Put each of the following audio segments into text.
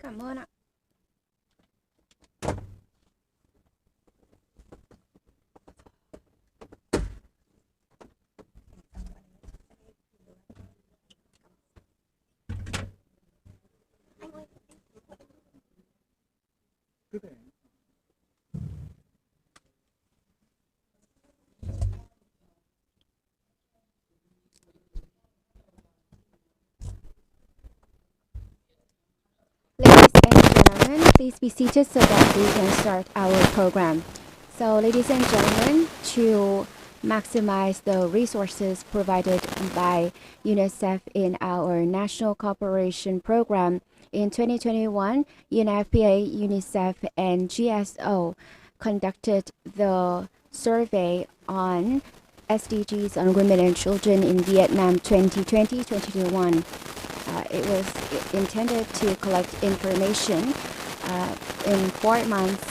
Cảm ơn ạ. Ladies and gentlemen, please be seated so that we can start our program. So, ladies and gentlemen, to maximize the resources provided by UNICEF in our national cooperation program, in 2021, UNFPA, UNICEF, and GSO conducted the survey on SDGs on women and children in Vietnam 2020-2021. It was intended to collect information in 4 months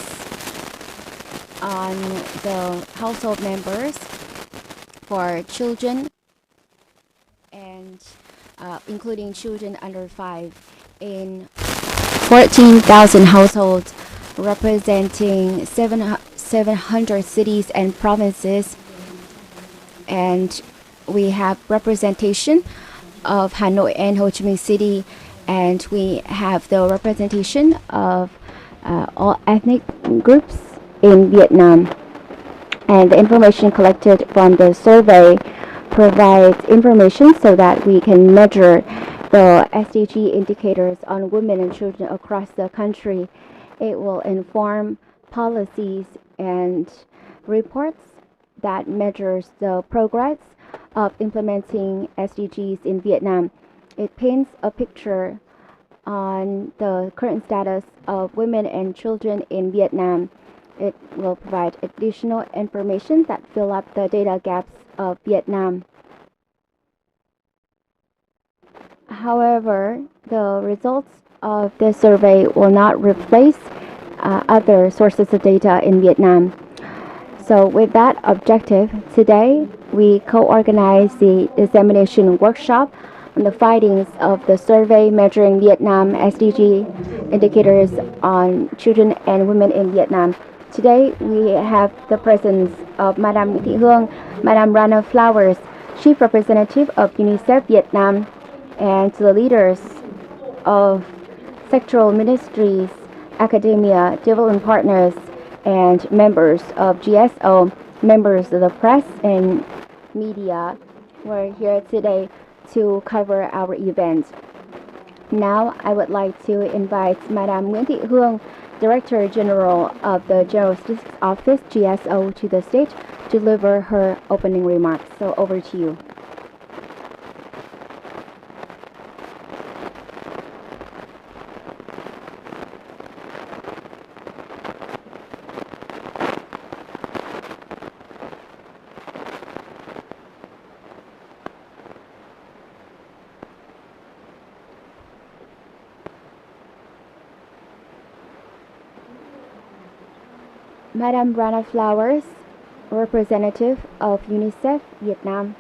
on the household members for children and including children under 5 in 14,000 households representing 700 cities and provinces, and we have representation of Hanoi and Ho Chi Minh City, and we have the representation of all ethnic groups in Vietnam. And the information collected from the survey provides information so that we can measure the SDG indicators on women and children across the country. It will inform policies and reports that measures the progress of implementing SDGs in Vietnam. It paints a picture on the current status of women and children in Vietnam. It will provide additional information that fill up the data gaps of Vietnam. However, the results of this survey will not replace other sources of data in Vietnam. So with that objective, today we co-organize the dissemination workshop on the findings of the survey measuring Vietnam SDG indicators on children and women in Vietnam. Today we have the presence of Madam Nguyễn Thị Hương, Madam Rana Flowers, Chief Representative of UNICEF Vietnam, and the leaders of sectoral ministries, academia, development partners, and members of GSO, members of the press and media. We're here today to cover our event. Now I would like to invite Madam Nguyễn Thị Hương, Director General of the General Statistics Office, GSO, to the stage to deliver her opening remarks. So over to you. Madam Rana Flowers, representative of UNICEF Vietnam.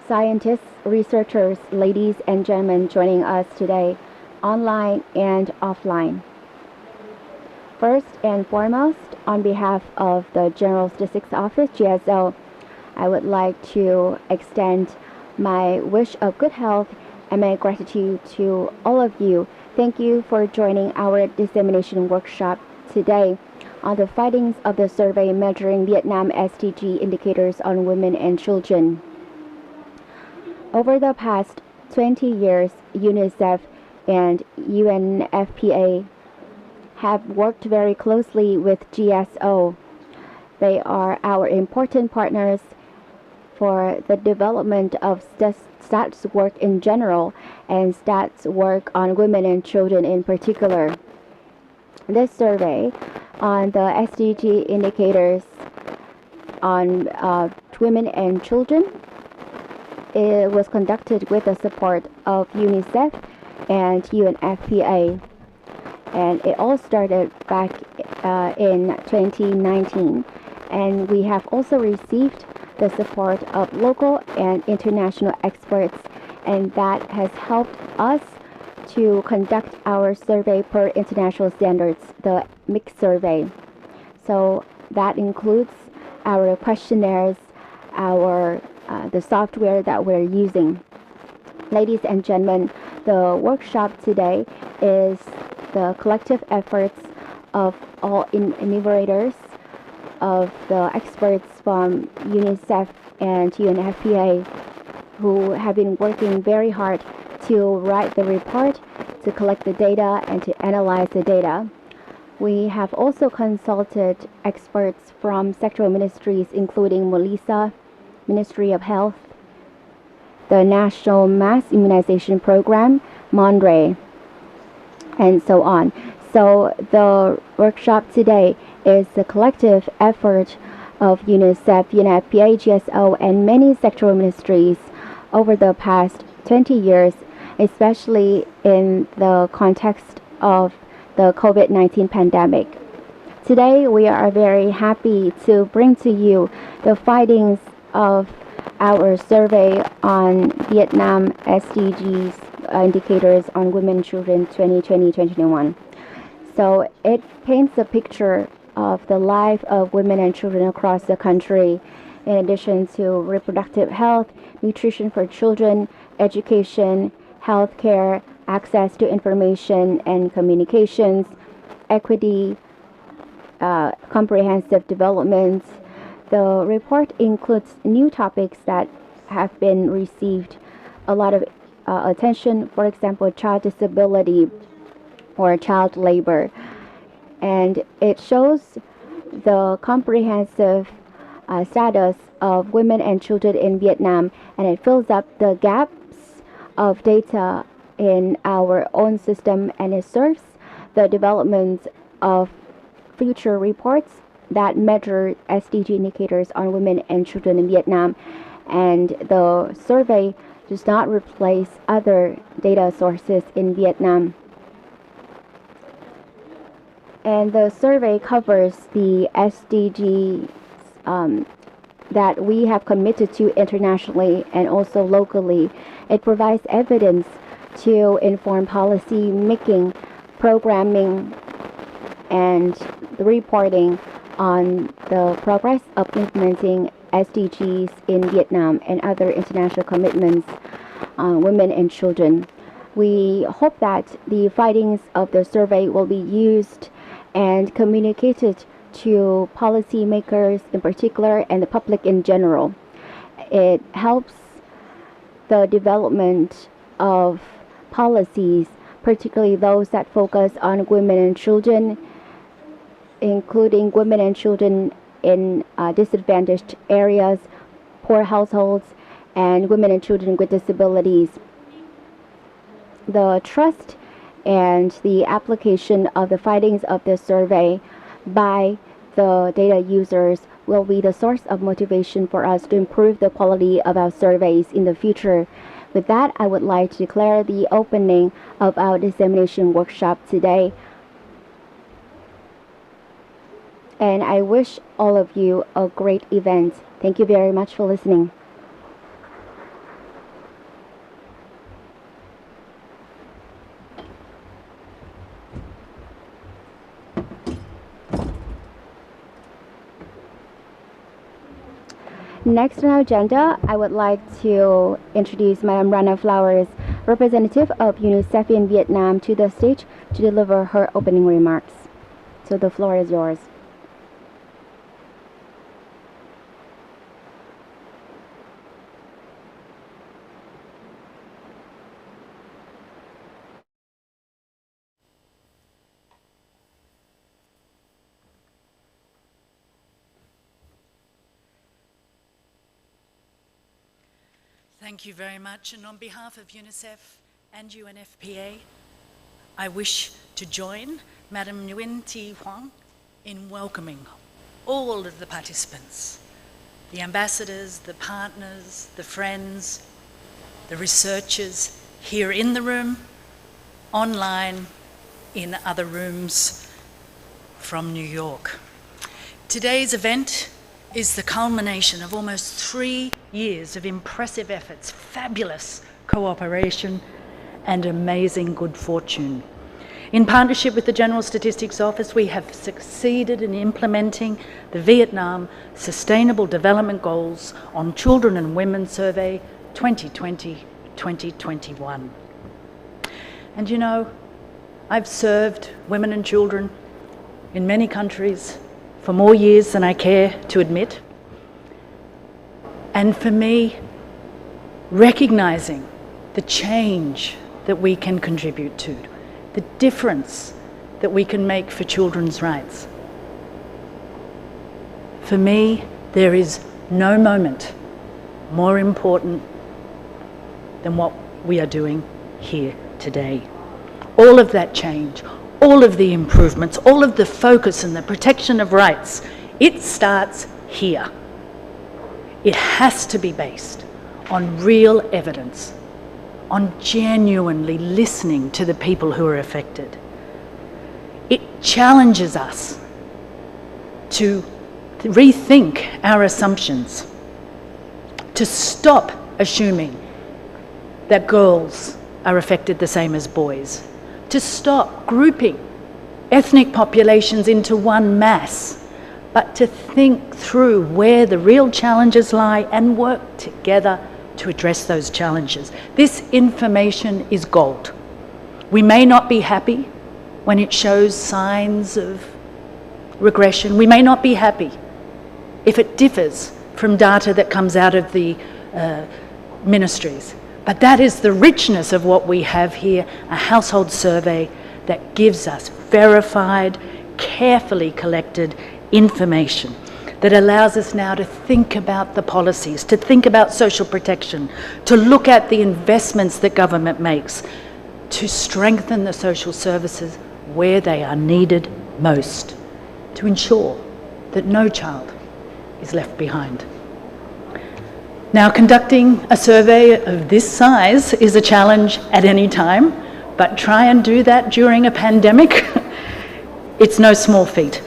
Scientists, researchers, ladies and gentlemen joining us today, online and offline. First and foremost, on behalf of the General Statistics Office, GSO, I would like to extend my wish of good health and my gratitude to all of you. Thank you for joining our dissemination workshop today on the findings of the survey measuring Vietnam SDG indicators on women and children. Over the past 20 years, UNICEF and UNFPA have worked very closely with GSO. They are our important partners for the development of stats work in general and stats work on women and children in particular. This survey on the SDG indicators on women and children, it was conducted with the support of UNICEF and UNFPA, and it all started back in 2019, and we have also received the support of local and international experts, and that has helped us to conduct our survey per international standards, the mixed survey. So that includes our questionnaires, the software that we're using. Ladies and gentlemen, the workshop today is the collective efforts of all enumerators, of the experts from UNICEF and UNFPA, who have been working very hard to write the report, to collect the data, and to analyze the data. We have also consulted experts from sectoral ministries, including MOLISA, Ministry of Health, the National Mass Immunization Program, MONRE, and so on. So the workshop today is the collective effort of UNICEF, UNFPA, GSO, and many sectoral ministries over the past 20 years, especially in the context of the COVID-19 pandemic. Today, we are very happy to bring to you the findings of our survey on Viet Nam SDGs indicators on women and children 2020-2021. So it paints a picture of the life of women and children across the country, in addition to reproductive health, nutrition for children, education, healthcare, access to information and communications, equity, comprehensive development. The report includes new topics that have been received a lot of attention, for example, child disability or child labor. And it shows the comprehensive status of women and children in Vietnam, and it fills up the gaps of data in our own system, and it serves the development of future reports that measure SDG indicators on women and children in Vietnam. And the survey does not replace other data sources in Vietnam. And the survey covers the SDGs that we have committed to internationally and also locally. It provides evidence to inform policy making, programming, and the reporting on the progress of implementing SDGs in Vietnam and other international commitments on women and children. We hope that the findings of the survey will be used and communicated to policymakers in particular and the public in general. It helps the development of policies, particularly those that focus on women and children, including women and children in disadvantaged areas, poor households, and women and children with disabilities. The trust and the application of the findings of this survey by the data users will be the source of motivation for us to improve the quality of our surveys in the future. With that, I would like to declare the opening of our dissemination workshop today. And I wish all of you a great event. Thank you very much for listening. Next on our agenda, I would like to introduce Madam Rana Flowers, representative of UNICEF in Vietnam, to the stage to deliver her opening remarks. So the floor is yours. Thank you very much, and on behalf of UNICEF and UNFPA, I wish to join Madam Nguyen Thi Huang in welcoming all of the participants, the ambassadors, the partners, the friends, the researchers here in the room, online, in other rooms from New York. Today's event is the culmination of almost 3 years of impressive efforts, fabulous cooperation, and amazing good fortune. In partnership with the General Statistics Office, we have succeeded in implementing the Viet Nam Sustainable Development Goals on Children and Women Survey 2020-2021. And you know, I've served women and children in many countries for more years than I care to admit. And for me, recognizing the change that we can contribute to, the difference that we can make for children's rights. For me, there is no moment more important than what we are doing here today. All of that change, all of the improvements, all of the focus and the protection of rights, it starts here. It has to be based on real evidence, on genuinely listening to the people who are affected. It challenges us to rethink our assumptions, to stop assuming that girls are affected the same as boys, to stop grouping ethnic populations into one mass, but to think through where the real challenges lie and work together to address those challenges. This information is gold. We may not be happy when it shows signs of regression. We may not be happy if it differs from data that comes out of the ministries. But that is the richness of what we have here, a household survey that gives us verified, carefully collected information that allows us now to think about the policies, to think about social protection, to look at the investments that government makes, to strengthen the social services where they are needed most, to ensure that no child is left behind. Now, conducting a survey of this size is a challenge at any time, but try and do that during a pandemic, it's no small feat.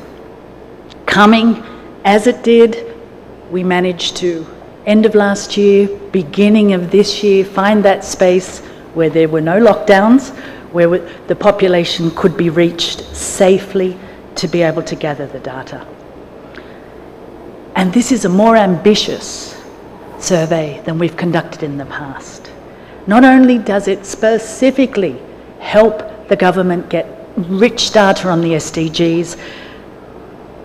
Coming as it did, we managed to, end of last year, beginning of this year, find that space where there were no lockdowns, where the population could be reached safely to be able to gather the data. And this is a more ambitious survey than we've conducted in the past. Not only does it specifically help the government get rich data on the SDGs,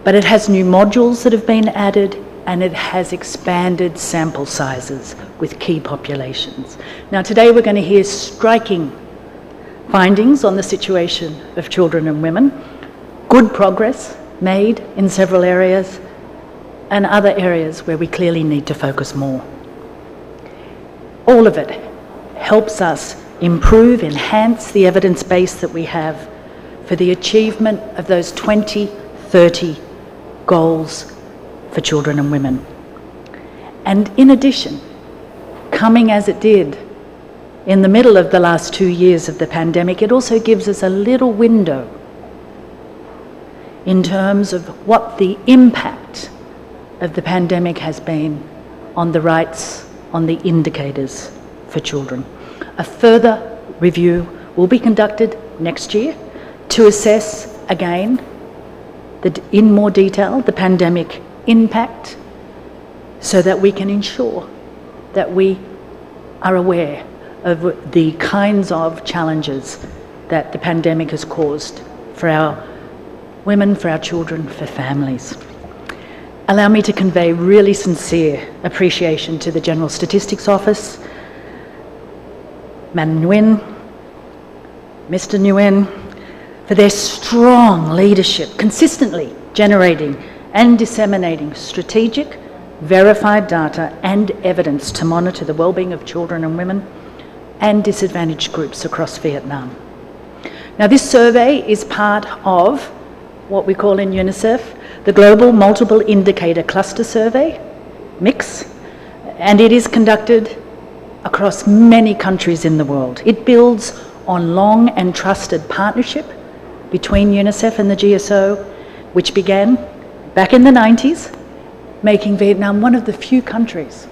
but it has new modules that have been added, and it has expanded sample sizes with key populations. Now today we're going to hear striking findings on the situation of children and women, good progress made in several areas, and other areas where we clearly need to focus more. All of it helps us improve, enhance the evidence base that we have for the achievement of those 2030 goals for children and women. And in addition, coming as it did in the middle of the last 2 years of the pandemic, it also gives us a little window in terms of what the impact of the pandemic has been on the rights, on the indicators for children. A further review will be conducted next year to assess again in more detail the pandemic impact, so that we can ensure that we are aware of the kinds of challenges that the pandemic has caused for our women, for our children, for families. Allow me to convey really sincere appreciation to the General Statistics Office, Madam Nguyen, Mr. Nguyen, for their strong leadership, consistently generating and disseminating strategic, verified data and evidence to monitor the well-being of children and women and disadvantaged groups across Vietnam. Now, this survey is part of what we call in UNICEF the Global Multiple Indicator Cluster Survey, MIX, and it is conducted across many countries in the world. It builds on long and trusted partnership between UNICEF and the GSO, which began back in the 90s, making Vietnam one of the few countries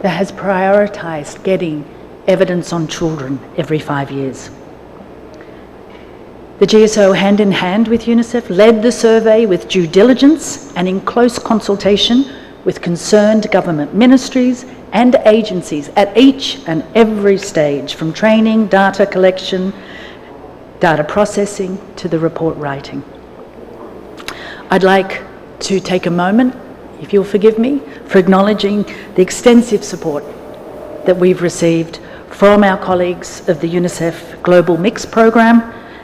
that has prioritised getting evidence on children every 5 years. The GSO, hand in hand with UNICEF, led the survey with due diligence and in close consultation with concerned government ministries and agencies at each and every stage, from training, data collection, data processing to the report writing. I'd like to take a moment, if you'll forgive me, for acknowledging the extensive support that we've received from our colleagues of the UNICEF Global Mix Programme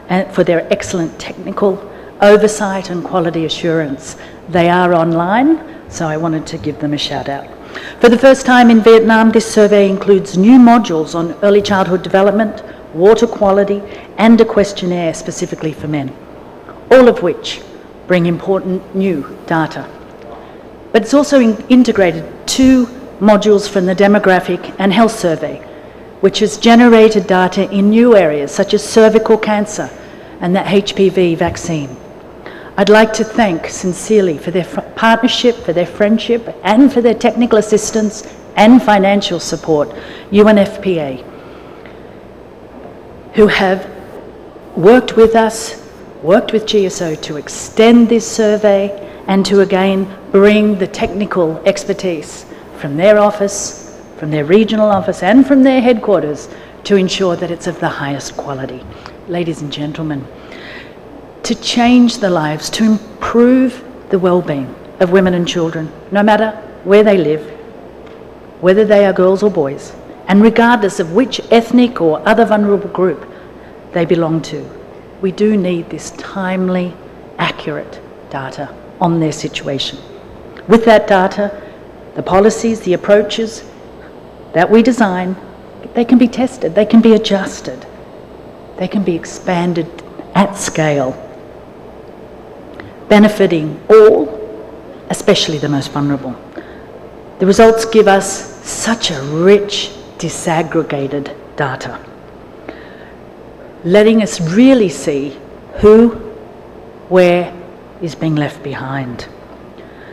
and for their excellent technical oversight and quality assurance. They are online, so I wanted to give them a shout out. For the first time in Vietnam, this survey includes new modules on early childhood development, water quality, and a questionnaire specifically for men, all of which bring important new data. But it's also integrated 2 modules from the demographic and health survey, which has generated data in new areas such as cervical cancer and the HPV vaccine. I'd like to thank sincerely for their partnership, for their friendship, and for their technical assistance and financial support, UNFPA, who have worked with us, worked with GSO to extend this survey and to again bring the technical expertise from their office, from their regional office and from their headquarters to ensure that it's of the highest quality. Ladies and gentlemen, to change the lives, to improve the well-being of women and children, no matter where they live, whether they are girls or boys, and regardless of which ethnic or other vulnerable group they belong to, we do need this timely, accurate data on their situation. With that data, the policies, the approaches that we design, they can be tested, they can be adjusted, they can be expanded at scale, benefiting all, especially the most vulnerable. The results give us such a rich, disaggregated data, letting us really see who, where is being left behind.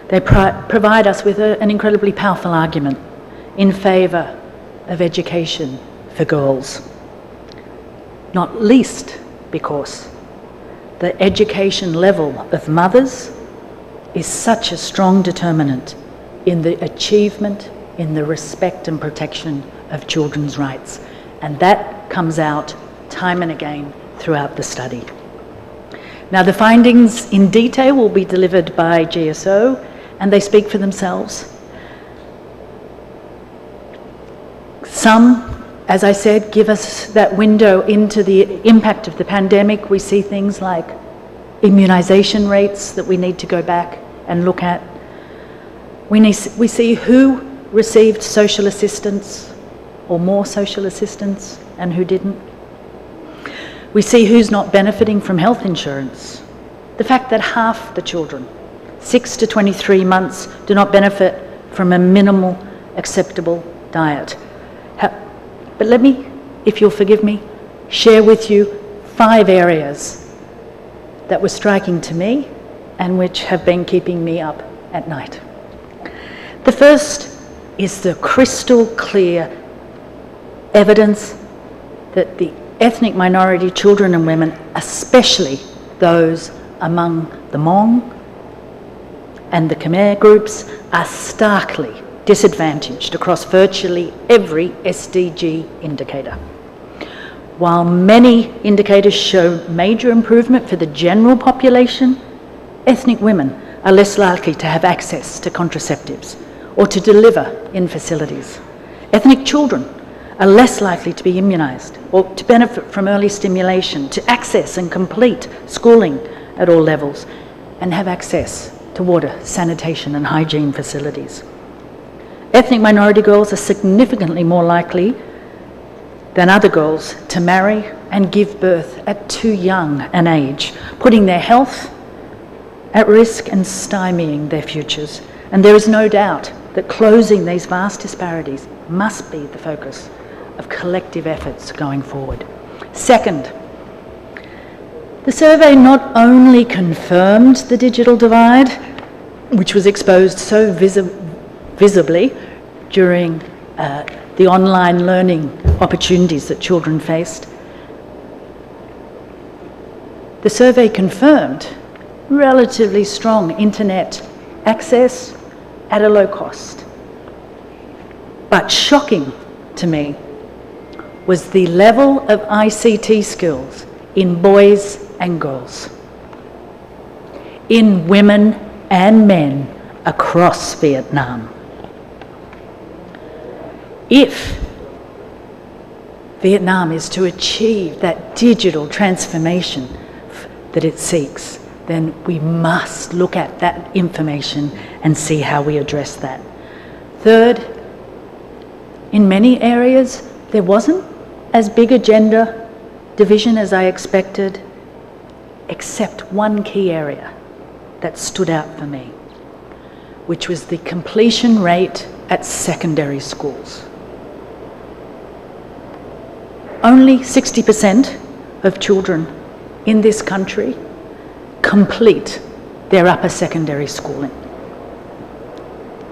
They provide us with an incredibly powerful argument in favour of education for girls, not least because the education level of mothers is such a strong determinant in the achievement, in the respect and protection of children's rights. And that comes out time and again throughout the study. Now, the findings in detail will be delivered by GSO, and they speak for themselves. Some, as I said, give us that window into the impact of the pandemic. We see things like immunization rates that we need to go back and look at. We see who received social assistance or more social assistance and who didn't. We see who's not benefiting from health insurance. The fact that half the children, 6 to 23 months, do not benefit from a minimal acceptable diet. But let me, if you'll forgive me, share with you 5 areas that were striking to me and which have been keeping me up at night. The first is the crystal clear evidence that the ethnic minority children and women, especially those among the Hmong and the Khmer groups, are starkly disadvantaged across virtually every SDG indicator. While many indicators show major improvement for the general population, ethnic women are less likely to have access to contraceptives or to deliver in facilities. Ethnic children are less likely to be immunised or to benefit from early stimulation, to access and complete schooling at all levels, and have access to water, sanitation and hygiene facilities. Ethnic minority girls are significantly more likely than other girls to marry and give birth at too young an age, putting their health at risk and stymieing their futures. And there is no doubt that closing these vast disparities must be the focus of collective efforts going forward. Second, the survey not only confirmed the digital divide, which was exposed so visibly during the online learning opportunities that children faced. The survey confirmed relatively strong internet access at a low cost. But shocking to me was the level of ICT skills in boys and girls, in women and men across Vietnam. If Vietnam is to achieve that digital transformation that it seeks, then we must look at that information and see how we address that. Third, in many areas, there wasn't as big a gender division as I expected, except one key area that stood out for me, which was the completion rate at secondary schools. Only 60% of children in this country complete their upper secondary schooling.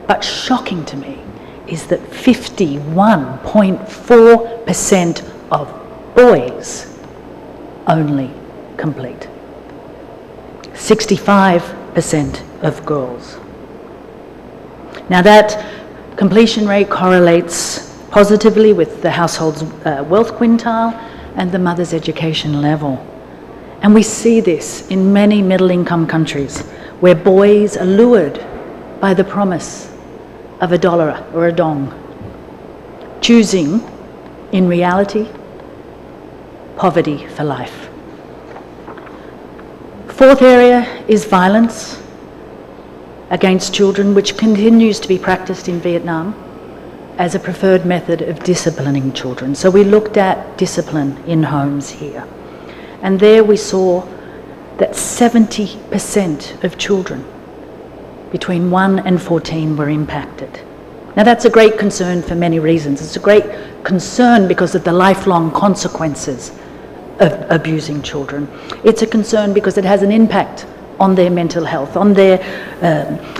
But shocking to me is that 51.4% of boys only complete. 65% of girls. Now that completion rate correlates positively with the household's wealth quintile and the mother's education level. And we see this in many middle-income countries where boys are lured by the promise of $1 or a dong, choosing, in reality, poverty for life. Fourth area is violence against children, which continues to be practiced in Vietnam as a preferred method of disciplining children. So we looked at discipline in homes here. And there we saw that 70% of children between 1 and 14 were impacted. Now that's a great concern for many reasons. It's a great concern because of the lifelong consequences of abusing children. It's a concern because it has an impact on their mental health, on their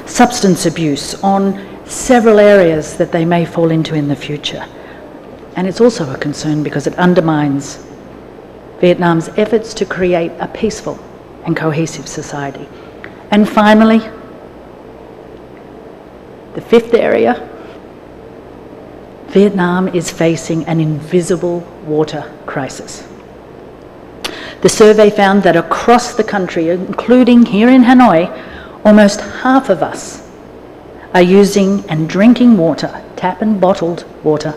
substance abuse, on several areas that they may fall into in the future. And it's also a concern because it undermines Vietnam's efforts to create a peaceful and cohesive society. And finally, the fifth area, Vietnam is facing an invisible water crisis. The survey found that across the country, including here in Hanoi, almost half of us are using and drinking water, tap and bottled water,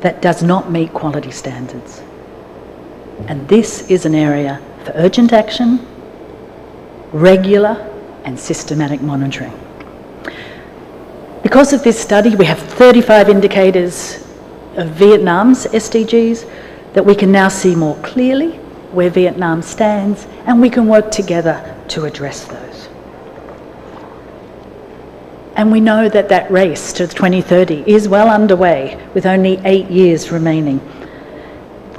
that does not meet quality standards. And this is an area for urgent action, regular and systematic monitoring. Because of this study, we have 35 indicators of Vietnam's SDGs that we can now see more clearly where Vietnam stands, and we can work together to address those. And we know that that race to 2030 is well underway, with only 8 years remaining.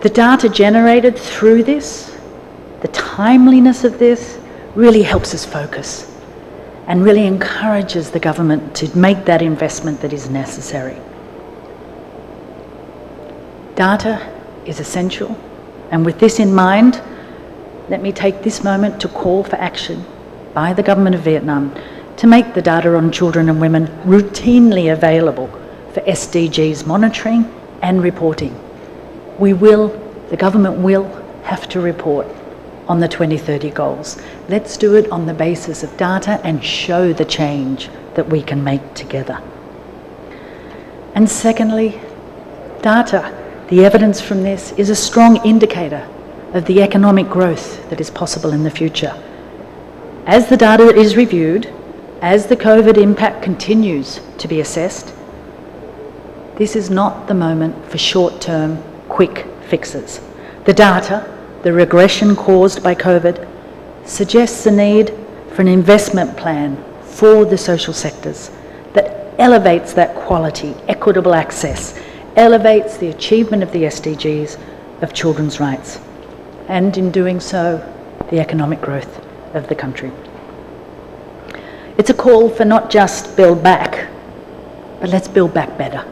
The data generated through this, the timeliness of this, really helps us focus and really encourages the government to make that investment that is necessary. Data is essential, and with this in mind, let me take this moment to call for action by the government of Vietnam to make the data on children and women routinely available for SDGs monitoring and reporting. The government will have to report on the 2030 goals. Let's do it on the basis of data and show the change that we can make together. And secondly, data, the evidence from this, is a strong indicator of the economic growth that is possible in the future. As the data is reviewed, as the COVID impact continues to be assessed, this is not the moment for short-term, quick fixes. The data, the regression caused by COVID, suggests the need for an investment plan for the social sectors that elevates that quality, equitable access, elevates the achievement of the SDGs of children's rights, and in doing so, the economic growth of the country. It's a call for not just build back, but let's build back better.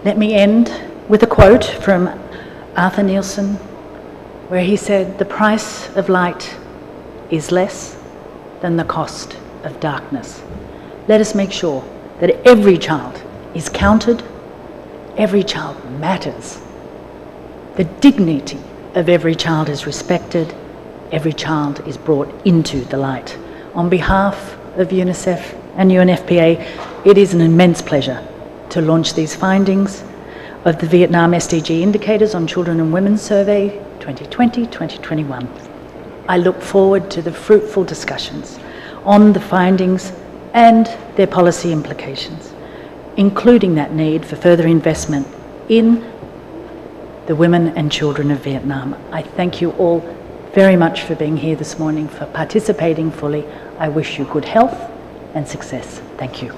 Let me end with a quote from Arthur Nielsen, where he said, "The price of light is less than the cost of darkness." Let us make sure that every child is counted, every child matters, the dignity of every child is respected, every child is brought into the light. On behalf of UNICEF and UNFPA, it is an immense pleasure to launch these findings of the Viet Nam SDG Indicators on Children and Women Survey 2020-2021. I look forward to the fruitful discussions on the findings and their policy implications, including that need for further investment in the women and children of Vietnam. I thank you all very much for being here this morning, for participating fully. I wish you good health and success. Thank you.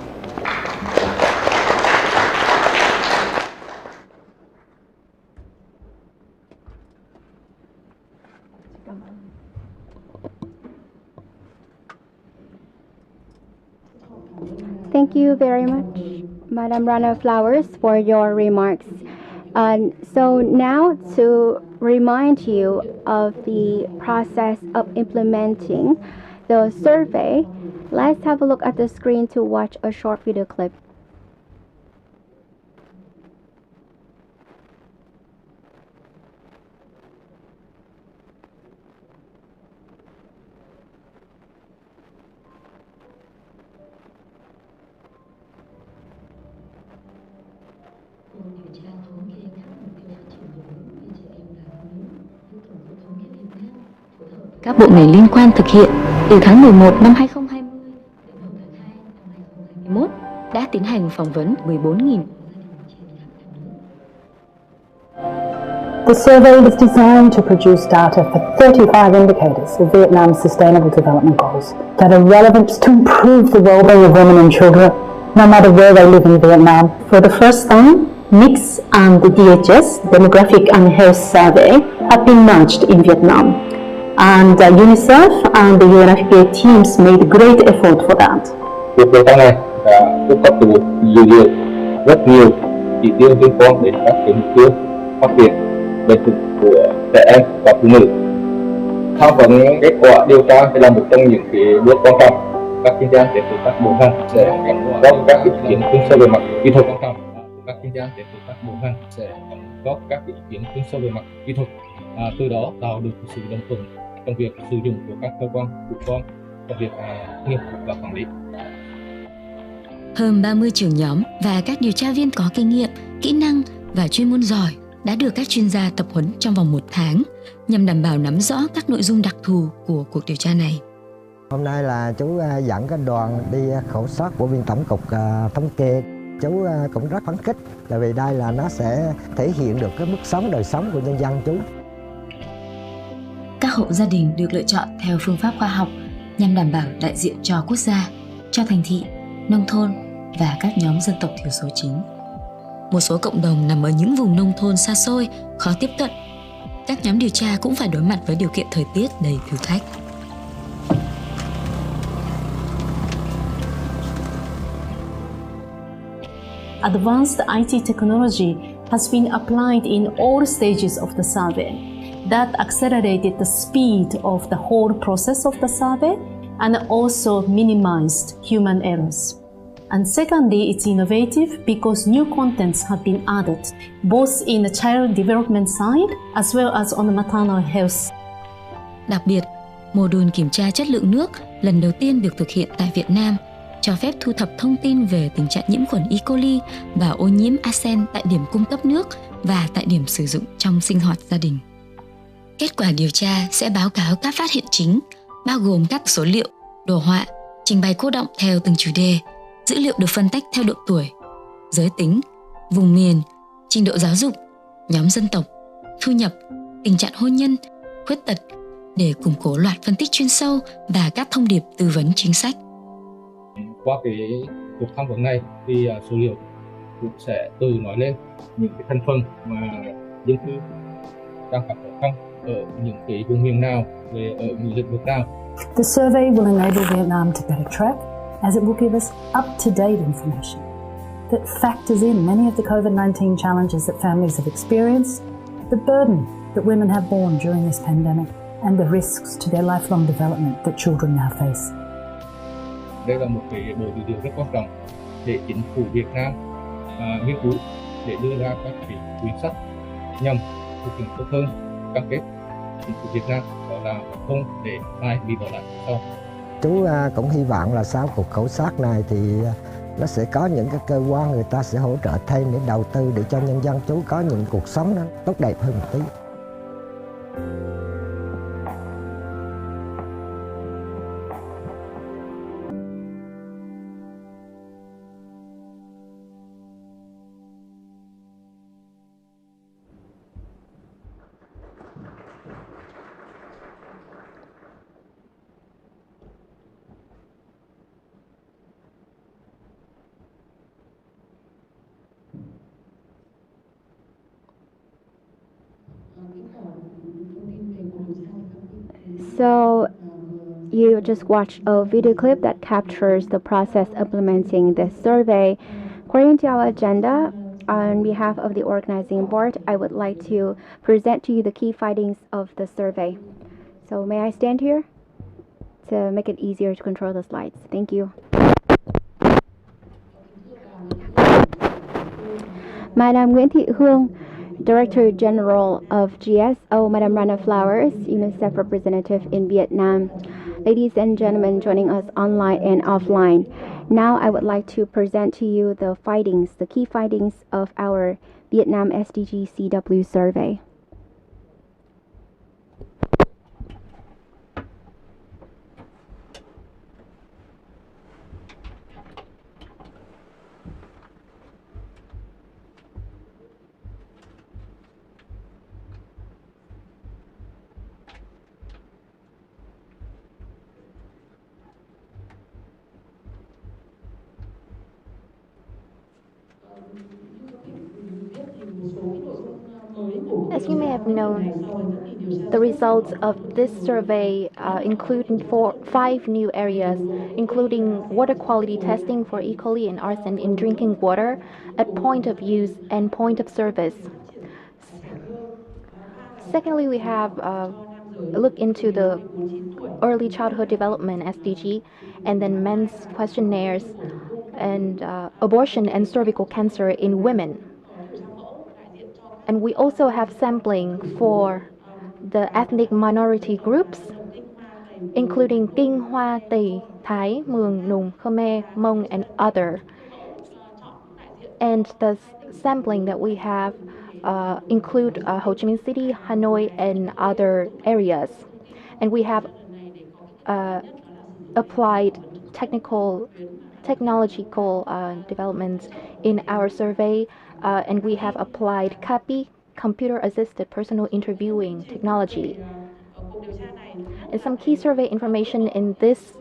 Thank you very much, Madam Rana Flowers, for your remarks. So now to remind you of the process of implementing the survey, let's have a look at the screen to watch a short video clip. Các bộ ngành liên quan thực hiện từ tháng 11 năm 2020 đến đầu tháng 2 năm 2021 đã tiến hành phỏng vấn 14.000. The survey was designed to produce data for 35 indicators of Vietnam's Sustainable Development Goals that are relevant to improve the well-being of women and children, no matter where they live in Vietnam. For the first time, MIX and the DHS Demographic and Health Survey have been merged in Vietnam. And UNICEF and the UNFPA teams made a great effort for that. Cuộc điều tra này đã cung cấp được rất nhiều chỉ tiêu liên quan đến các mục tiêu phát triển bền vững của trẻ em và phụ nữ. Tham vấn kết quả điều tra là một trong những bước quan trọng. Các chuyên gia đến từ các bộ ngành sẽ góp các ý kiến chuyên sâu về mặt kỹ thuật quan trọng. Các chuyên gia đến từ các bộ ngành sẽ góp các ý kiến chuyên sâu về mặt kỹ thuật. Từ đó tạo được sự đồng thuận trong việc sử dụng của các cơ quan hữu quan trong việc nghiệp vụ và quản lý. Hơn 30 trưởng nhóm và các điều tra viên có kinh nghiệm, kỹ năng và chuyên môn giỏi đã được các chuyên gia tập huấn trong vòng 1 tháng nhằm đảm bảo nắm rõ các nội dung đặc thù của cuộc điều tra này. Hôm nay là chú dẫn cái đoàn đi khảo sát của viên tổng cục thống kê. Chú cũng rất phấn khích là vì đây là nó sẽ thể hiện được cái mức sống, đời sống của nhân dân chú. Các hộ gia đình được lựa chọn theo phương pháp khoa học nhằm đảm bảo đại diện cho quốc gia, cho thành thị, nông thôn và các nhóm dân tộc thiểu số chính. Một số cộng đồng nằm ở những vùng nông thôn xa xôi, khó tiếp cận. Các nhóm điều tra cũng phải đối mặt với điều kiện thời tiết đầy thử thách. Advanced IT technology has been applied in all stages of the survey. That accelerated the speed of the whole process of the survey and also minimized human errors. And secondly, it's innovative because new contents have been added, both in the child development side as well as on the maternal health. Đặc biệt, mô đun kiểm tra chất lượng nước lần đầu tiên được thực hiện tại Việt Nam, cho phép thu thập thông tin về tình trạng nhiễm khuẩn E. coli và ô nhiễm arsen tại điểm cung cấp nước và tại điểm sử dụng trong sinh hoạt gia đình. Kết quả điều tra sẽ báo cáo các phát hiện chính, bao gồm các số liệu, đồ họa, trình bày cô đọng theo từng chủ đề, dữ liệu được phân tách theo độ tuổi, giới tính, vùng miền, trình độ giáo dục, nhóm dân tộc, thu nhập, tình trạng hôn nhân, khuyết tật để củng cố loạt phân tích chuyên sâu và các thông điệp tư vấn chính sách. Qua cuộc tham vấn này thì số liệu cũng sẽ từ nói lên những thành phần mà dân cư đang gặp khó khăn ở những vùng miền nào, về ở những lĩnh vực nào. The survey will enable Vietnam to better track as it will give us up-to-date information. that factors in many of the COVID-19 challenges that families have experienced, the burden that women have borne during this pandemic, and the risks to their lifelong development that children now face. Đây là một cái bộ dữ liệu rất quan trọng để chính phủ Việt Nam nghiên cứu để đưa ra các cái quyển sách nhằm thực hiện tốt hơn cam kết chính phủ Việt Nam, đó là không để ai bị bỏ lại sau. Chú cũng hy vọng là sau cuộc khảo sát này thì nó sẽ có những cái cơ quan người ta sẽ hỗ trợ thêm để đầu tư để cho nhân dân chú có những cuộc sống nó tốt đẹp hơn một tí. So you just watched a video clip that captures the process implementing this survey. According to our agenda, on behalf of the organizing board, I would like to present to you the key findings of the survey. So may I stand here to make it easier to control the slides? Thank you. Madam Nguyễn Thị Hương, Director General of GSO, Madam Rana Flowers, UNICEF representative in Vietnam. Ladies and gentlemen joining us online and offline. Now I would like to present to you the findings, the key findings of our Viet Nam SDG CW survey. As you may have known, the results of this survey include 5 new areas, including water quality testing for E. coli and arsen in drinking water at point of use and point of service. Secondly, we have a look into the early childhood development SDG, and then men's questionnaires, and abortion and cervical cancer in women. And we also have sampling for the ethnic minority groups, including Kinh, Hoa, Tây, Thái, Mường, Nùng, Khmer, Hmong, and other. And the sampling that we have include Ho Chi Minh City, Hanoi, and other areas. And we have applied technological developments in our survey, and we have applied CAPI, computer-assisted personal interviewing technology. And some key survey information in this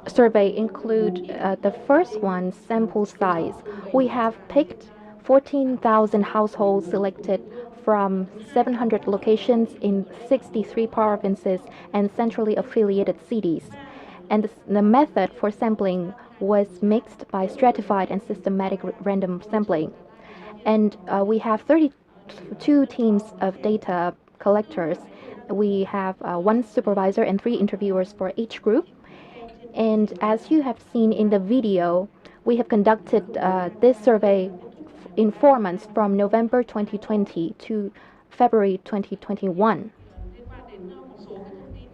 survey include the first one, sample size. We have picked 14,000 households selected from 700 locations in 63 provinces and centrally affiliated cities. And the method for sampling was mixed by stratified and systematic random sampling. And we have 32 teams of data collectors. We have 1 supervisor and 3 interviewers for each group. And as you have seen in the video, we have conducted this survey in 4 months from November 2020 to February 2021.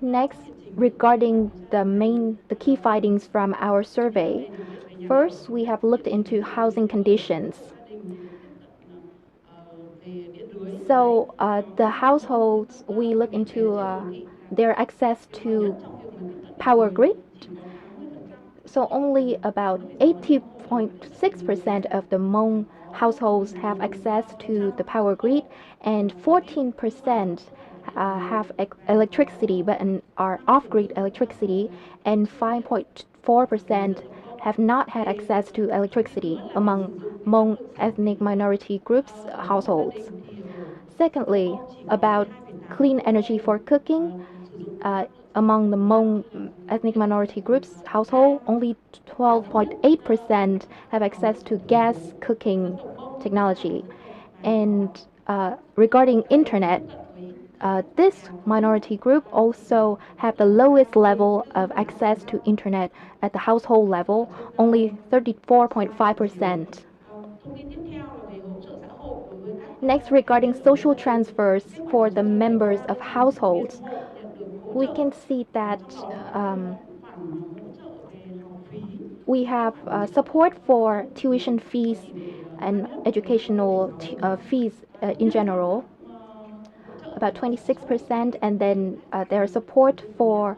Next, regarding the key findings from our survey, first we have looked into housing conditions. So the households, we look into their access to power grid. So only about 80.6% of the Hmong households have access to the power grid, and 14% have electricity but are off-grid electricity, and 5.4% have not had access to electricity among Hmong ethnic minority groups households. Secondly, about clean energy for cooking, among the Hmong ethnic minority groups household, only 12.8% have access to gas cooking technology. And regarding internet, this minority group also have the lowest level of access to internet at the household level, only 34.5%. Next, regarding social transfers for the members of households, we can see that we have support for tuition fees and educational fees in general, about 26%, and then there is support for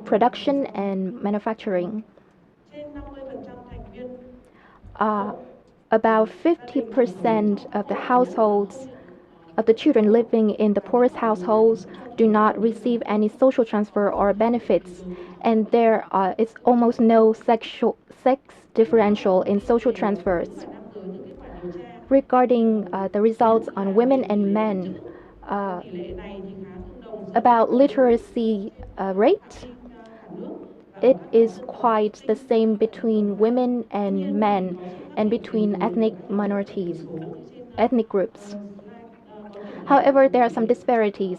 production and manufacturing. About 50% of the households, of the children living in the poorest households, do not receive any social transfer or benefits, and there is almost no sex differential in social transfers. Regarding the results on women and men, about literacy rate, it is quite the same between women and men and between ethnic minorities, ethnic groups. However, there are some disparities.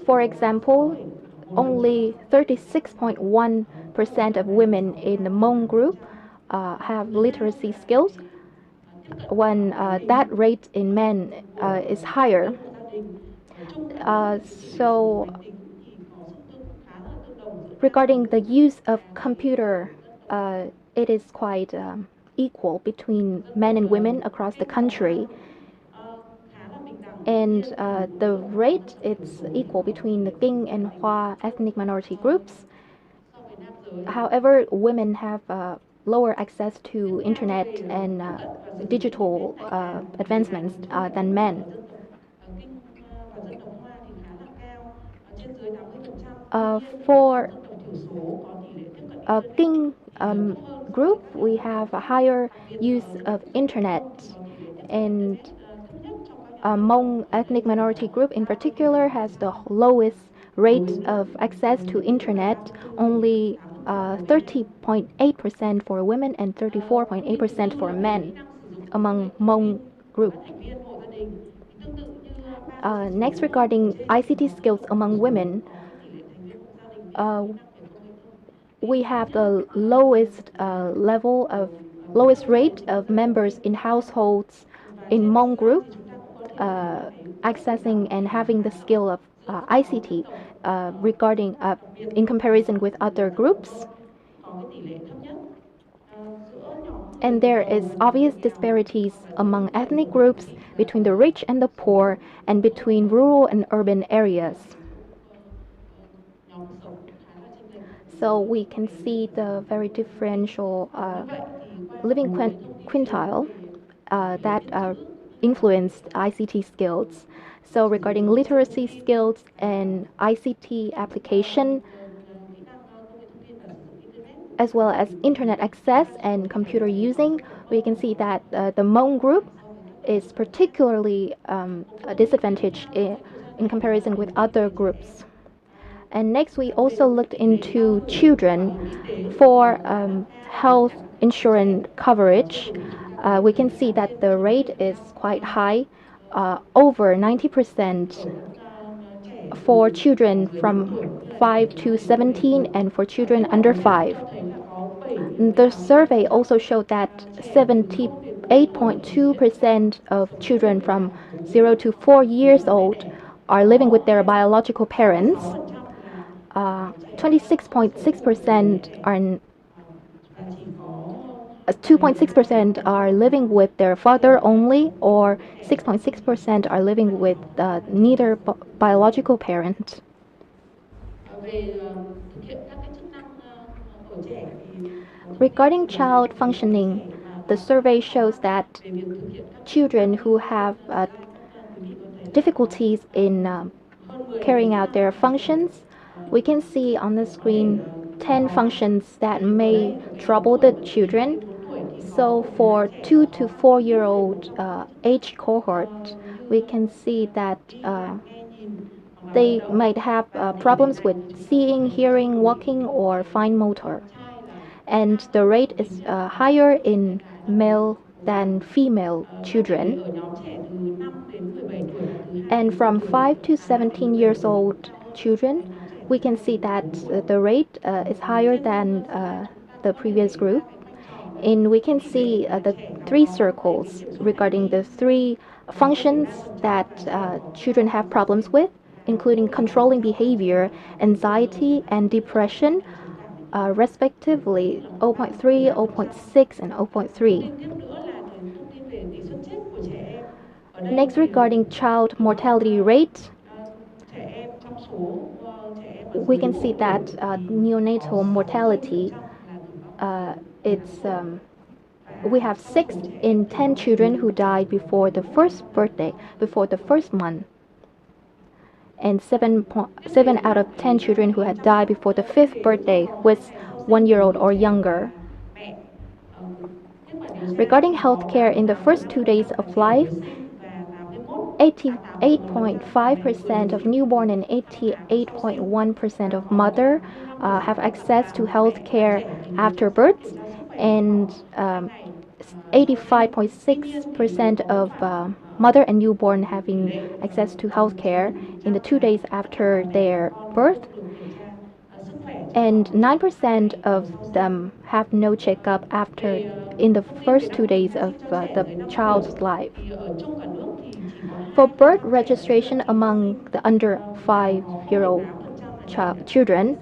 For example, only 36.1% of women in the Hmong group have literacy skills, when that rate in men is higher. So regarding the use of computer, it is quite equal between men and women across the country. And the rate is equal between the Kinh and Hoa ethnic minority groups. However, women have lower access to internet and digital advancements than men. For Kinh group, we have a higher use of internet, and Hmong ethnic minority group in particular has the lowest rate of access to internet, only 30.8% for women and 34.8% for men among Hmong group. Next, regarding ICT skills among women, we have the lowest lowest rate of members in households in Hmong group accessing and having the skill of ICT regarding in comparison with other groups. And there is obvious disparities among ethnic groups, between the rich and the poor, and between rural and urban areas. So we can see the very differential living quintile that influenced ICT skills. So regarding literacy skills and ICT application, as well as internet access and computer using, we can see that the Hmong group is particularly disadvantaged in comparison with other groups. And next, we also looked into children for health insurance coverage. We can see that the rate is quite high, over 90% for children from 5 to 17 and for children under 5. The survey also showed that 78.2% of children from 0 to 4 years old are living with their biological parents. 26.6% are 2.6% are living with their father only, or 6.6% are living with neither biological parent. Regarding child functioning, the survey shows that children who have difficulties in carrying out their functions, we can see on the screen 10 functions that may trouble the children. So for 2 to 4-year-old age cohort, we can see that They might have problems with seeing, hearing, walking, or fine motor. And the rate is higher in male than female children. And from 5 to 17 years old children, we can see that the rate is higher than the previous group. And we can see the three circles regarding the three functions that children have problems with, including controlling behavior, anxiety, and depression, respectively 0.3, 0.6, and 0.3. Next, regarding child mortality rate, we can see that neonatal mortality, it's we have 6 in 10 children who died before the first birthday, before the first month, and 7 out of 10 children who had died before the 5th birthday was 1 year old or younger. Regarding healthcare in the first 2 days of life, 88.5% of newborn and 88.1% of mother have access to healthcare after birth, and 85.6% of mother and newborn having access to healthcare in the 2 days after their birth, and 9% of them have no checkup after in the first 2 days of the child's life. For birth registration among the under 5-year-old children,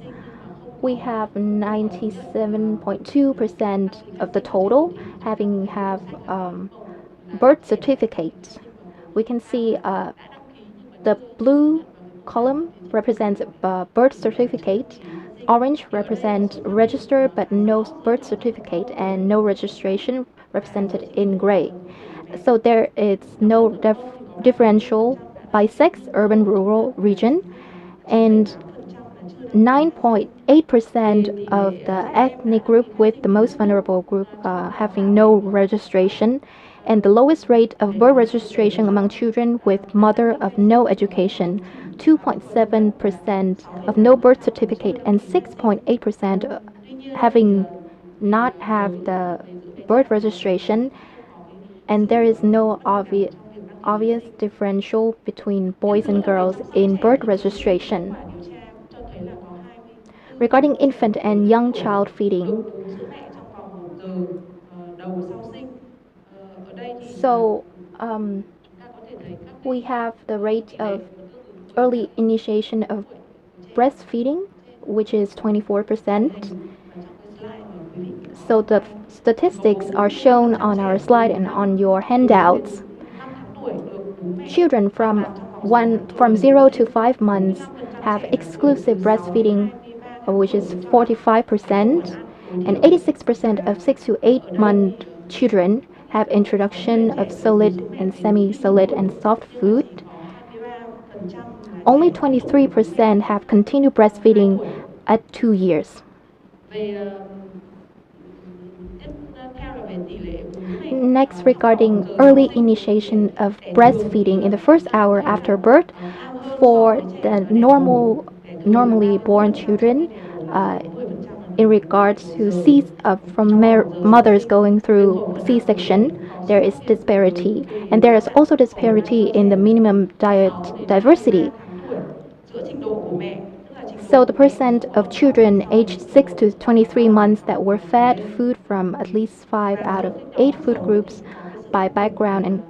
we have 97.2% of the total having have birth certificates. We can see the blue column represents birth certificate, orange represents registered but no birth certificate, and no registration represented in gray. So there is no differential by sex, urban, rural region, and 9.8% of the ethnic group with the most vulnerable group having no registration, and the lowest rate of birth registration among children with mother of no education, 2.7% of no birth certificate, and 6.8% having not have the birth registration, and there is no obvious differential between boys and girls in birth registration. Regarding infant and young child feeding, so we have the rate of early initiation of breastfeeding, which is 24%. So the statistics are shown on our slide and on your handouts. Children from 0 to 5 months have exclusive breastfeeding, which is 45%, and 86% of 6 to 8 month children have introduction of solid and semi-solid and soft food. Only 23% have continued breastfeeding at 2 years. Next, regarding early initiation of breastfeeding in the first hour after birth, for the normally born children, in regards to from mothers going through C-section, there is disparity, and there is also disparity in the minimum diet diversity. So the percent of children aged 6 to 23 months that were fed food from at least 5 out of 8 food groups by background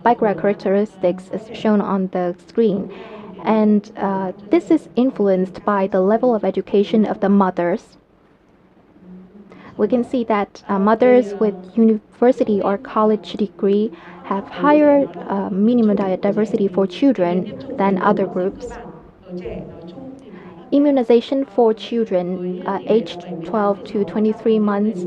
characteristics is shown on the screen. And this is influenced by the level of education of the mothers. We can see that mothers with university or college degree have higher minimum diet diversity for children than other groups. Immunization for children aged 12 to 23 months,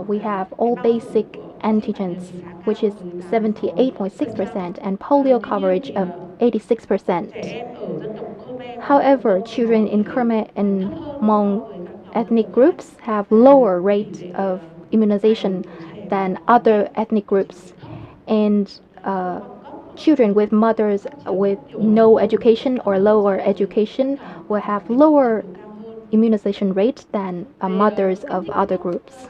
we have all basic antigens, which is 78.6%, and polio coverage of 86%. However, children in Khmer and Hmong ethnic groups have lower rates of immunization than other ethnic groups, and children with mothers with no education or lower education will have lower immunization rate than mothers of other groups.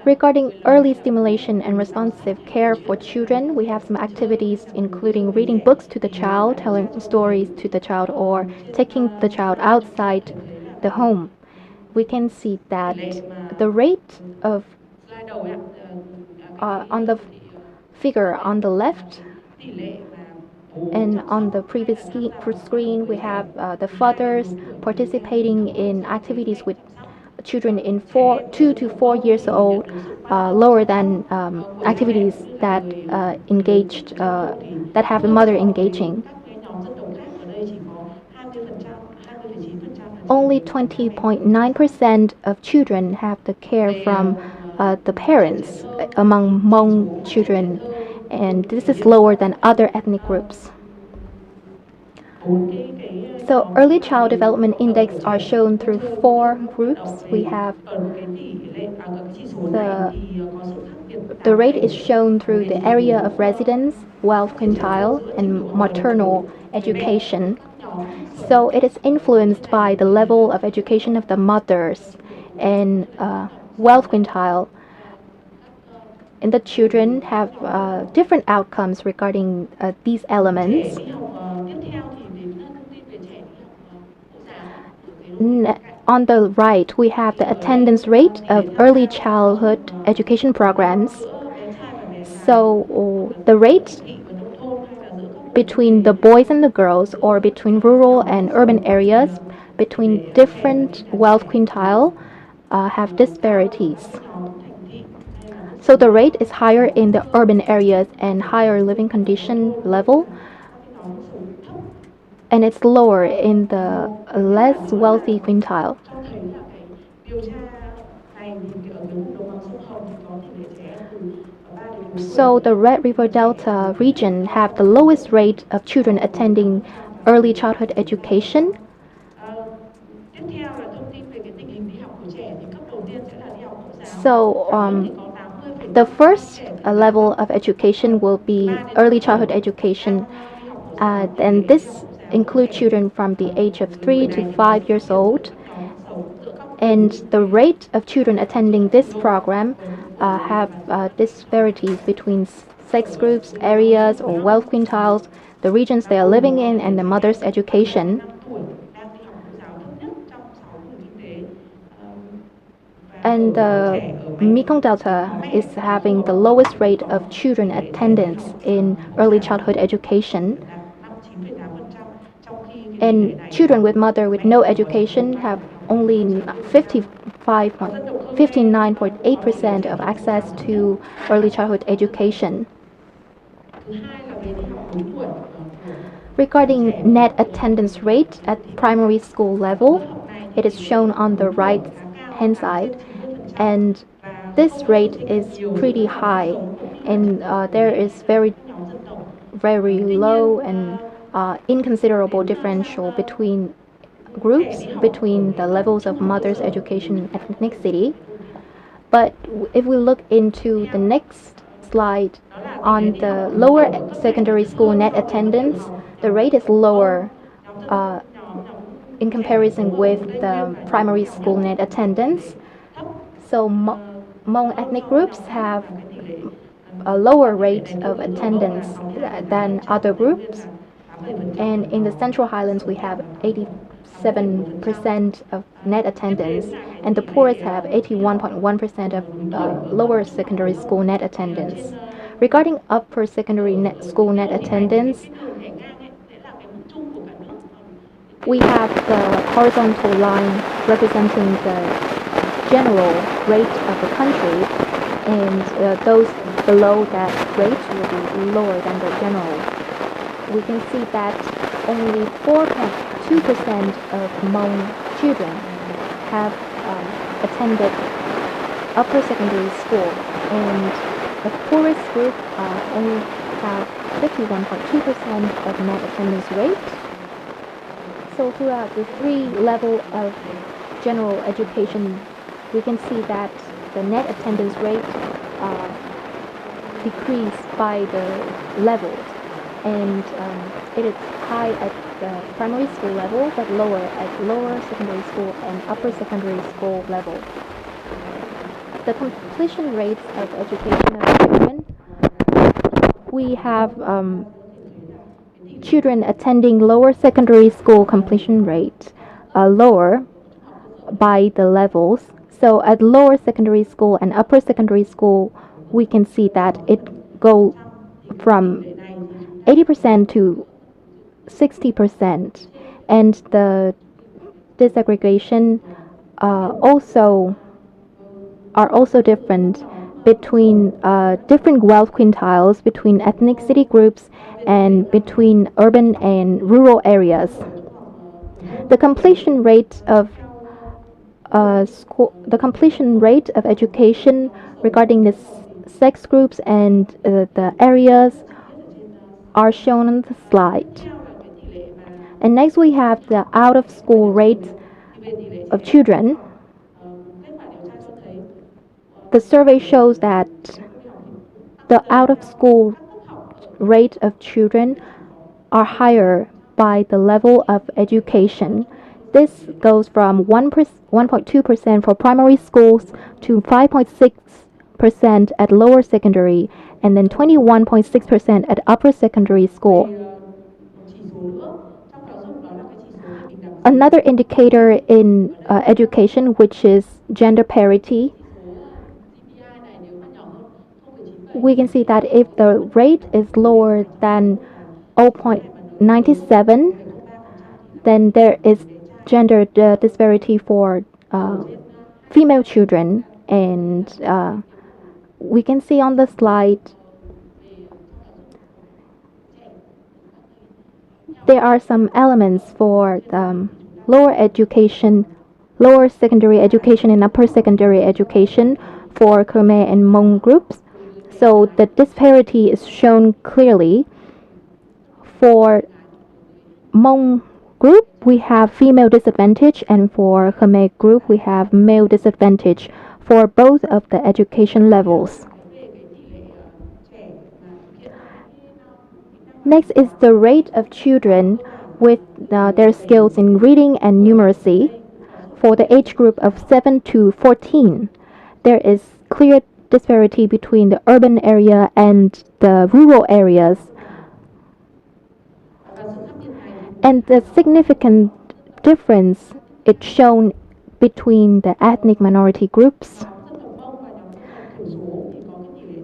Regarding early stimulation and responsive care for children, we have some activities including reading books to the child, telling stories to the child, or taking the child outside the home. We can see that the rate of on the figure on the left and on the previous screen, we have the fathers participating in activities with children in 2 to 4 years old, lower than activities that that have a mother engaging. Only 20.9% of children have the care from the parents among Hmong children, and this is lower than other ethnic groups. So early child development index are shown through 4 groups. We have the rate is shown through the area of residence, wealth quintile, and maternal education. So it is influenced by the level of education of the mothers and wealth quintile. And the children have different outcomes regarding these elements. On the right, we have the attendance rate of early childhood education programs. So the rate between the boys and the girls, or between rural and urban areas, between different wealth quintile, have disparities. So the rate is higher in the urban areas and higher living condition level, and it's lower in the less wealthy quintile. So the Red River Delta region have the lowest rate of children attending early childhood education. So the first level of education will be early childhood education, and this includes children from the age of 3 to 5 years old. And the rate of children attending this program have disparities between sex groups, areas, or wealth quintiles, the regions they are living in, and the mother's education. And the Mekong Delta is having the lowest rate of children attendance in early childhood education. And children with mother with no education have only 59.8% of access to early childhood education. Regarding net attendance rate at primary school level, it is shown on the right hand side, and this rate is pretty high, and there is very low and inconsiderable differential between groups, between the levels of mother's education and ethnicity. But if we look into the next slide, on the lower secondary school net attendance, the rate is lower in comparison with the primary school net attendance. So Hmong ethnic groups have a lower rate of attendance than other groups. And in the Central Highlands, we have 87% of net attendance, and the poorest have 81.1% of lower secondary school net attendance. Regarding upper secondary school net attendance, we have the horizontal line representing the general rate of the country, and those below that rate will be lower than the general. We can see that only 4.2% of Hmong children have attended upper secondary school, and the poorest group only have 51.2% of net attendance rate. So throughout the 3 levels of general education, we can see that the net attendance rate decreased by the levels, and it is high at the primary school level but lower at lower secondary school and upper secondary school level. The completion rates of education of children, we have children attending lower secondary school completion rate lower by the levels. So at lower secondary school and upper secondary school, we can see that it go from 80% to 60%, and the disaggregation also are also different between different wealth quintiles, between ethnic city groups, and between urban and rural areas. The completion rate of the completion rate of education regarding the sex groups and the areas are shown on the slide. And next we have the out-of-school rate of children. The survey shows that the out-of-school rate of children are higher by the level of education. This goes from 1.2% for primary schools to 5.6% at lower secondary, and then 21.6% at upper secondary school. Another indicator in education, which is gender parity, we can see that if the rate is lower than 0.97, then there is gender disparity for female children, and we can see on the slide there are some elements for lower education, lower secondary education and upper secondary education for Khmer and Hmong groups. So the disparity is shown clearly. For Hmong group, we have female disadvantage, and for Khmer group, we have male disadvantage for both of the education levels. Next is the rate of children with their skills in reading and numeracy. For the age group of 7 to 14, there is clear disparity between the urban area and the rural areas. And the significant difference is shown between the ethnic minority groups.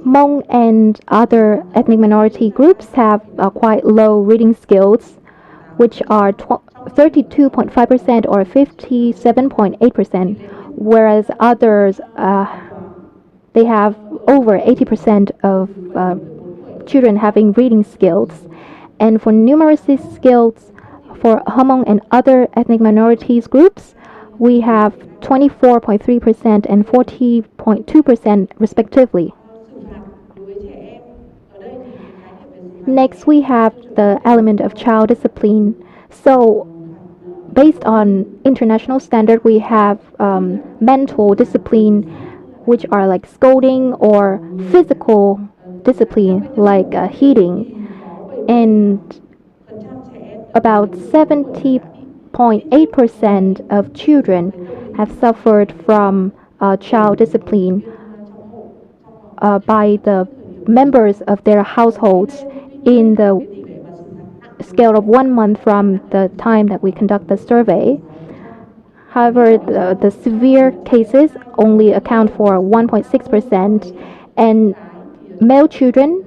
Hmong and other ethnic minority groups have quite low reading skills, which are 32.5% or 57.8%, whereas others they have over 80% of children having reading skills. And for numeracy skills, for Hmong and other ethnic minorities groups, we have 24.3% and 40.2% respectively. Next, we have the element of child discipline. So, based on international standard, we have mental discipline, which are like scolding, or physical discipline, like hitting. And about 70.8% of children have suffered from child discipline by the members of their households in the scale of 1 month from the time that we conduct the survey. However, the severe cases only account for 1.6%, and male children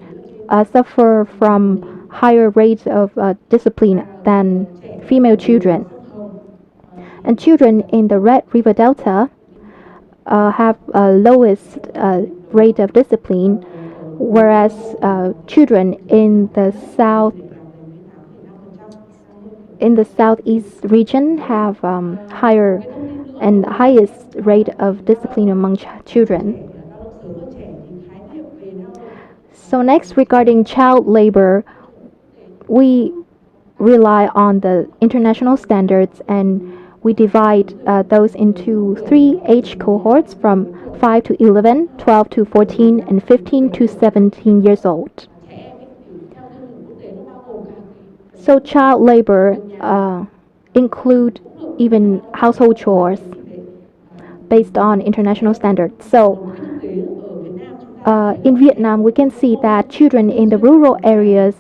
suffer from higher rates of discipline than female children. And children in the Red River Delta have lowest rate of discipline, whereas children in the southeast region have higher and highest rate of discipline among children. So next, regarding child labor, we rely on the international standards, and we divide those into 3 age cohorts from 5 to 11, 12 to 14, and 15 to 17 years old. So child labor include even household chores based on international standards. So in Vietnam, we can see that children in the rural areas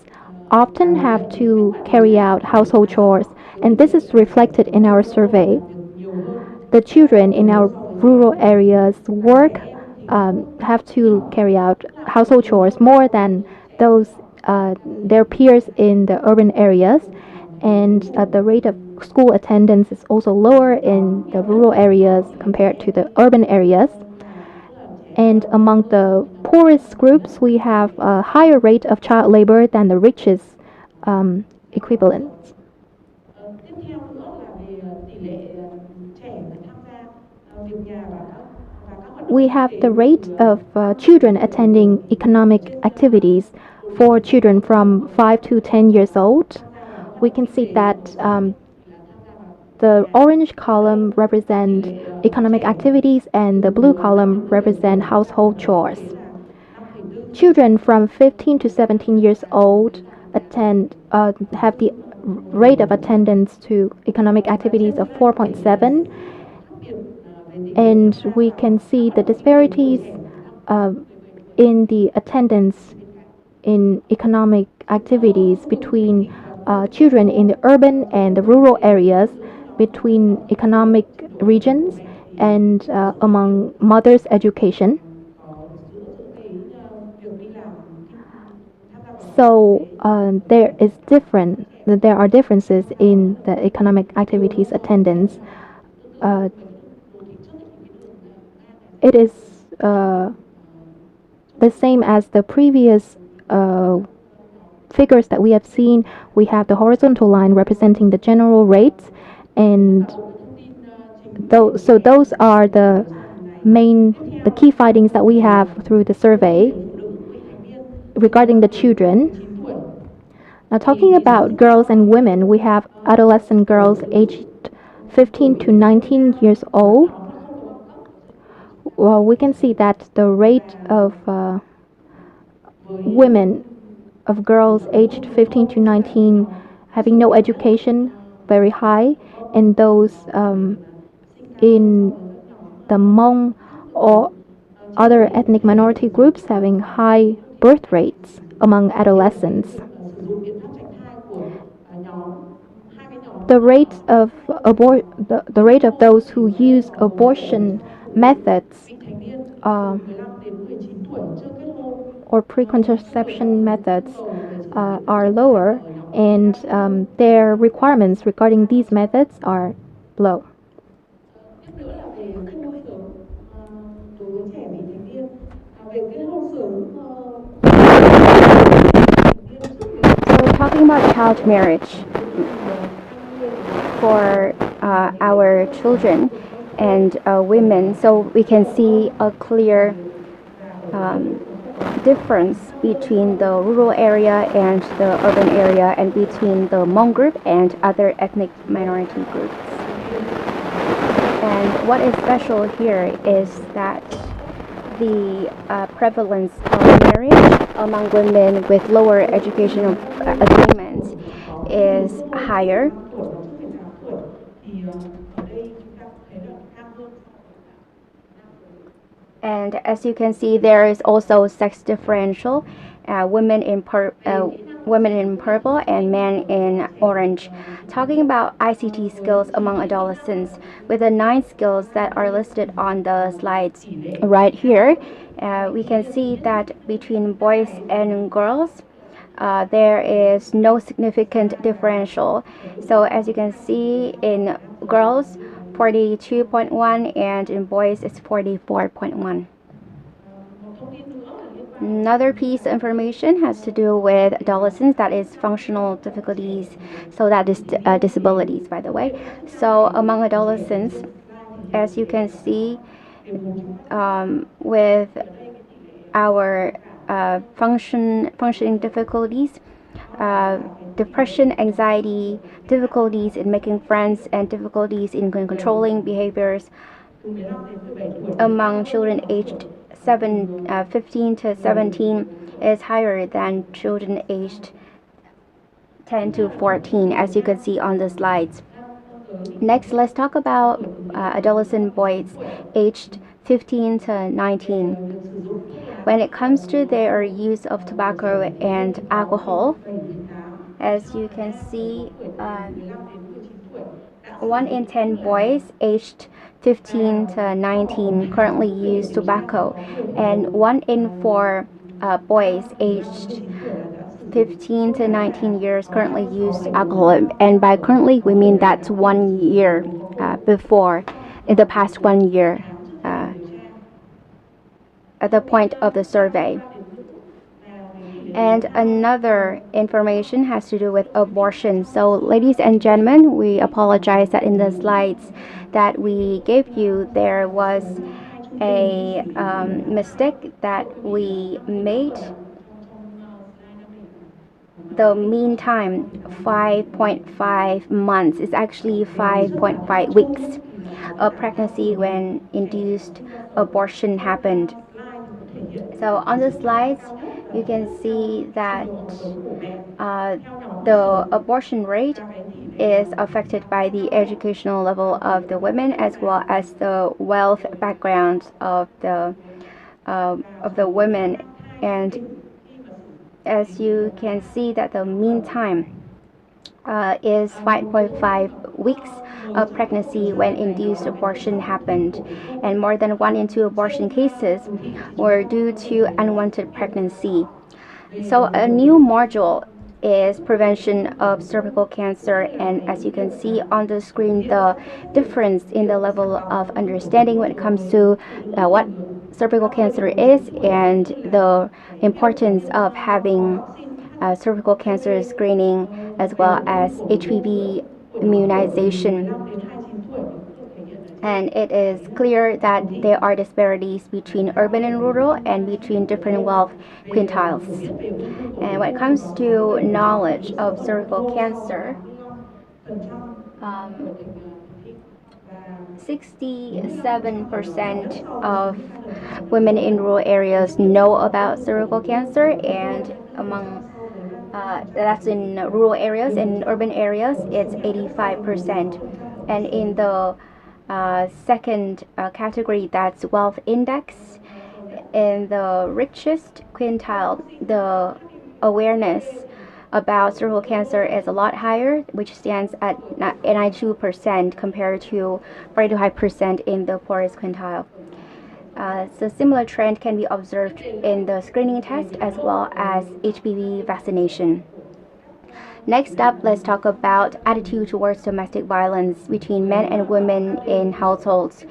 often have to carry out household chores, and this is reflected in our survey. The children in our rural areas have to carry out household chores more than those their peers in the urban areas, and the rate of school attendance is also lower in the rural areas compared to the urban areas. And among the poorest groups, we have a higher rate of child labor than the richest equivalents. We have the rate of children attending economic activities for children from 5 to 10 years old. We can see that the orange column represents economic activities and the blue column represents household chores. Children from 15 to 17 years old have the rate of attendance to economic activities of 4.7, and we can see the disparities in the attendance in economic activities between children in the urban and the rural areas, between economic regions, and among mothers' education. So there are differences in the economic activities attendance. It is the same as the previous figures that we have seen. We have the horizontal line representing the general rates, and those are the key findings that we have through the survey regarding the children. Now, talking about girls and women, we have adolescent girls aged 15 to 19 years old. Well, we can see that the rate of girls aged 15 to 19 having no education very high, and those in the Hmong or other ethnic minority groups having high birth rates among adolescents. The rate of those who use abortion methods or preconception methods are lower, and their requirements regarding these methods are low. So talking about child marriage for our children and women, so we can see a clear difference between the rural area and the urban area, and between the Hmong group and other ethnic minority groups. And what is special here is that the prevalence of marriage among women with lower educational attainments is higher. And as you can see, there is also sex differential. Women in purple and men in orange. Talking about ICT skills among adolescents, with the 9 skills that are listed on the slides right here, we can see that between boys and girls, there is no significant differential. So as you can see, in girls 42.1 and in boys it's 44.1. Another piece of information has to do with adolescents, that is functional difficulties, so that is disabilities, by the way. So among adolescents, as you can see, with our functioning difficulties, depression, anxiety, difficulties in making friends, and difficulties in controlling behaviors among children aged 15 to 17 is higher than children aged 10 to 14, as you can see on the slides. Next, let's talk about adolescent boys aged 15 to 19. When it comes to their use of tobacco and alcohol, as you can see, 1 in 10 boys aged 15 to 19 currently use tobacco, and 1 in 4 boys aged 15 to 19 years currently use alcohol. And by currently, we mean that's 1 year before, in the past 1 year, at the point of the survey. And another information has to do with abortion. So, ladies and gentlemen, we apologize that in the slides that we gave you, there was a mistake that we made. The mean time, 5.5 months, is actually 5.5 weeks of pregnancy when induced abortion happened. So on the slides, you can see that the abortion rate is affected by the educational level of the women, as well as the wealth background of the women. And as you can see that the mean time is 5.5 weeks of pregnancy when induced abortion happened, and more than 1 in 2 abortion cases were due to unwanted pregnancy. So a new module is prevention of cervical cancer, and as you can see on the screen, the difference in the level of understanding when it comes to what cervical cancer is and the importance of having cervical cancer screening, as well as HPV immunization. And it is clear that there are disparities between urban and rural and between different wealth quintiles. And when it comes to knowledge of cervical cancer, 67% of women in rural areas know about cervical cancer, and among that's in rural areas. In urban areas, it's 85%. And in the second category, that's wealth index, in the richest quintile, the awareness about cervical cancer is a lot higher, which stands at 92% compared to 45% in the poorest quintile. So similar trend can be observed in the screening test as well as HPV vaccination. Next up, let's talk about attitude towards domestic violence between men and women in households.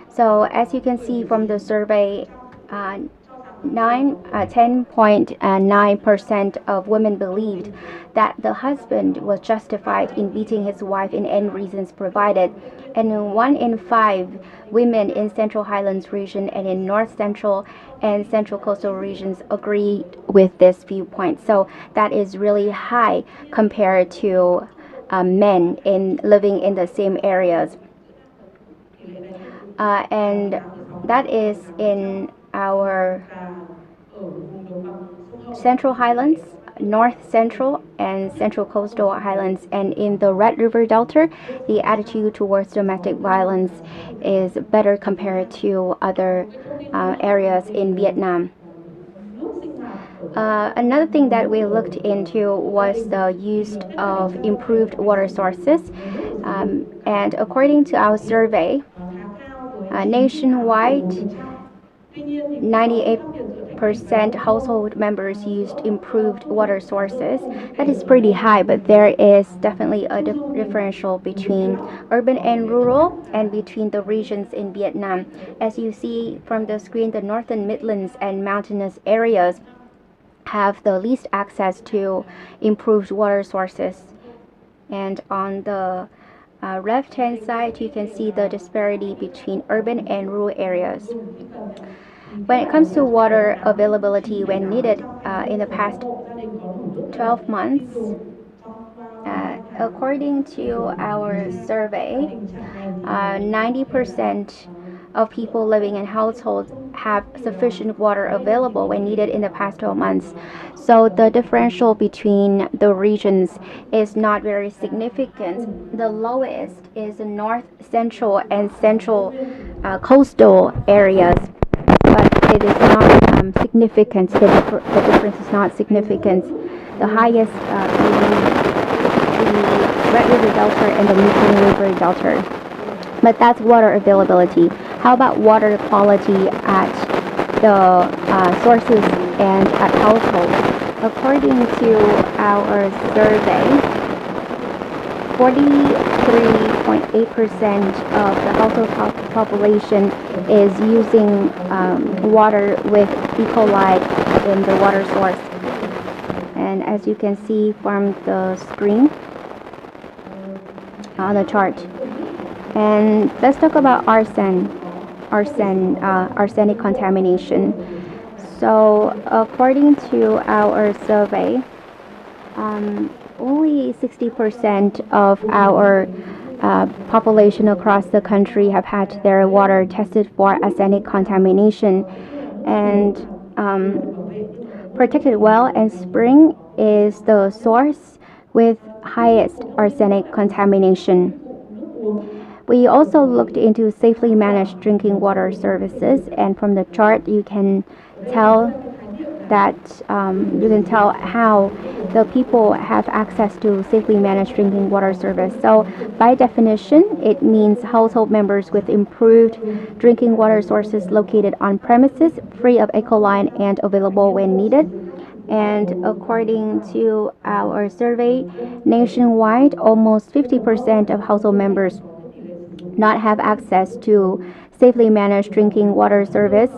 So as you can see from the survey, 10.9% of women believed that the husband was justified in beating his wife in any reasons provided, and 1 in 5 women in Central Highlands region and in North Central and Central Coastal regions agreed with this viewpoint. So that is really high compared to men in living in the same areas, and that is in our Central Highlands, North Central, and Central Coastal Highlands. And in the Red River Delta, the attitude towards domestic violence is better compared to other areas in Vietnam. Another thing that we looked into was the use of improved water sources. And according to our survey, nationwide, 98% household members used improved water sources. That is pretty high, but there is definitely a differential between urban and rural and between the regions in Vietnam. As you see from the screen, the northern Midlands and mountainous areas have the least access to improved water sources. And on the left-hand side, you can see the disparity between urban and rural areas. When it comes to water availability when needed, in the past 12 months, According to our survey, 90% of people living in households have sufficient water available when needed in the past 12 months. So the differential between the regions is not very significant. The lowest is the north central and central coastal areas, but it is not significant. The difference is not significant. The highest being the Red River Delta and the Mekong River Delta. But that's water availability. How about water quality at the sources and at households? According to our survey, 43.8% of the household population is using water with E. coli in the water source. And as you can see from the screen on the chart. And let's talk about arsenic contamination. So according to our survey, only 60% of our population across the country have had their water tested for arsenic contamination. And protected well and spring is the source with highest arsenic contamination. We also looked into safely managed drinking water services, and from the chart you can tell how the people have access to safely managed drinking water service. So by definition, it means household members with improved drinking water sources located on premises, free of E. coli and available when needed. And according to our survey, nationwide, almost 50% of household members not have access to safely managed drinking water services.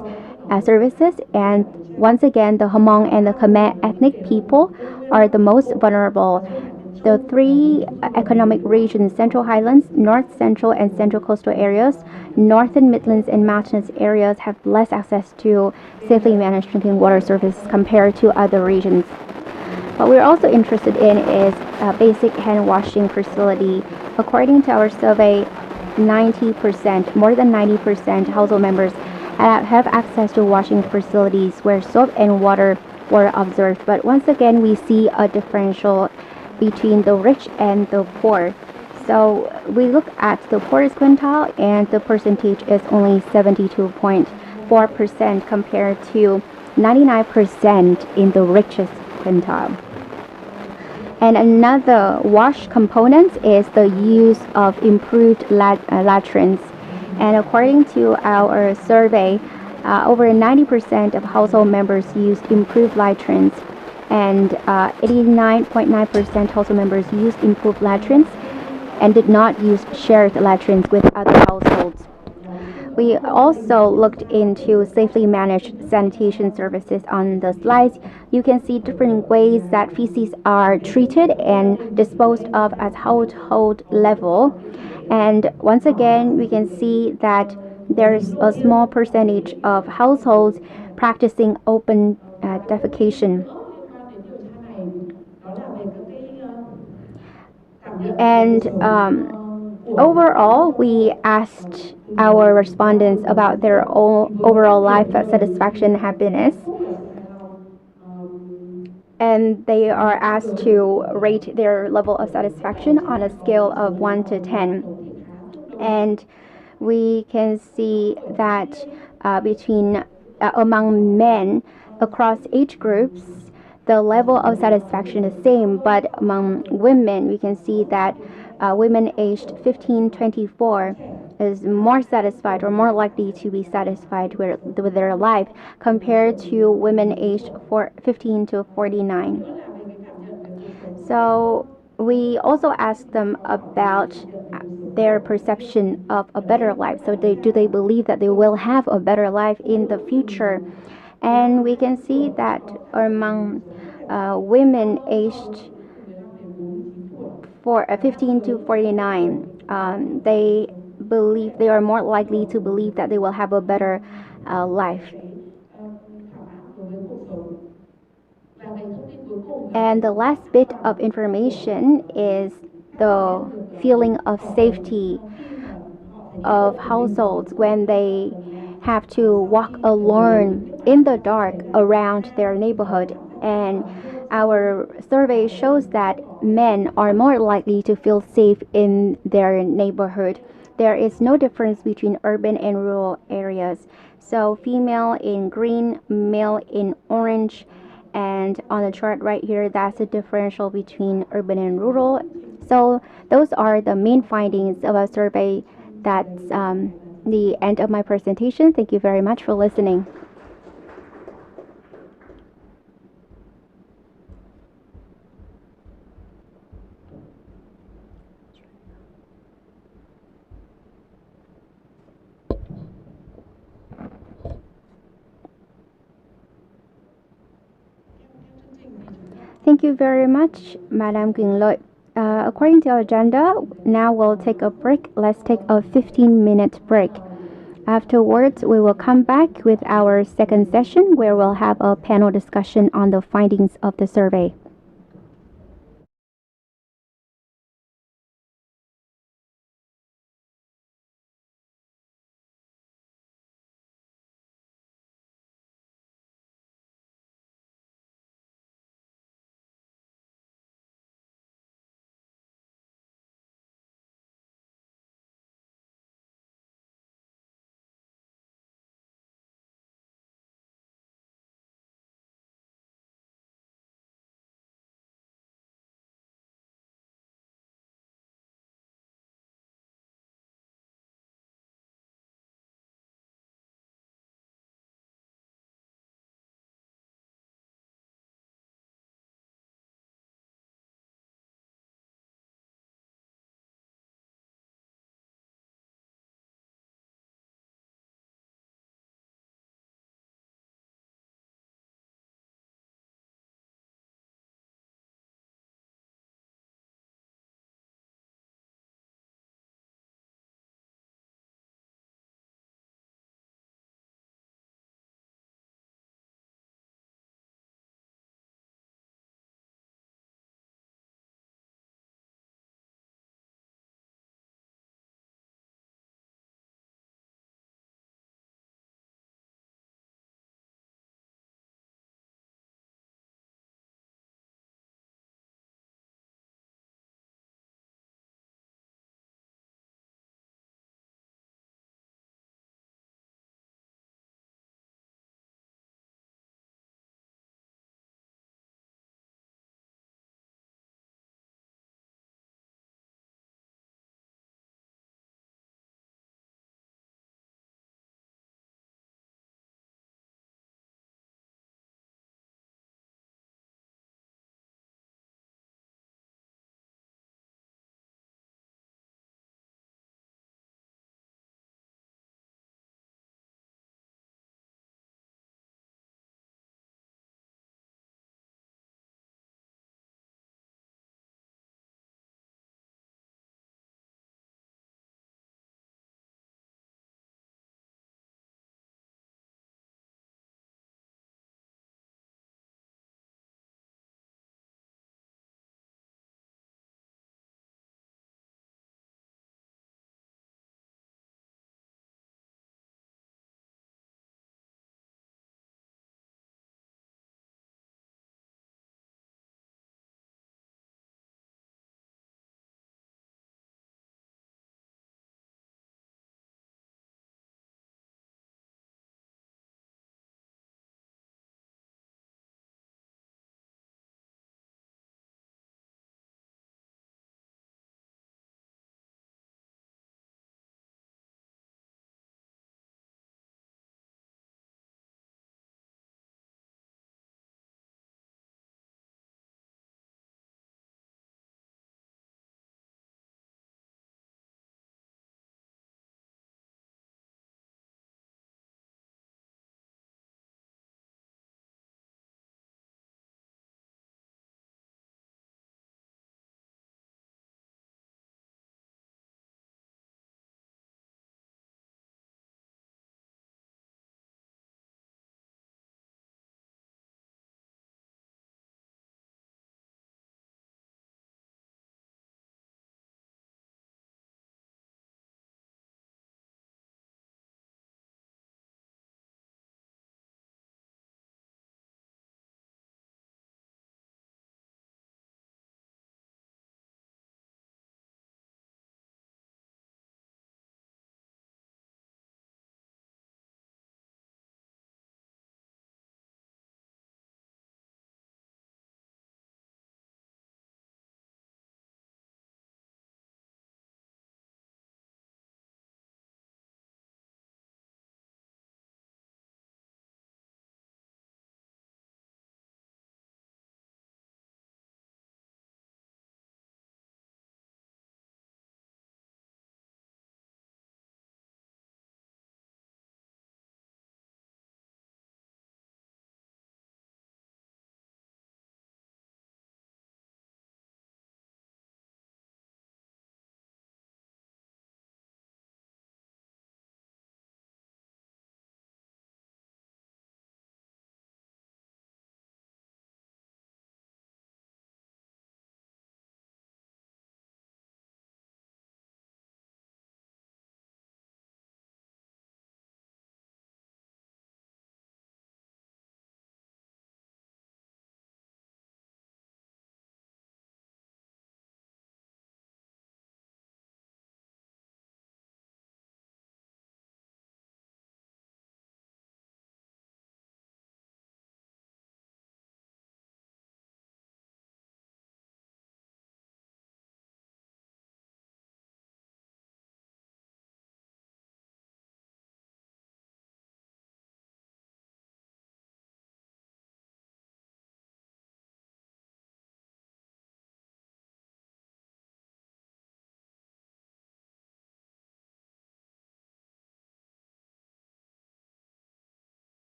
And once again, the Hmong and the Khmer ethnic people are the most vulnerable. The three economic regions, Central Highlands, North Central and Central Coastal areas, Northern Midlands and mountainous areas have less access to safely managed drinking water services compared to other regions. What we're also interested in is a basic hand washing facility. According to our survey, more than 90% household members have access to washing facilities where soap and water were observed. But once again, we see a differential between the rich and the poor. So we look at the poorest quintile, and the percentage is only 72.4% compared to 99% in the richest quintile. And another wash component is the use of improved latrines. And according to our survey, over 90% of household members used improved latrines, and 89.9% household members used improved latrines and did not use shared latrines with other households. We also looked into safely managed sanitation services. On the slides, you can see different ways that feces are treated and disposed of at household level. And once again, we can see that there's a small percentage of households practicing open defecation. And overall, we asked our respondents about their overall life satisfaction and happiness. And they are asked to rate their level of satisfaction on a scale of 1 to 10. And we can see that among men across age groups, the level of satisfaction is the same, but among women, we can see that women aged 15-24 is more satisfied or more likely to be satisfied with their life compared to women aged 15 to 49. So we also asked them about their perception of a better life. So do they believe that they will have a better life in the future? And we can see that among women aged 15 to 49, they are more likely to believe that they will have a better life. And the last bit of information is the feeling of safety of households when they have to walk alone in the dark around their neighborhood. And our survey shows that men are more likely to feel safe in their neighborhood. There is no difference between urban and rural areas. So female in green, male in orange, and on the chart right here, that's the differential between urban and rural. So those are the main findings of our survey. That's the end of my presentation. Thank you very much for listening. Thank you very much, Madam Quỳnh Lợi. According to our agenda, now we'll take a break. Let's take a 15-minute break. Afterwards, we will come back with our second session where we'll have a panel discussion on the findings of the survey.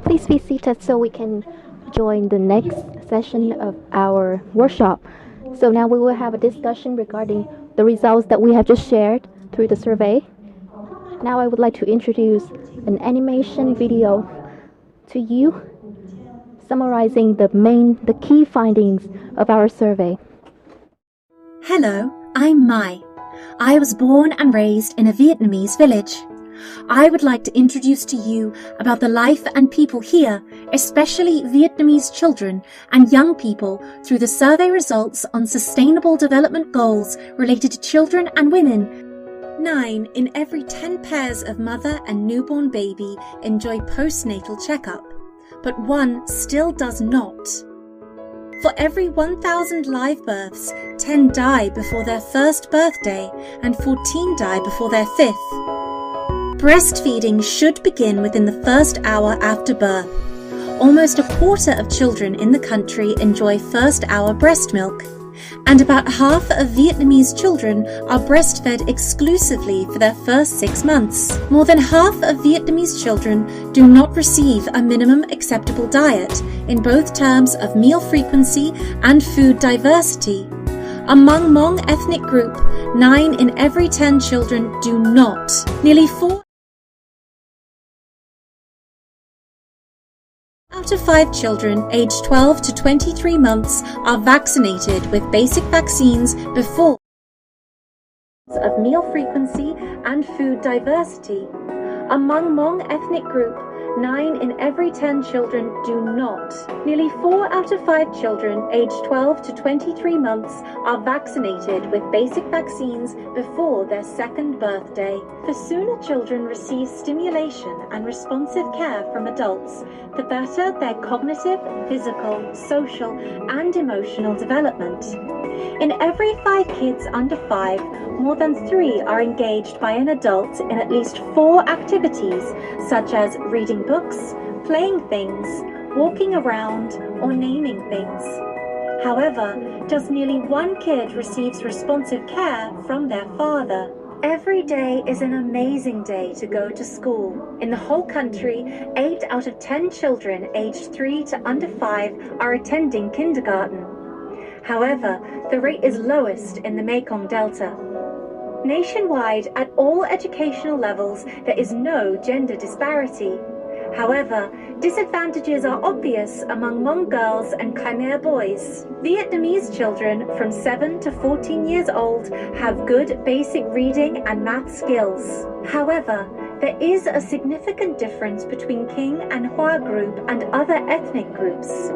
Please be seated so we can join the next session of our workshop. So now we will have a discussion regarding the results that we have just shared through the survey. Now I would like to introduce an animation video to you summarizing the key findings of our survey. Hello, I'm Mai. I was born and raised in a Vietnamese village. I would like to introduce to you about the life and people here, especially Vietnamese children and young people, through the survey results on Sustainable Development Goals related to children and women. 9 in every 10 pairs of mother and newborn baby enjoy postnatal checkup, but 1 still does not. For every 1,000 live births, 10 die before their first birthday and 14 die before their 5th. Breastfeeding should begin within the first hour after birth. Almost a quarter of children in the country enjoy first-hour breast milk, and about half of Vietnamese children are breastfed exclusively for their first 6 months. More than half of Vietnamese children do not receive a minimum acceptable diet in both terms of meal frequency and food diversity. Among Hmong ethnic group, 9 in every 10 children do not. Nearly 4 out of 5 children aged 12 to 23 months are vaccinated with basic vaccines before of meal frequency and food diversity. Among Hmong ethnic group, 9 in every 10 children do not. Nearly 4 out of 5 children aged 12 to 23 months are vaccinated with basic vaccines before their second birthday. The sooner children receive stimulation and responsive care from adults, the better their cognitive, physical, social, and emotional development. In every 5 kids under 5, more than 3 are engaged by an adult in at least 4 activities, such as reading books, playing things, walking around, or naming things. However, just nearly 1 kid receives responsive care from their father. Every day is an amazing day to go to school. In the whole country, 8 out of 10 children aged 3 to under 5 are attending kindergarten. However, the rate is lowest in the Mekong Delta. Nationwide, at all educational levels, there is no gender disparity. However, disadvantages are obvious among Hmong girls and Khmer boys. Vietnamese children from 7 to 14 years old have good basic reading and math skills. However, there is a significant difference between King and Hoa group and other ethnic groups.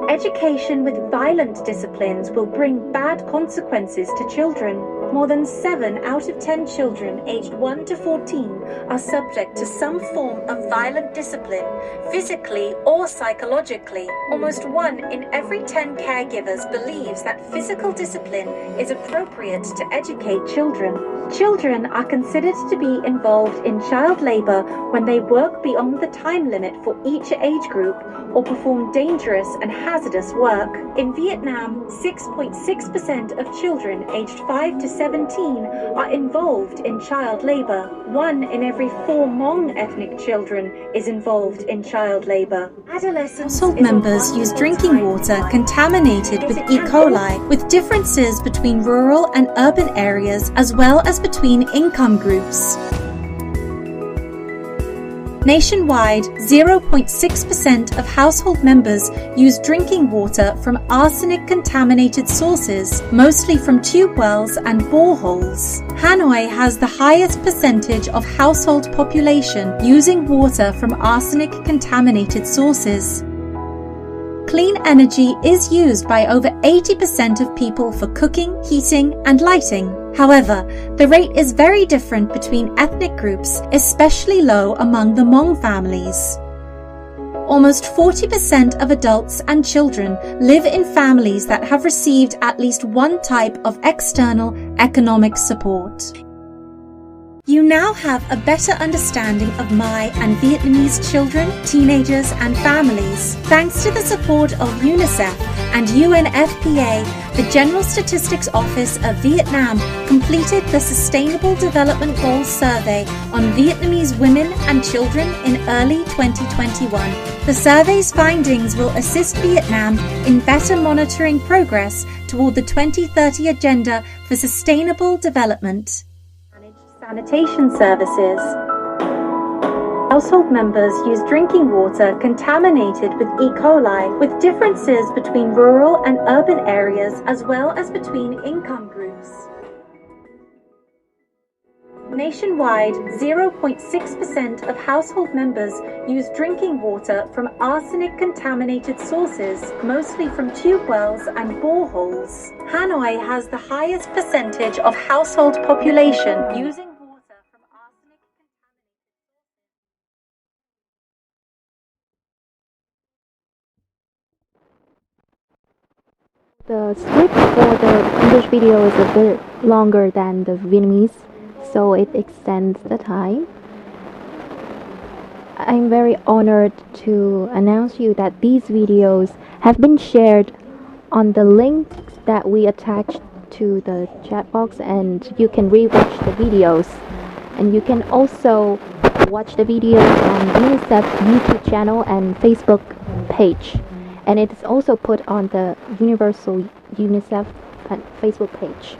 Education with violent disciplines will bring bad consequences to children. More than 7 out of 10 children aged 1 to 14 are subject to some form of violent discipline, physically or psychologically. Almost 1 in every 10 caregivers believes that physical discipline is appropriate to educate children. Children are considered to be involved in child labour when they work beyond the time limit for each age group or perform dangerous and hazardous work. In Vietnam, 6.6% of children aged 5 to 17 are involved in child labour. 1 in every 4 Hmong ethnic children is involved in child labour. Household members use drinking water contaminated with E. coli, with differences between rural and urban areas as well as between income groups. Nationwide, 0.6% of household members use drinking water from arsenic-contaminated sources, mostly from tube wells and boreholes. Hanoi has the highest percentage of household population using water from arsenic-contaminated sources. Clean energy is used by over 80% of people for cooking, heating, and lighting. However, the rate is very different between ethnic groups, especially low among the Hmong families. Almost 40% of adults and children live in families that have received at least one type of external economic support. You now have a better understanding of my and Vietnamese children, teenagers and families. Thanks to the support of UNICEF and UNFPA, the General Statistics Office of Vietnam completed the Sustainable Development Goals Survey on Vietnamese women and children in early 2021. The survey's findings will assist Vietnam in better monitoring progress toward the 2030 Agenda for Sustainable Development. Sanitation services. Household members use drinking water contaminated with E. coli, with differences between rural and urban areas as well as between income groups. Nationwide, 0.6% of household members use drinking water from arsenic-contaminated sources, mostly from tube wells and boreholes. Hanoi has the highest percentage of household population using water from arsenic-contaminated sources. The script for the English video is a bit longer than the Vietnamese, so it extends the time. I'm very honored to announce you that these videos have been shared on the link that we attached to the chat box, and you can rewatch the videos. And you can also watch the videos on UNICEF's YouTube channel and Facebook page. And it is also put on the Universal UNICEF Facebook page.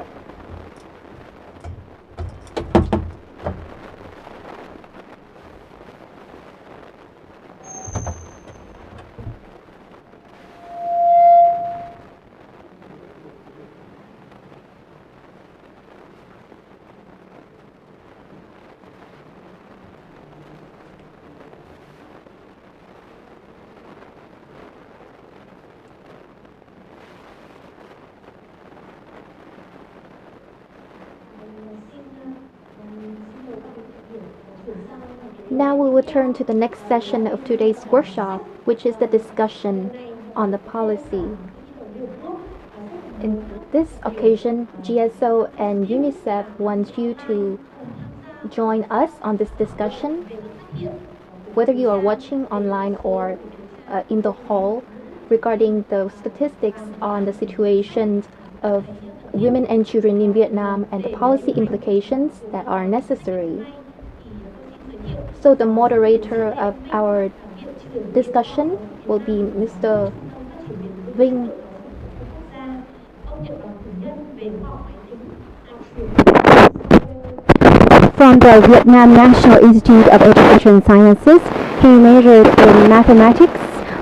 Now we will turn to the next session of today's workshop, which is the discussion on the policy. In this occasion, GSO and UNICEF want you to join us on this discussion, whether you are watching online or in the hall, regarding the statistics on the situation of women and children in Vietnam and the policy implications that are necessary. So the moderator of our discussion will be Mr. Vinh. From the Vietnam National Institute of Education Sciences, he majored in mathematics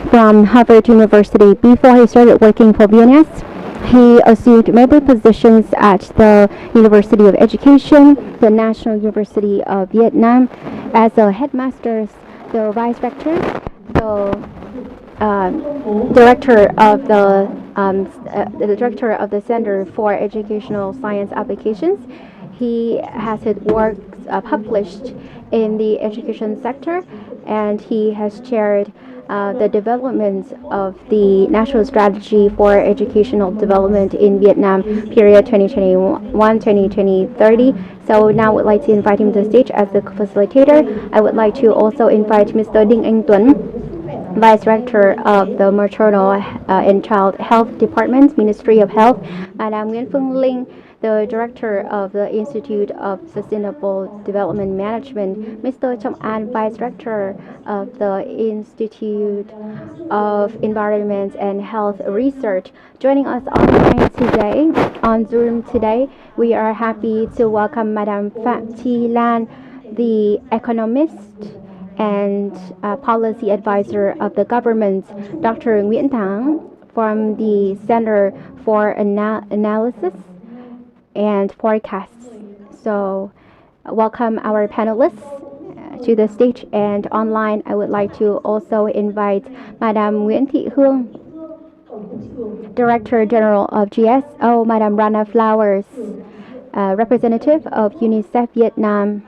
from Harvard University. Before he started working for VNS, he assumed many positions at the University of Education, the National University of Vietnam, as a headmaster, the vice rector, the director of the Center for Educational Science Applications. He has his works published in the education sector, and he has chaired the development of the National Strategy for Educational Development in Vietnam, period 2021-2030. So now I would like to invite him to the stage as the facilitator. I would like to also invite Mr. Đinh Anh Tuấn, Vice Director of the Maternal and Child Health Department, Ministry of Health, Madam Nguyễn Phương Linh, the Director of the Institute of Sustainable Development Management, Mr. Trong An, Vice Director of the Institute of Environment and Health Research. Joining us online today, on Zoom today, we are happy to welcome Madam Phạm Thi Lan, the economist and policy advisor of the government, Dr. Nguyễn Thắng from the Center for Analysis and Forecasts. So welcome our panelists to the stage, and online I would like to also invite Madam Nguyễn Thị Hương, Director General of GSO, Madam Rana Flowers, representative of UNICEF Vietnam,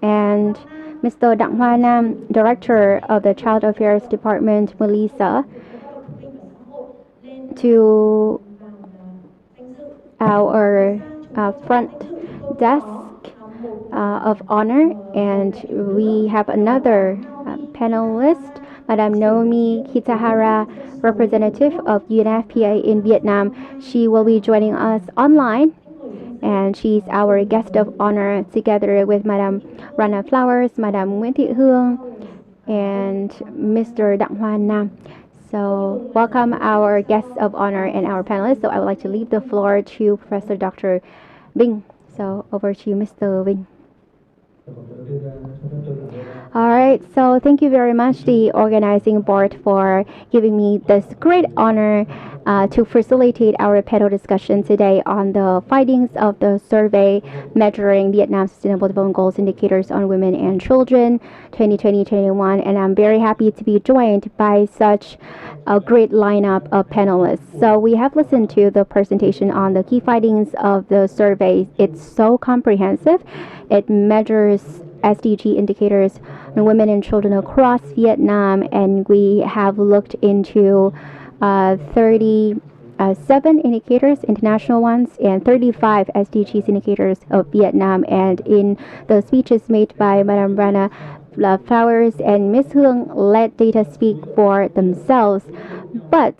and Mr. Đặng Hoa Nam, Director of the Child Affairs Department, Melissa, to our front desk, of honor, and we have another panelist, Madam Naomi Kitahara, representative of UNFPA in Vietnam. She will be joining us online, and she's our guest of honor together with Madam Rana Flowers, Madam Nguyễn Thị Hương, and Mr. Đặng Hoa Nam. So welcome our guests of honor and our panelists. So I would like to leave the floor to Professor Dr. Vinh. So over to you, Mr. Vinh. All right, so thank you very much, the organizing board, for giving me this great honor to facilitate our panel discussion today on the findings of the survey measuring Vietnam's Sustainable Development Goals indicators on women and children 2020-21, and I'm very happy to be joined by such a great lineup of panelists. So we have listened to the presentation on the key findings of the survey. It's so comprehensive. It measures SDG indicators on women and children across Vietnam, and we have looked into 37 indicators, international ones, and 35 SDGs indicators of Vietnam. And in the speeches made by Madam Rana Flowers and Ms. Hương, let data speak for themselves. But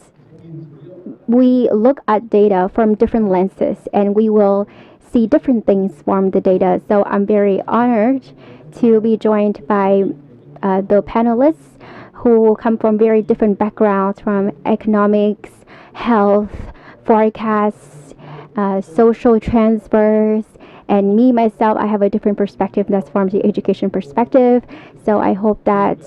we look at data from different lenses, and we will see different things from the data. So I'm very honored to be joined by the panelists who come from very different backgrounds, from economics, health, forecasts, social transfers, and me myself, I have a different perspective that's from the education perspective. So I hope that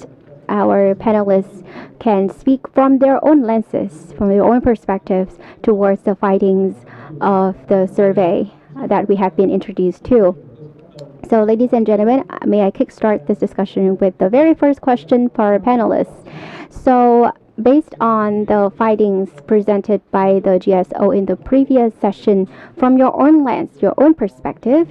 our panelists can speak from their own lenses, from their own perspectives towards the findings of the survey that we have been introduced to. So ladies and gentlemen, may I kickstart this discussion with the very first question for our panelists. So based on the findings presented by the GSO in the previous session, from your own lens, your own perspective,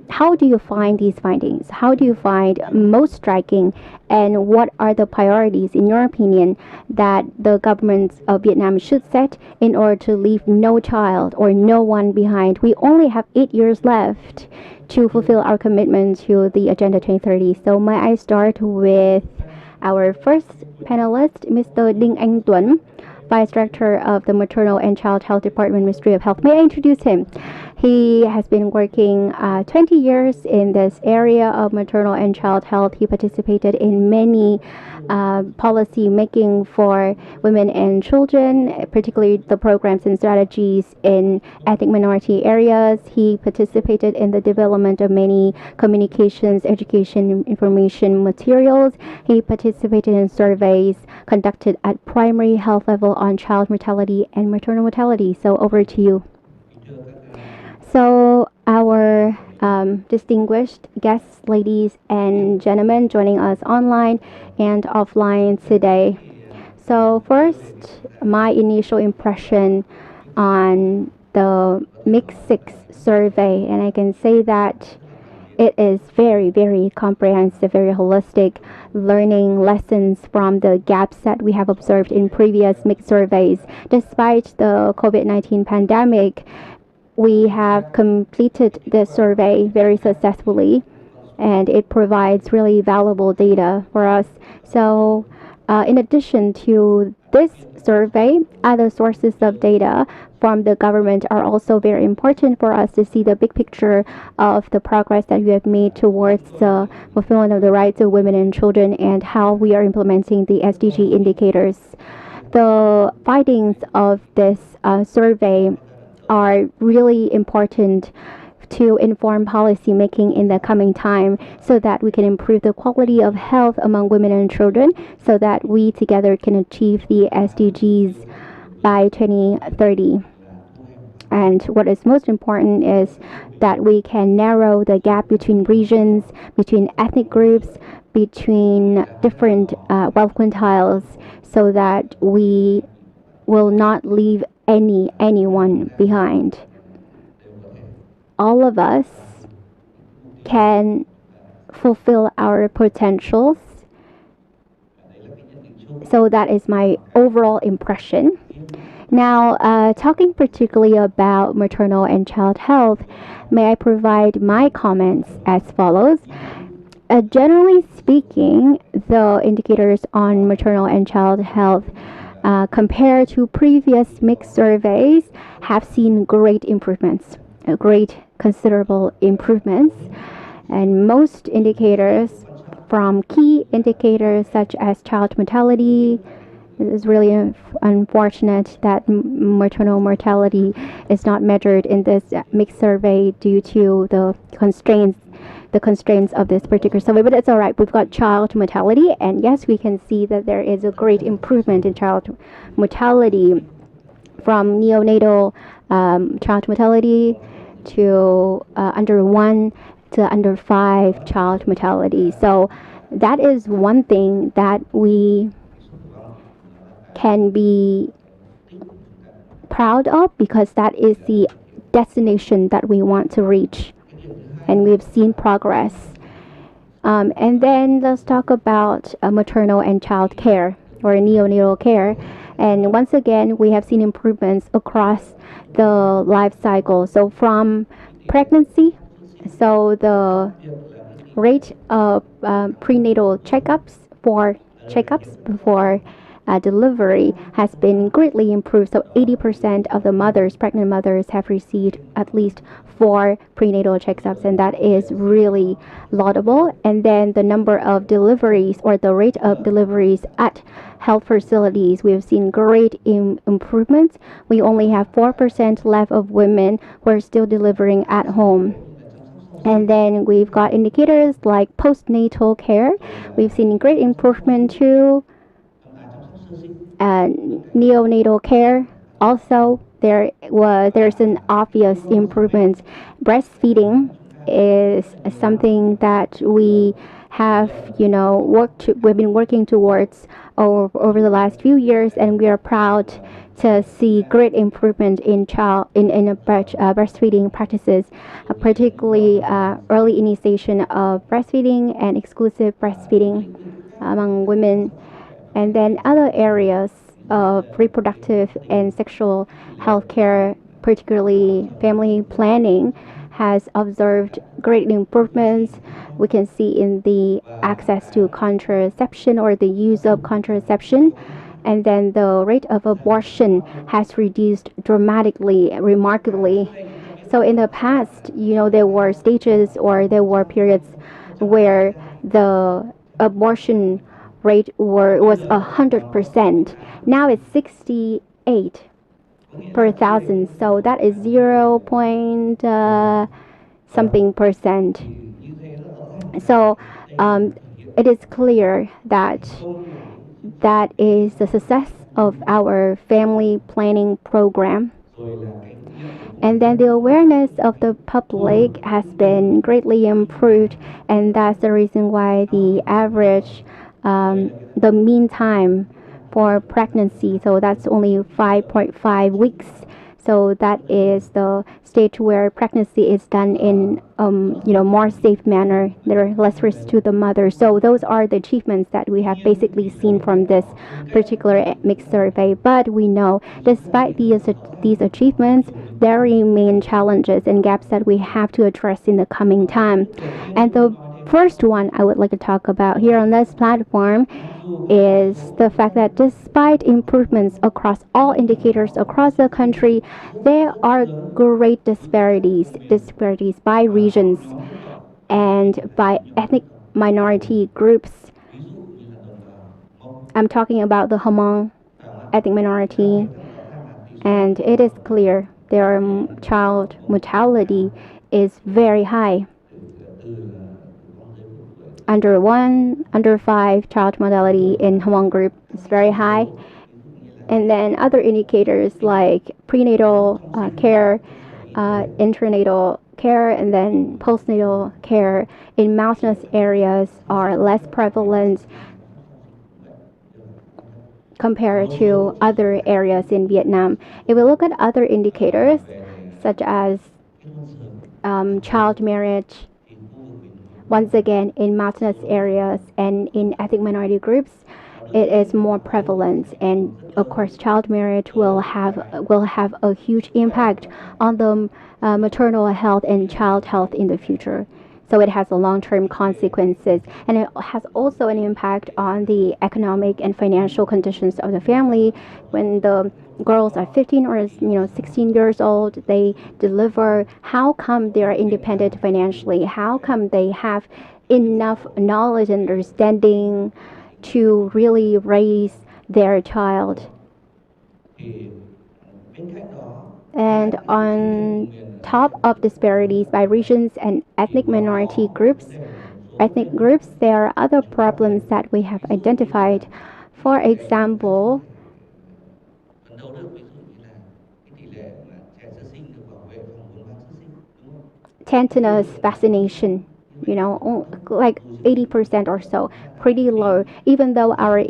how do you find these findings? How do you find most striking, and what are the priorities, in your opinion, that the government of Vietnam should set in order to leave no child or no one behind? We only have 8 years left to fulfill our commitment to the Agenda 2030. So may I start with our first panelist, Mr. Đinh Anh Tuấn, Vice Director of the Maternal and Child Health Department, Ministry of Health. May I introduce him? He has been working 20 years in this area of maternal and child health. He participated in many policy making for women and children, particularly the programs and strategies in ethnic minority areas. He participated in the development of many communications, education, information materials. He participated in surveys conducted at primary health level on child mortality and maternal mortality. So over to you. So our distinguished guests, ladies and gentlemen, joining us online and offline today. So first, my initial impression on the Mix6 survey, and I can say that it is very, very comprehensive, very holistic, learning lessons from the gaps that we have observed in previous mixed surveys. Despite the COVID-19 pandemic, we have completed this survey very successfully, and it provides really valuable data for us. So in addition to this survey, other sources of data from the government are also very important for us to see the big picture of the progress that we have made towards the fulfillment of the rights of women and children, and how we are implementing the SDG indicators. The findings of this survey are really important to inform policy making in the coming time, so that we can improve the quality of health among women and children, so that we together can achieve the SDGs by 2030. And what is most important is that we can narrow the gap between regions, between ethnic groups, between different wealth quintiles, so that we will not leave anyone behind. All of us can fulfill our potentials. So that is my overall impression. Now, talking particularly about maternal and child health, may I provide my comments as follows. Generally speaking, the indicators on maternal and child health compared to previous mixed surveys have seen great improvements, great considerable improvements. And most indicators, from key indicators such as child mortality, it is really unfortunate that maternal mortality is not measured in this mixed survey due to the constraints of this particular survey, but it's all right. We've got child mortality, and yes, we can see that there is a great improvement in child mortality from neonatal child mortality to under 1 to under 5 child mortality. So that is one thing that we can be proud of, because that is the destination that we want to reach, and we've seen progress. And then let's talk about maternal and child care, or neonatal care. And once again, we have seen improvements across the life cycle. So from pregnancy, so the rate of prenatal checkups before delivery has been greatly improved. So 80% of the pregnant mothers, have received at least 4 prenatal checkups, and that is really laudable. And then the number of deliveries, or the rate of deliveries at health facilities, we have seen great improvements. We only have 4% left of women who are still delivering at home. And then we've got indicators like postnatal care. We've seen great improvement too. Neonatal care also, there's an obvious improvement. Breastfeeding is something that we have we've been working towards over the last few years, and we are proud to see great improvement in breastfeeding practices, particularly early initiation of breastfeeding and exclusive breastfeeding among women. And then other areas of reproductive and sexual health care, particularly family planning, has observed great improvements. We can see in the access to contraception, or the use of contraception. And then the rate of abortion has reduced dramatically, remarkably. So in the past, there were stages, or there were periods where the abortion rate was 100%. Now it's 68 per thousand. So that is 0 point something percent. So it is clear that is the success of our family planning program. And then the awareness of the public has been greatly improved, and that's the reason why the average, the mean time for pregnancy, so that's only 5.5 weeks. So that is the stage where pregnancy is done in more safe manner. There are less risk to the mother. So those are the achievements that we have basically seen from this particular mixed survey. But we know, despite these achievements, there remain challenges and gaps that we have to address in the coming time. And the first one I would like to talk about here on this platform is the fact that despite improvements across all indicators across the country, there are great disparities by regions and by ethnic minority groups. I'm talking about the Hmong ethnic minority, and it is clear their child mortality is very high. Under 1, under 5 child mortality in Hmong group is very high. And then other indicators like prenatal care, intranatal care, and then postnatal care in mountainous areas are less prevalent compared to other areas in Vietnam. If we look at other indicators such as child marriage, once again in mountainous areas and in ethnic minority groups, it is more prevalent, and of course child marriage will have a huge impact on the maternal health and child health in the future. So it has a long-term consequences, and it has also an impact on the economic and financial conditions of the family. When the girls are 15 or 16 years old, they deliver. How come they are independent financially? How come they have enough knowledge and understanding to really raise their child? And on top of disparities by regions and ethnic groups, there are other problems that we have identified. For example, tetanus vaccination, like 80% or so, pretty low. Even though our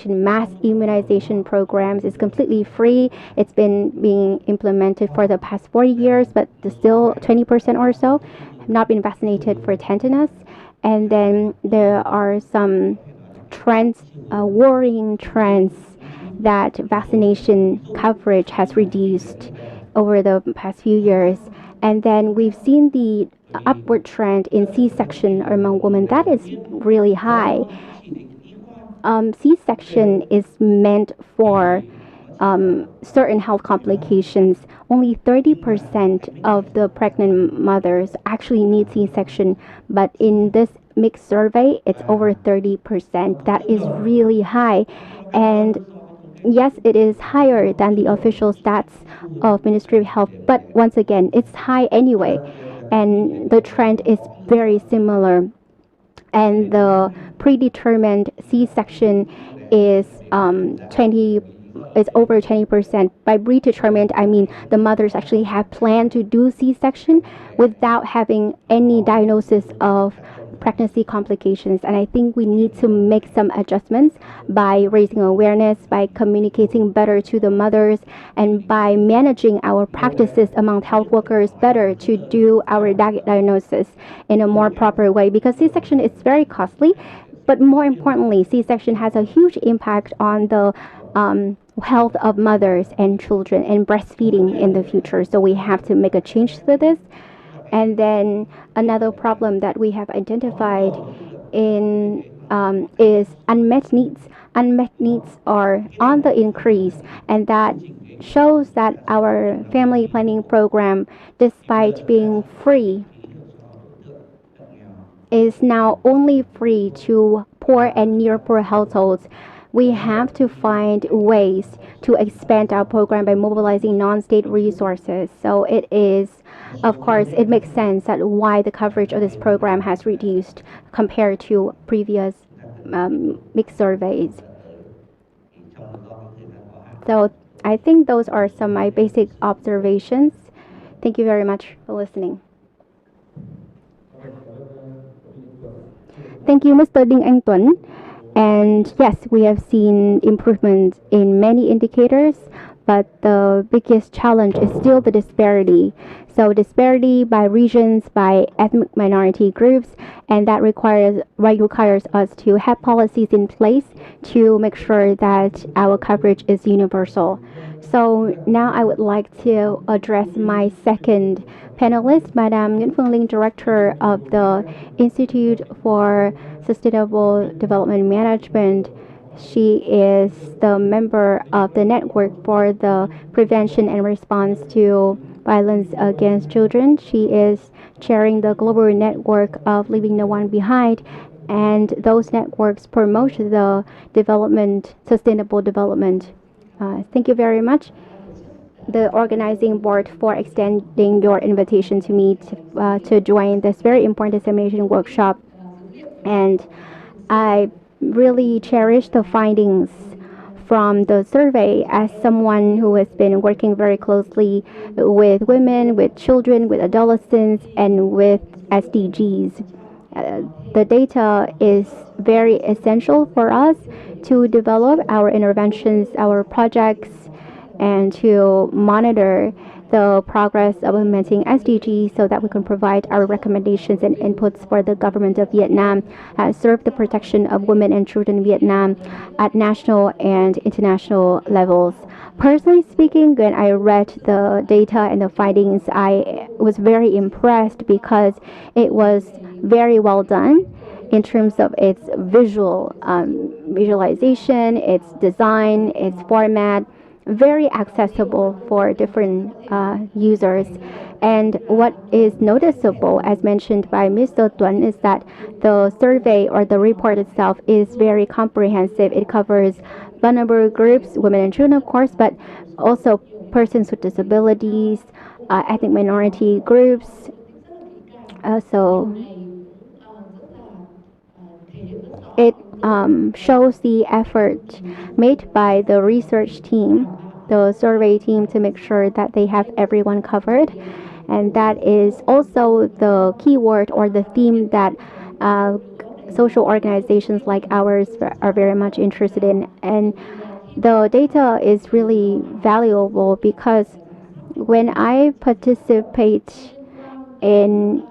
mass immunization programs is completely free, it's been being implemented for the past 40 years, but still 20% or so have not been vaccinated for tetanus. And then there are some trends, worrying trends, that vaccination coverage has reduced over the past few years. And then we've seen the upward trend in C-section among women. That is really high. C-section is meant for certain health complications. Only 30% of the pregnant mothers actually need C-section, but in this mixed survey, it's over 30%. That is really high. And yes, it is higher than the official stats of Ministry of Health, but once again, it's high anyway, and the trend is very similar. And the predetermined C-section is over 20%. By predetermined, I mean the mothers actually have planned to do C-section without having any diagnosis of pregnancy complications. And I think we need to make some adjustments by raising awareness, by communicating better to the mothers, and by managing our practices among health workers better to do our diagnosis in a more proper way, because C-section is very costly. But more importantly, C-section has a huge impact on the health of mothers and children and breastfeeding in the future. So we have to make a change to this. And then another problem that we have identified is unmet needs. Unmet needs are on the increase, and that shows that our family planning program, despite being free, is now only free to poor and near poor households. We have to find ways to expand our program by mobilizing non-state resources. So it is, of course, it makes sense that why the coverage of this program has reduced compared to previous mixed surveys. So I think those are some of my basic observations. Thank you very much for listening. Thank you, Mr. Đinh Anh Tuấn. And yes, we have seen improvements in many indicators, but the biggest challenge is still the disparity. So disparity by regions, by ethnic minority groups, and that requires us to have policies in place to make sure that our coverage is universal. So now I would like to address my second panelist, Madam Nguyễn Phương Linh, Director of the Institute for Sustainable Development Management. She is the member of the Network for the Prevention and Response to Violence Against Children. She is chairing the global network of Leaving No One Behind, and those networks promote the sustainable development. Thank you very much, the organizing board, for extending your invitation to me to join this very important dissemination workshop. And I really cherish the findings from the survey as someone who has been working very closely with women, with children, with adolescents, and with SDGs. The data is very essential for us to develop our interventions, our projects, and to monitor the progress of implementing SDG so that we can provide our recommendations and inputs for the government of Vietnam, serve the protection of women and children in Vietnam at national and international levels. Personally speaking, when I read the data and the findings, I was very impressed because it was very well done in terms of its visualization, its design, its format, very accessible for different users. And what is noticeable, as mentioned by Mr. Tuan, is that the survey or the report itself is very comprehensive. It covers vulnerable groups, women and children, of course, but also persons with disabilities, ethnic minority groups. So it shows the effort made by the research team, the survey team, to make sure that they have everyone covered. And that is also the keyword or the theme that social organizations like ours are very much interested in. And the data is really valuable because when I participate in,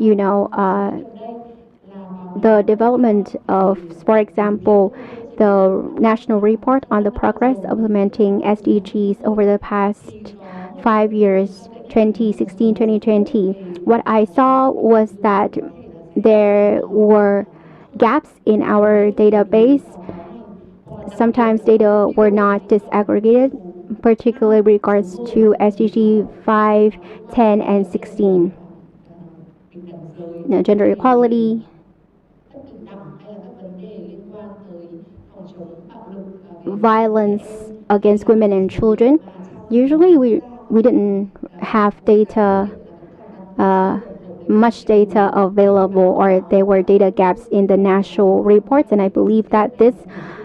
the development of, for example, the national report on the progress of implementing SDGs over the past 5 years, 2016, 2020, what I saw was that there were gaps in our database. Sometimes data were not disaggregated, particularly regards to SDG 5, 10, and 16. Gender equality, violence against women and children. Usually we didn't have data, much data available, or there were data gaps in the national reports, and I believe that this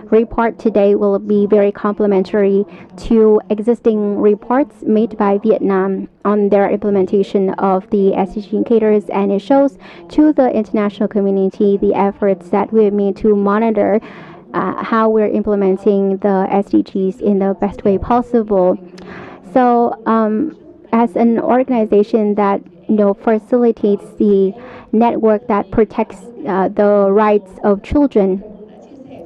report today will be very complementary to existing reports made by Vietnam on their implementation of the SDG indicators, and it shows to the international community the efforts that we have made to monitor how we're implementing the SDGs in the best way possible. So, as an organization that facilitates the network that protects the rights of children,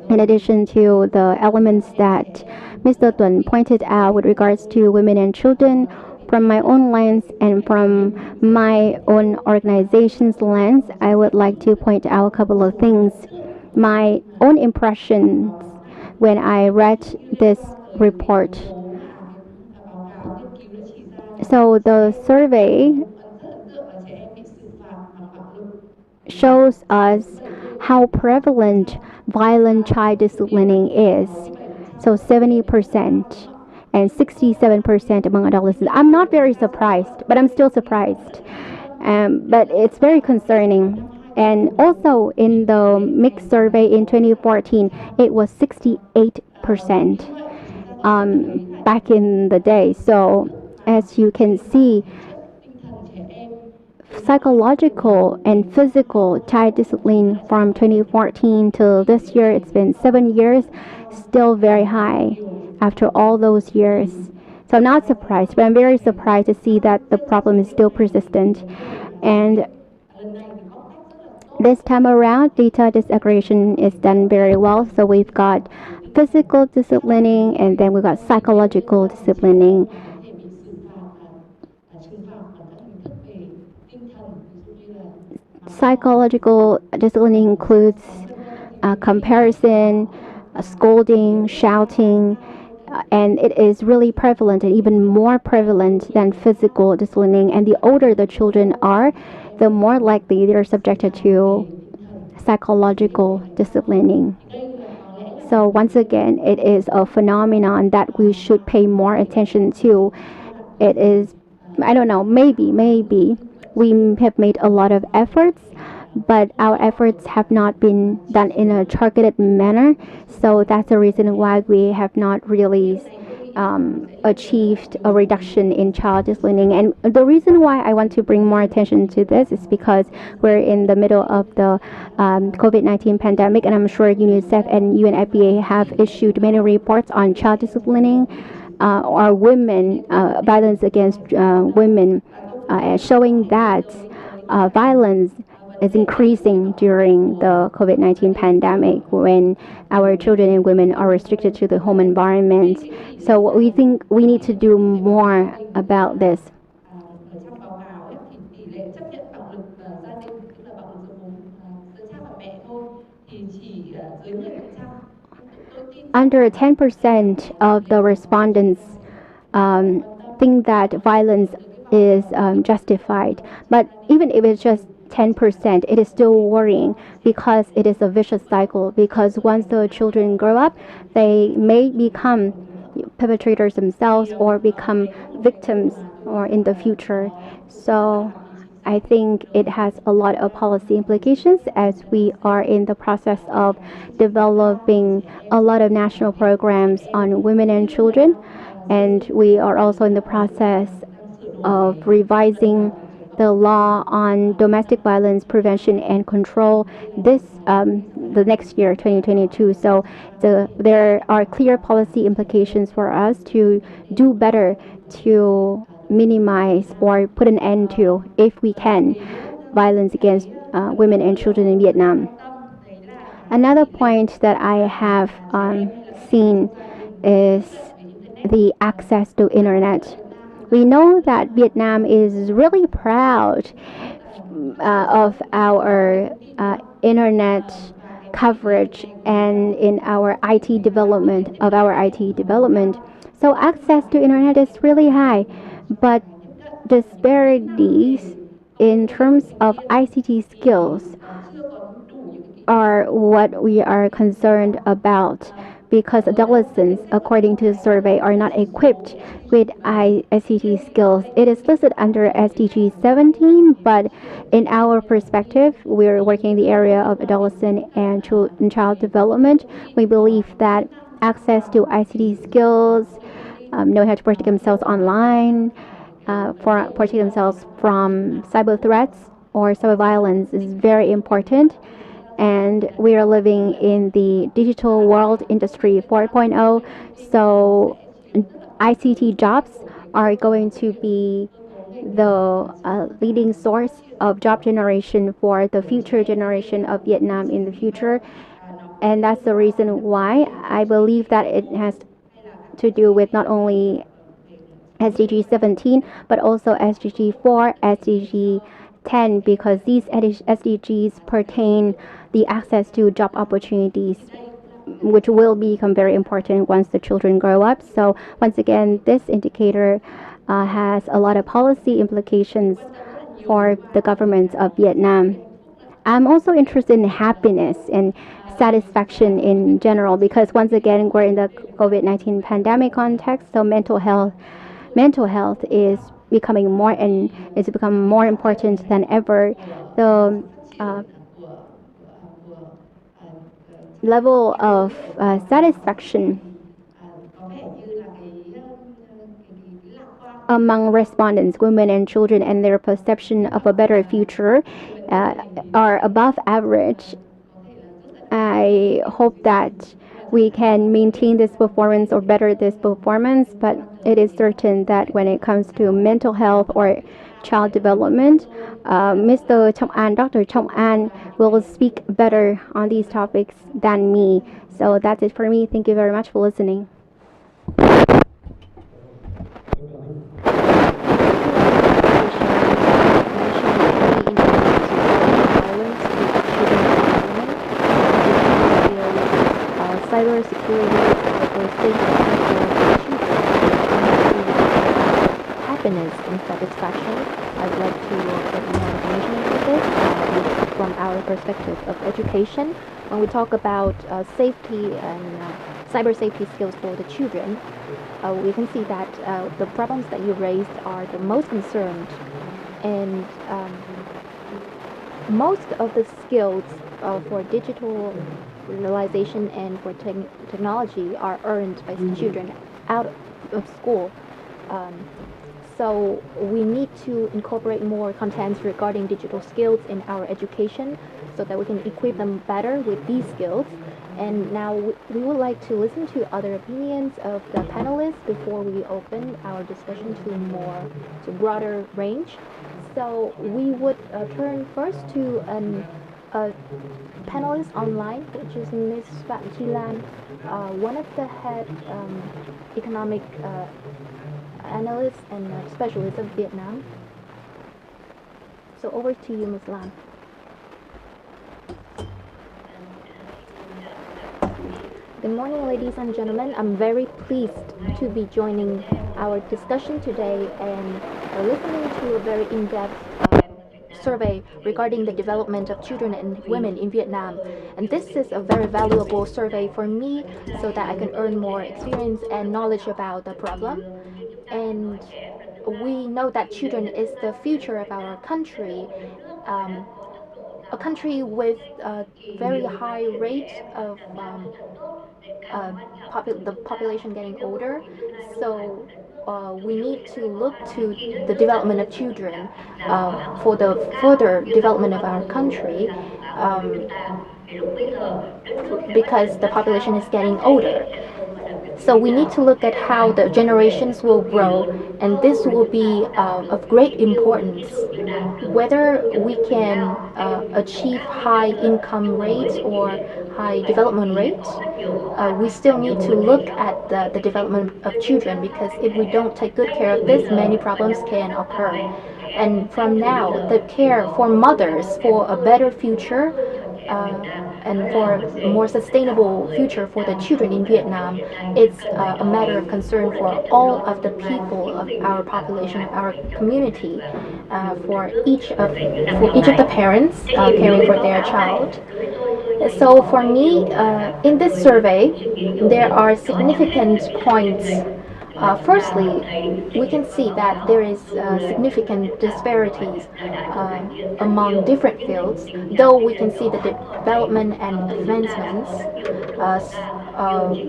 in addition to the elements that Mr. Tuan pointed out with regards to women and children, from my own lens and from my own organization's lens, I would like to point out a couple of things. My own impressions when I read this report. So the survey shows us how prevalent violent child disciplining is. So 70% and 67% among adolescents. I'm not very surprised, but I'm still surprised. But it's very concerning. And also in the mixed survey in 2014, it was 68% back in the day. So as you can see, psychological and physical child discipline from 2014 till this year, it's been 7 years, still very high after all those years. So I'm not surprised, but I'm very surprised to see that the problem is still persistent. And this time around, data disaggregation is done very well. So we've got physical disciplining, and then we've got psychological disciplining. Psychological disciplining includes comparison, scolding, shouting, and it is really prevalent and even more prevalent than physical disciplining. And the older the children are, the more likely they are subjected to psychological disciplining. So once again, it is a phenomenon that we should pay more attention to. It is, I don't know, maybe we have made a lot of efforts, but our efforts have not been done in a targeted manner. So that's the reason why we have not really achieved a reduction in child disciplining. And the reason why I want to bring more attention to this is because we're in the middle of the COVID-19 pandemic, and I'm sure UNICEF and UNFPA have issued many reports on child disciplining. or women, violence against women, showing that violence is increasing during the COVID-19 pandemic when our children and women are restricted to the home environment. So what we think we need to do more about this. Under 10% of the respondents think that violence is justified. But even if it's just 10%, it is still worrying because it is a vicious cycle. Because once the children grow up, they may become perpetrators themselves or become victims or in the future. So I think it has a lot of policy implications as we are in the process of developing a lot of national programs on women and children. And we are also in the process of revising the law on domestic violence prevention and control the next year, 2022. So there are clear policy implications for us to do better to minimize or put an end to, if we can, violence against women and children in Vietnam. Another point that I have seen is the access to internet. We know that Vietnam is really proud of our internet coverage and in our IT development, So access to internet is really high, but disparities in terms of ICT skills are what we are concerned about, because adolescents, according to the survey, are not equipped with ICT skills. It is listed under SDG 17, but in our perspective, we're working in the area of adolescent and child development. We believe that access to ICT skills, knowing how to protect themselves online, for protecting themselves from cyber threats or cyber violence is very important. And we are living in the digital world, industry 4.0, so ICT jobs are going to be the leading source of job generation for the future generation of Vietnam in the future. And that's the reason why I believe that it has to do with not only SDG 17, but also SDG 4, SDG 10, because these SDGs pertain the access to job opportunities, which will become very important once the children grow up. So once again, this indicator has a lot of policy implications for the government of Vietnam. I'm also interested in happiness and satisfaction in general, because once again, we're in the COVID-19 pandemic context, so mental health is becoming more important than ever. The level of satisfaction among respondents, women and children, and their perception of a better future are above average. I hope that we can maintain this performance or better this performance, but it is certain that when it comes to mental health or child development, Dr. Chong An will speak better on these topics than me. So that's it for me. Thank you very much for listening. Cyber security for safety happiness and satisfaction. I'd like to get more information into this from our perspective of education. When we talk about safety and cyber safety skills for the children, we can see that the problems that you raised are the most concerned, and most of the skills for digitalization and for technology are earned by children out of school. So we need to incorporate more contents regarding digital skills in our education so that we can equip them better with these skills. And now we would like to listen to other opinions of the panelists before we open our discussion to broader range. So we would turn first to a panelist online, which is Ms. Phạm Chi Lan, one of the head economic analysts and specialists of Vietnam. So over to you, Ms. Lan. Good morning, ladies and gentlemen. I'm very pleased to be joining our discussion today and listening to a very in-depth survey regarding the development of children and women in Vietnam. And this is a very valuable survey for me so that I can earn more experience and knowledge about the problem. And we know that children is the future of our country. A country with a very high rate of the population getting older, so we need to look to the development of children for the further development of our country, because the population is getting older. So we need to look at how the generations will grow, and this will be of great importance. Whether we can achieve high income rates or high development rates, we still need to look at the development of children, because if we don't take good care of this, many problems can occur. And from now, the care for mothers for a better future and for a more sustainable future for the children in Vietnam, it's a matter of concern for all of the people of our population, of our community, for each of the parents caring for their child. So for me, in this survey, there are significant points. Firstly, we can see that there is significant disparities among different fields, though we can see the development and advancements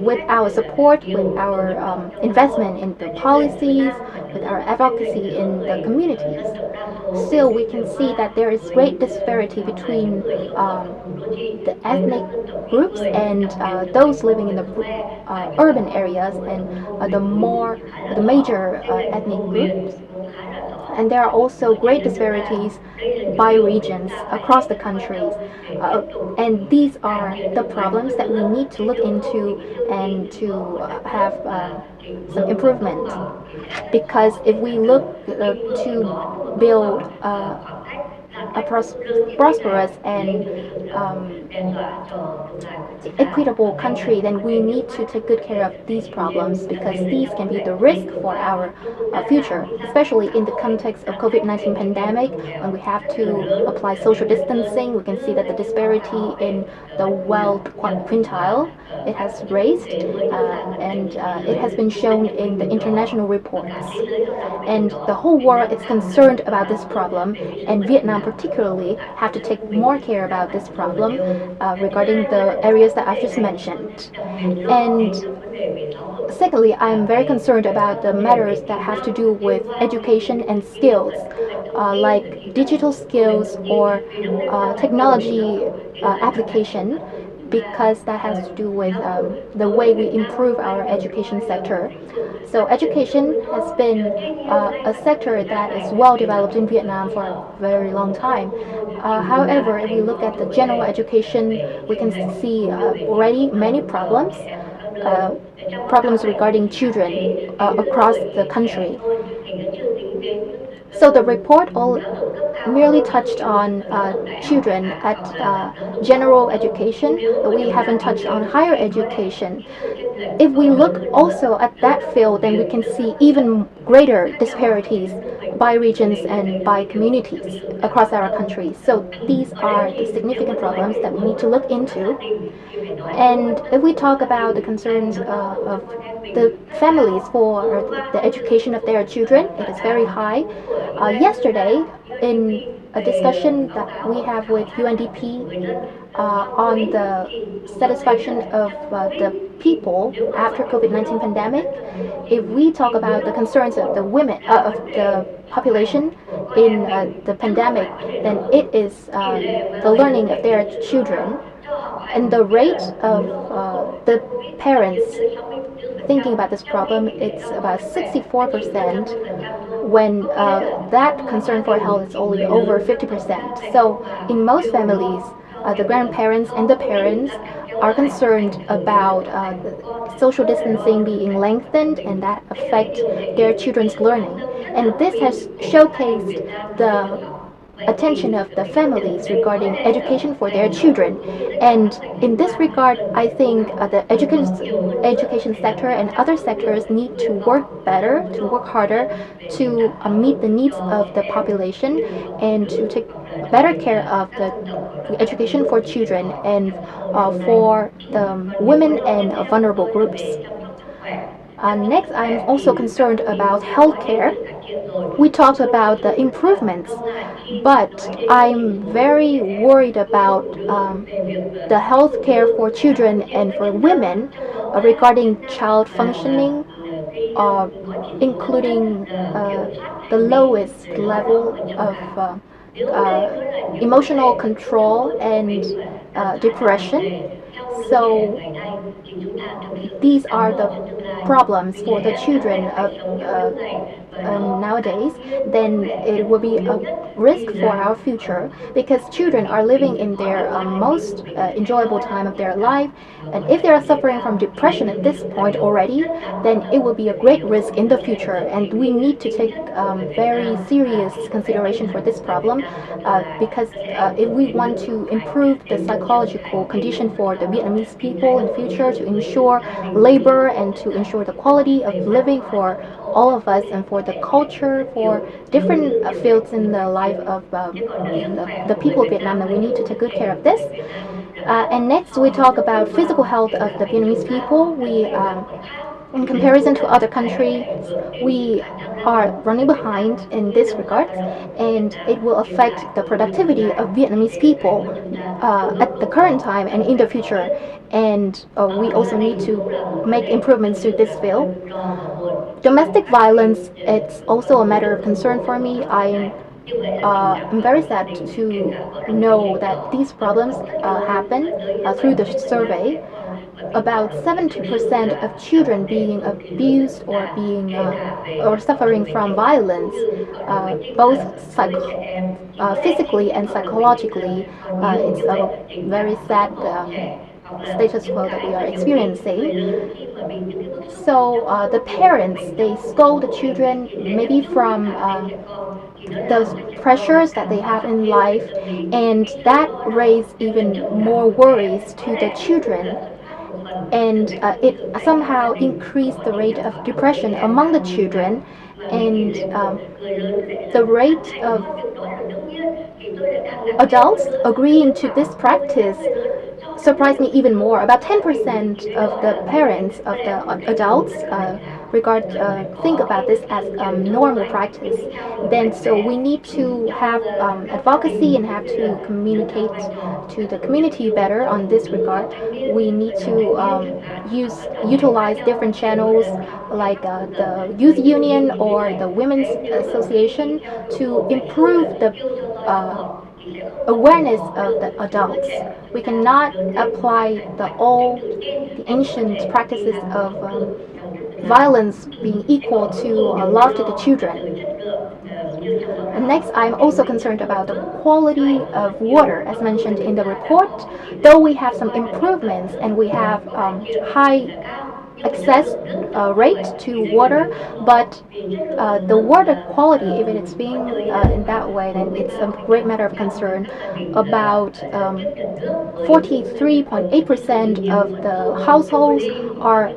with our support, with our investment in the policies, with our advocacy in the communities. Still, we can see that there is great disparity between the ethnic groups and those living in the urban areas and the major ethnic groups. And there are also great disparities by regions across the countries. And these are the problems that we need to look into and to have some improvement. Because if we look to build a prosperous and equitable country, then we need to take good care of these problems, because these can be the risk for our future, especially in the context of COVID-19 pandemic, when we have to apply social distancing. We can see that the disparity in the wealth quintile, it has raised, and it has been shown in the international reports. And the whole world is concerned about this problem, and Vietnam particularly have to take more care about this problem regarding the areas that I've just mentioned. And secondly, I'm very concerned about the matters that have to do with education and skills, like digital skills or technology application, because that has to do with the way we improve our education sector. So education has been a sector that is well developed in Vietnam for a very long time. However, if we look at the general education, we can see already many problems. Problems regarding children across the country. So the report all merely touched on children at general education. We haven't touched on higher education. If we look also at that field, then we can see even greater disparities by regions and by communities across our country. So these are the significant problems that we need to look into. And if we talk about the concerns of the families for the education of their children, it is very high. Yesterday, in a discussion that we have with UNDP on the satisfaction of the people after COVID-19 pandemic, if we talk about the concerns of the women of the population in the pandemic, then it is the learning of their children and the rate of the parents thinking about this problem. It's about 64% when that concern for health is only over 50%. So in most families, the grandparents and the parents are concerned about the social distancing being lengthened and that affect their children's learning. And this has showcased the attention of the families regarding education for their children. And in this regard, I think the education sector and other sectors need to work better, to work harder to meet the needs of the population and to take better care of the education for children and for the women and vulnerable groups. Next, I'm also concerned about healthcare. We talked about the improvements, but I'm very worried about the healthcare for children and for women regarding child functioning, including the lowest level of emotional control and depression. So these are the problems for the children of nowadays. Then it will be a risk for our future because children are living in their most enjoyable time of their life, and if they are suffering from depression at this point already, then it will be a great risk in the future, and we need to take very serious consideration for this problem because if we want to improve the psychological condition for the Vietnamese people in future, to ensure labor and to ensure the quality of living for all of us and for the culture, for different fields in the life of the people of Vietnam, that we need to take good care of this. And next, we talk about physical health of the Vietnamese people. We, in comparison to other countries, we are running behind in this regard, and it will affect the productivity of Vietnamese people at the current time and in the future. And we also need to make improvements to this field. Domestic violence, it's also a matter of concern for me. I'm very sad to know that these problems happen through the survey. About 70% of children being abused or being or suffering from violence, both physically and psychologically. It's a very sad status quo that we are experiencing. So the parents, they scold the children maybe from those pressures that they have in life, and that raises even more worries to the children, and it somehow increased the rate of depression among the children, and the rate of adults agreeing to this practice surprised me even more. About 10% of the parents of the adults think about this as normal practice. Then, so we need to have advocacy and have to communicate to the community better on this regard. We need to utilize different channels like the youth union or the women's association to improve the awareness of the adults. We cannot apply the ancient practices of violence being equal to love to the children. And next, I'm also concerned about the quality of water, as mentioned in the report. Though we have some improvements and we have high access rate to water, but the water quality, if it's being in that way, then it's a great matter of concern. About 43.8% of the households are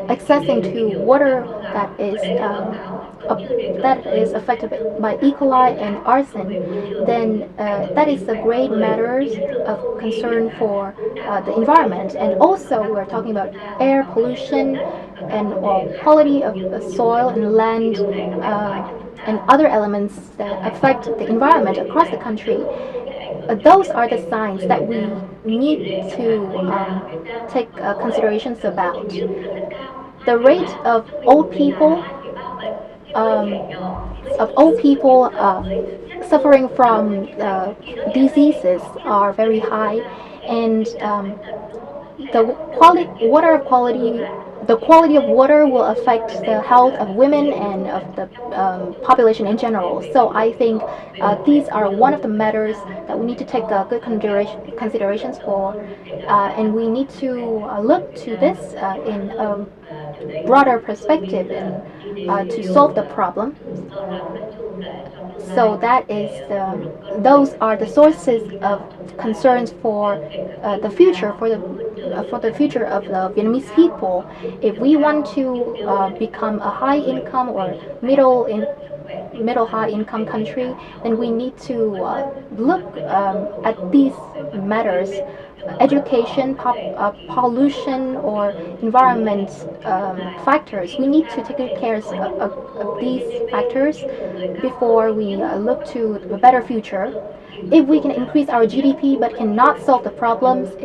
accessing to water that is affected by E. coli and arsen. Then that is a great matter of concern for the environment. And also we're talking about air pollution and quality of soil and land and other elements that affect the environment across the country. those are the signs that we need to take considerations about. The rate um, of old people suffering from diseases are very high, and the quality of water will affect the health of women and of the population in general. So I think these are one of the matters that we need to take good considerations for, and we need to look to this in a broader perspective and to solve the problem. So those are the sources of concerns for the future, for the future of the Vietnamese people. If we want to become a high income or middle high income country, then we need to look at these matters: education, pollution, or environment factors. We need to take good care of these factors before we look to a better future. If we can increase our GDP but cannot solve the problems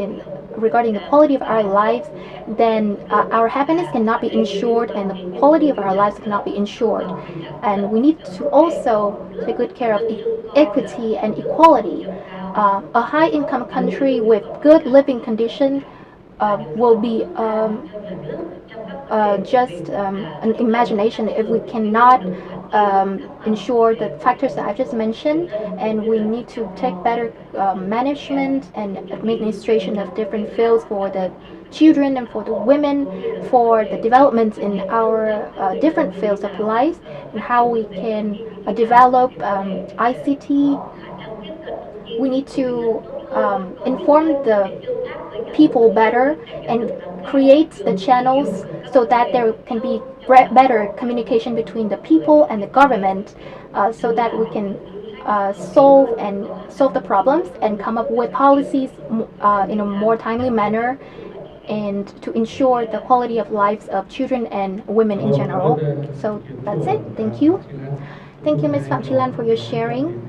regarding the quality of our lives, then our happiness cannot be ensured and the quality of our lives cannot be ensured. And we need to also take good care of equity and equality. A high income country with good living condition will be just an imagination if we cannot ensure the factors that I just mentioned, and we need to take better management and administration of different fields for the children and for the women, for the development in our different fields of life, and how we can develop ICT. We need to inform the people better and create the channels so that there can be better communication between the people and the government, so that we can solve the problems and come up with policies in a more timely manner, and to ensure the quality of lives of children and women in general. So that's it. Thank you. Thank you, Ms. Phạm Chi Lan, for your sharing.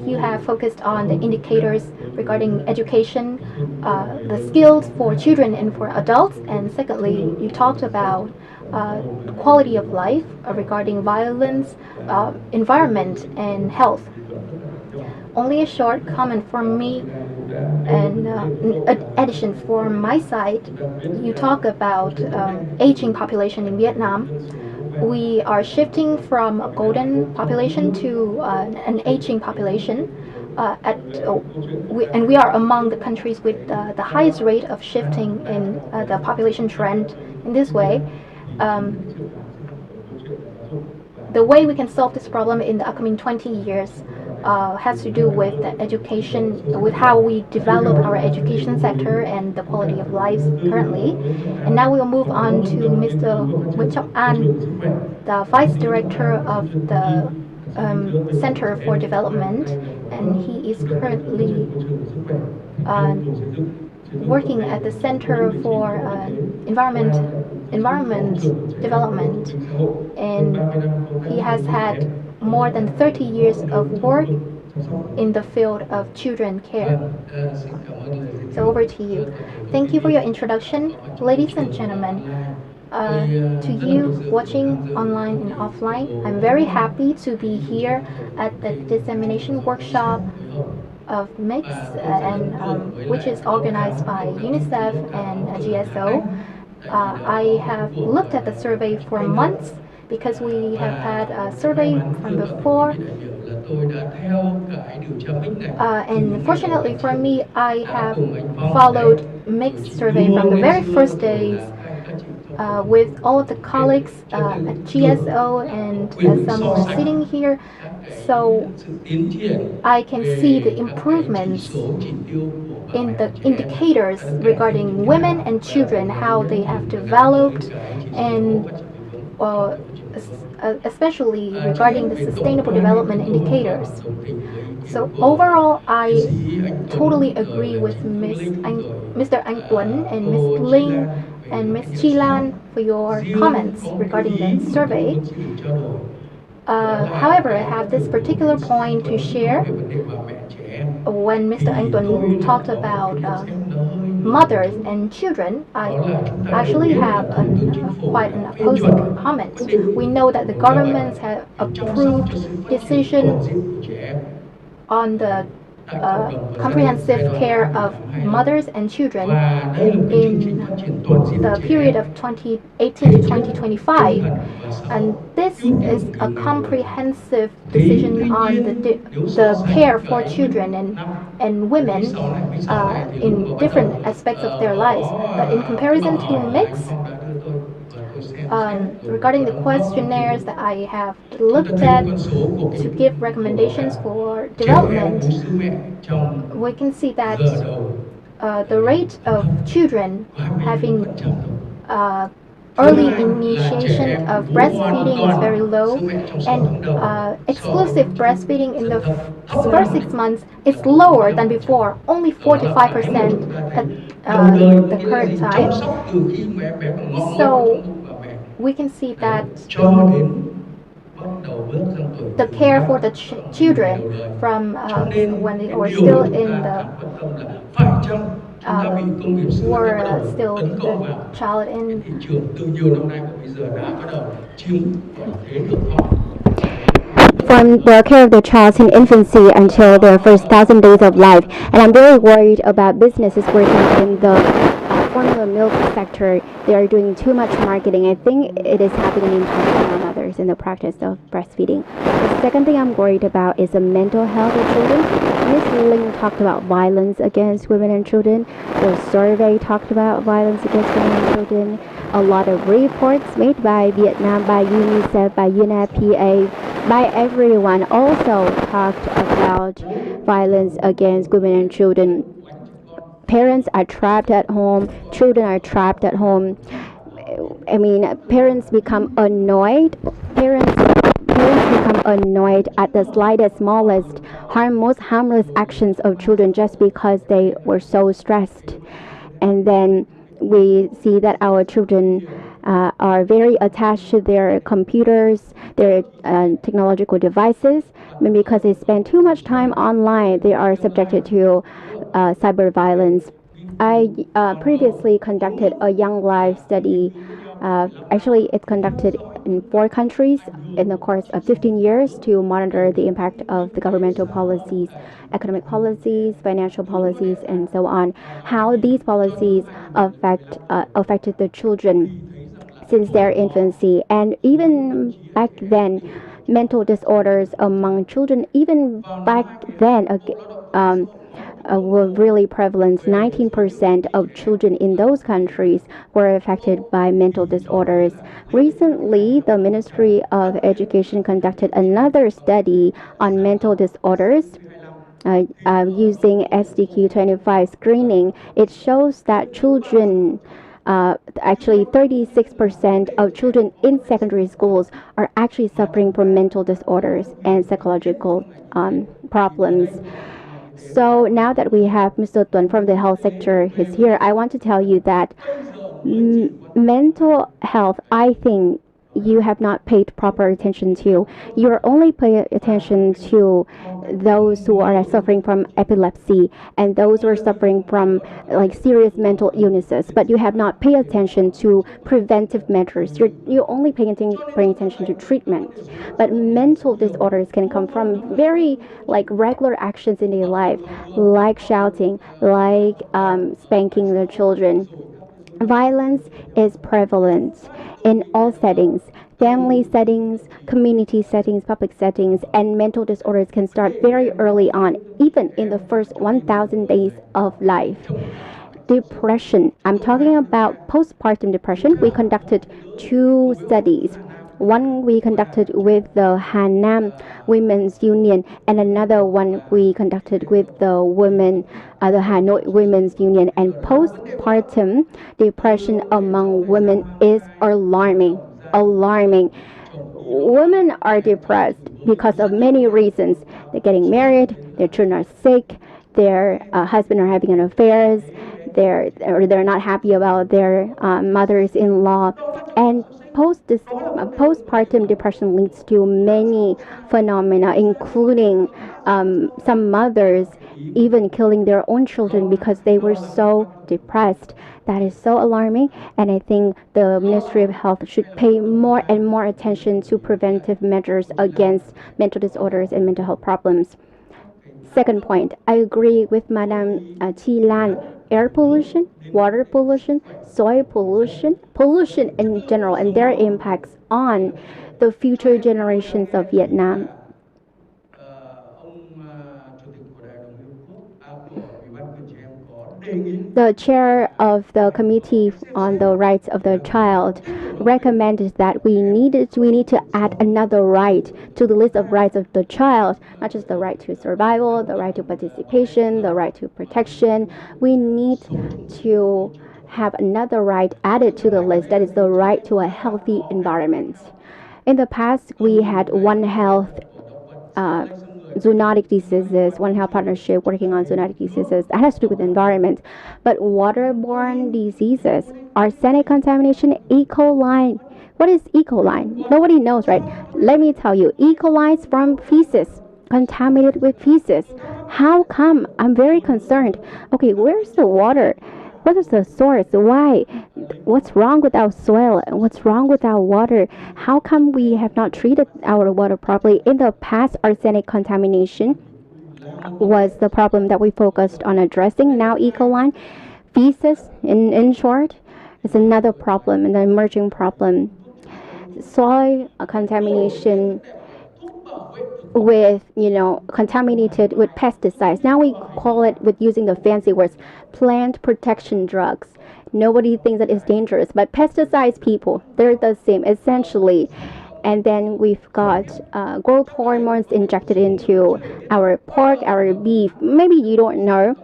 You have focused on the indicators regarding education, the skills for children and for adults, and secondly, you talked about quality of life regarding violence, environment, and health. Only a short comment from me, and addition from my side. You talk about aging population in Vietnam. We are shifting from a golden population to an aging population, and we are among the countries with the highest rate of shifting in the population trend in this way. The way we can solve this problem in the upcoming 20 years has to do with the education, with how we develop our education sector and the quality of life currently. And now we'll move on to Mr. Nguyễn Trọng An, the Vice Director of the Center for Development, and he is currently working at the Center for Environment Development, and he has had more than 30 years of work in the field of children care. So over to you. Thank you for your introduction. Ladies and gentlemen, to you watching online and offline, I'm very happy to be here at the dissemination workshop of MIX, which is organized by UNICEF and GSO. I have looked at the survey for months because we have had a survey from before. And fortunately for me, I have followed MIX survey from the very first days with all of the colleagues at GSO and some who are sitting here. So I can see the improvements in the indicators regarding women and children, how they have developed, and especially regarding the sustainable development indicators. So overall, I totally agree with Mr. Anh Tuấn and Ms. Ling and Ms. Chi Lan for your comments regarding the survey. However, I have this particular point to share. when Mr. Anh Tuấn talked about mothers and children, I actually have quite an opposing comment. We know that the governments have approved decision on the comprehensive care of mothers and children in the period of 2018 to 2025, and this is a comprehensive decision on the care for children and women in different aspects of their lives. But in comparison to mix, regarding the questionnaires that I have looked at to give recommendations for development, we can see that the rate of children having early initiation of breastfeeding is very low, and exclusive breastfeeding in the first 6 months is lower than before, only 45% at the current time. So we can see that the care for the children from when they were still in the were still the child in from the care of the child in infancy until their first 1,000 days of life. And I'm very worried about businesses working in the formula milk sector. They are doing too much marketing. I think it is happening in China and others in the practice of breastfeeding. The second thing I'm worried about is the mental health of children. Ms. Ling talked about violence against women and children. The survey talked about violence against women and children. A lot of reports made by Viet Nam, by UNICEF, by UNFPA, by everyone also talked about violence against women and children. Parents are trapped at home. Children are trapped at home. I mean, parents become annoyed. Parents become annoyed at the slightest, smallest, most harmless actions of children just because they were so stressed. And then we see that our children are very attached to their computers, their technological devices, and because they spend too much time online, they are subjected to cyber violence. I previously conducted a Young Life study. Actually, it's conducted in 4 countries in the course of 15 years to monitor the impact of the governmental policies, economic policies, financial policies, and so on. How these policies affected the children since their infancy, and even back then, mental disorders among children, even back then, were really prevalent. 19% of children in those countries were affected by mental disorders. Recently, the Ministry of Education conducted another study on mental disorders. Using SDQ 25 screening, it shows that children, actually 36% of children in secondary schools are actually suffering from mental disorders and psychological problems. So now that we have Mr. Tuấn from the health sector is here, I want to tell you that mental health, I think you have not paid proper attention to. You are only paying attention to those who are suffering from epilepsy and those who are suffering from like serious mental illnesses, but you have not paid attention to preventive measures. You're only paying attention to treatment. But mental disorders can come from very like regular actions in daily life, like shouting, like spanking the children. Violence is prevalent in all settings, family settings, community settings, public settings, and mental disorders can start very early on, even in the first 1,000 days of life. Depression. I'm talking about postpartum depression. We conducted 2 studies. One we conducted with the Hanam Women's Union, and another one we conducted with the Hanoi Women's Union. And postpartum depression among women is alarming. Alarming. Women are depressed because of many reasons. They're getting married, their children are sick, their husband are having affairs, they're not happy about their mothers-in-law. And postpartum depression leads to many phenomena, including some mothers even killing their own children because they were so depressed. That is so alarming, and I think the Ministry of Health should pay more and more attention to preventive measures against mental disorders and mental health problems. Second point, I agree with Madam Chi Lan. Air pollution, water pollution, soil pollution, pollution in general, and their impacts on the future generations of Vietnam. The chair of the Committee on the Rights of the Child recommended that we need to add another right to the list of rights of the child, not just the right to survival, the right to participation, the right to protection. We need to have another right added to the list, that is the right to a healthy environment. In the past, we had One Health zoonotic diseases, One Health Partnership working on zoonotic diseases. That has to do with the environment. But waterborne diseases, arsenic contamination, E. coli. What is E. coli? Nobody knows, right? Let me tell you, E. coli is from feces, contaminated with feces. How come? I'm very concerned. Okay, where's the water? What is the source? Why? What's wrong with our soil? What's wrong with our water? How come we have not treated our water properly? In the past, arsenic contamination was the problem that we focused on addressing. Now, E. coli, feces, in short, is another problem, an emerging problem. Soil contamination with, contaminated with pesticides. Now we call it, with using the fancy words, plant protection drugs. Nobody thinks that it's dangerous, but pesticides, people, they're the same essentially. And then we've got growth hormones injected into our pork, our beef. Maybe you don't know.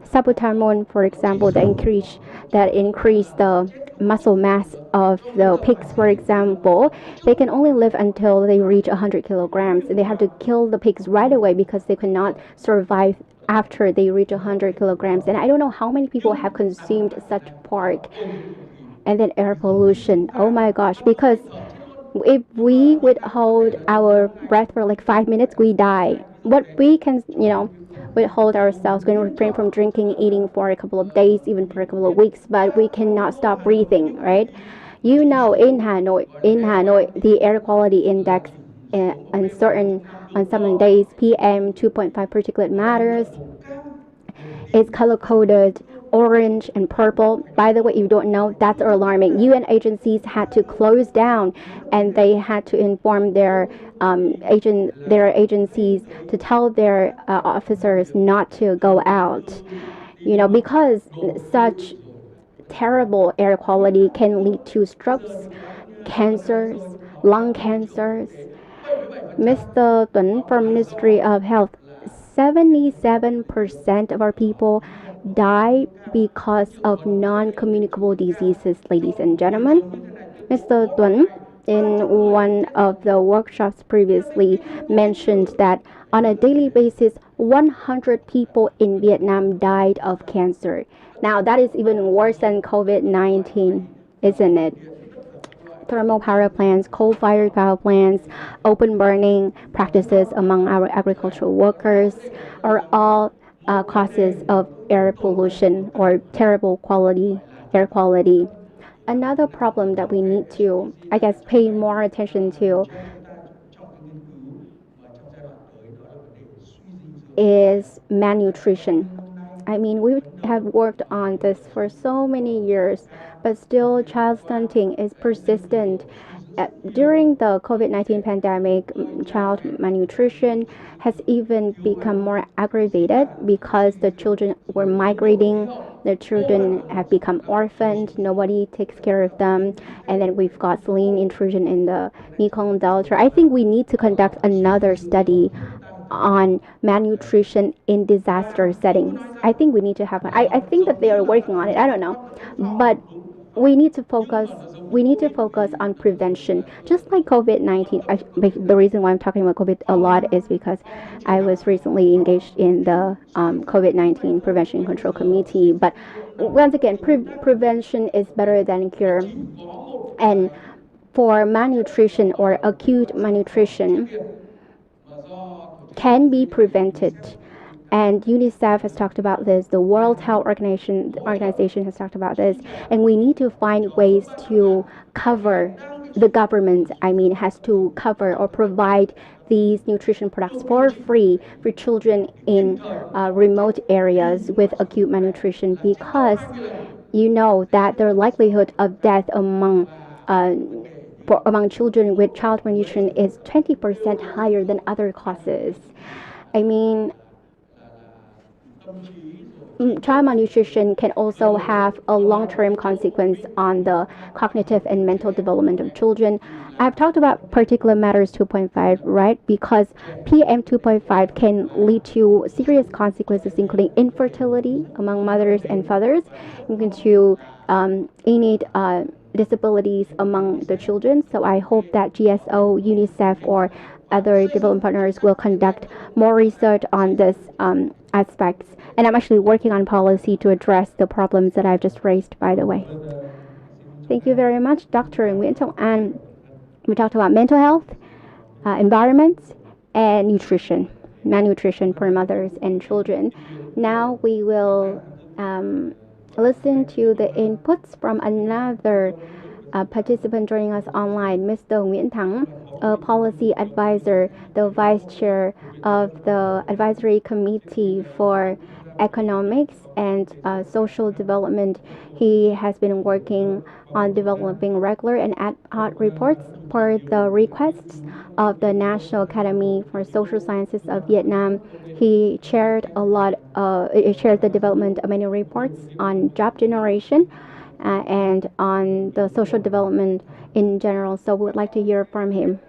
Salbutamol, for example, that increase the muscle mass of the pigs, for example. They can only live until they reach 100 kilograms. They have to kill the pigs right away because they cannot survive after they reach 100 kilograms. And I don't know how many people have consumed such pork. And then air pollution. Oh my gosh, because if we withhold our breath for like 5 minutes, we die. What we can, withhold ourselves, can refrain from drinking, eating for a couple of days, even for a couple of weeks, but we cannot stop breathing, right? In Hanoi, the air quality index on some days, PM 2.5 particulate matters is color-coded orange and purple. By the way, if you don't know, that's alarming. UN agencies had to close down, and they had to inform their agencies to tell their officers not to go out. Because such terrible air quality can lead to strokes, cancers, lung cancers. Mr. Tuấn from Ministry of Health, 77% of our people die because of non-communicable diseases, ladies and gentlemen. Mr. Tuấn, in one of the workshops previously, mentioned that on a daily basis, 100 people in Vietnam died of cancer. Now, that is even worse than COVID-19, isn't it? Thermal power plants, coal-fired power plants, open burning practices among our agricultural workers are all causes of air pollution or terrible air quality. Another problem that we need to, pay more attention to is malnutrition. We have worked on this for so many years, but still child stunting is persistent. During the COVID-19 pandemic, child malnutrition has even become more aggravated because the children were migrating, the children have become orphaned, nobody takes care of them, and then we've got saline intrusion in the Mekong Delta. I think we need to conduct another study on malnutrition in disaster settings. I think we need to have I think that they are working on it. I don't know. But we need to focus we need to focus on prevention, just like COVID-19. The reason why I'm talking about COVID a lot is because I was recently engaged in the COVID-19 Prevention and Control Committee. But once again, prevention is better than cure. And for malnutrition or acute malnutrition can be prevented. And UNICEF has talked about this, the World Health Organization has talked about this, and we need to find ways to cover, the government, has to cover or provide these nutrition products for free for children in remote areas with acute malnutrition, because you know that the likelihood of death among children with child malnutrition is 20% higher than other causes. Child malnutrition can also have a long-term consequence on the cognitive and mental development of children. I've talked about particulate matters 2.5, right? Because PM 2.5 can lead to serious consequences, including infertility among mothers and fathers, into innate disabilities among the children. So I hope that GSO, UNICEF, or other development partners will conduct more research on this aspects. And I'm actually working on policy to address the problems that I've just raised, by the way. Thank you very much, Dr. Nguyễn Trọng An. We talked about mental health, environment, and nutrition, malnutrition for mothers and children. Now we will listen to the inputs from another participant joining us online, Mr. Nguyễn Thắng, a policy advisor, the vice chair of the advisory committee for economics and social development. He has been working on developing regular and ad hoc reports per the requests of the National Academy for Social Sciences of Vietnam. He chaired the development of many reports on job generation and on the social development in general. So we would like to hear from him.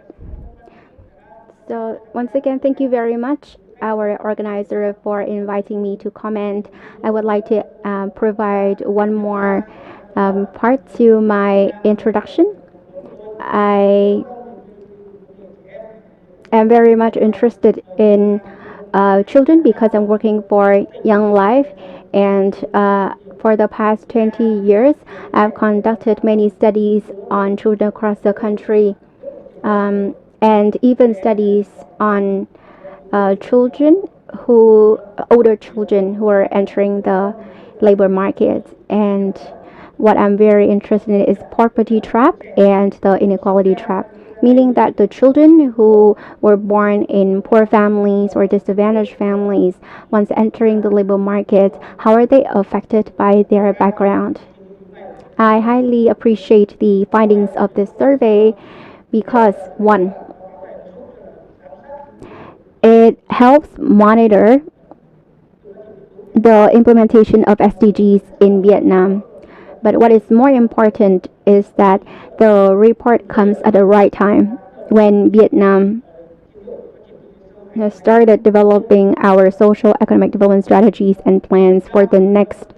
So once again, thank you very much, our organizer, for inviting me to comment. I would like to provide one more part to my introduction. I am very much interested in children because I'm working for Young Life, and for the past 20 years, I've conducted many studies on children across the country, and even studies on older children who are entering the labor market. And what I'm very interested in is poverty trap and the inequality trap, meaning that the children who were born in poor families or disadvantaged families, once entering the labor market, how are they affected by their background? I highly appreciate the findings of this survey because, one, it helps monitor the implementation of SDGs in Vietnam. But what is more important is that the report comes at the right time when Vietnam has started developing our social economic development strategies and plans for the next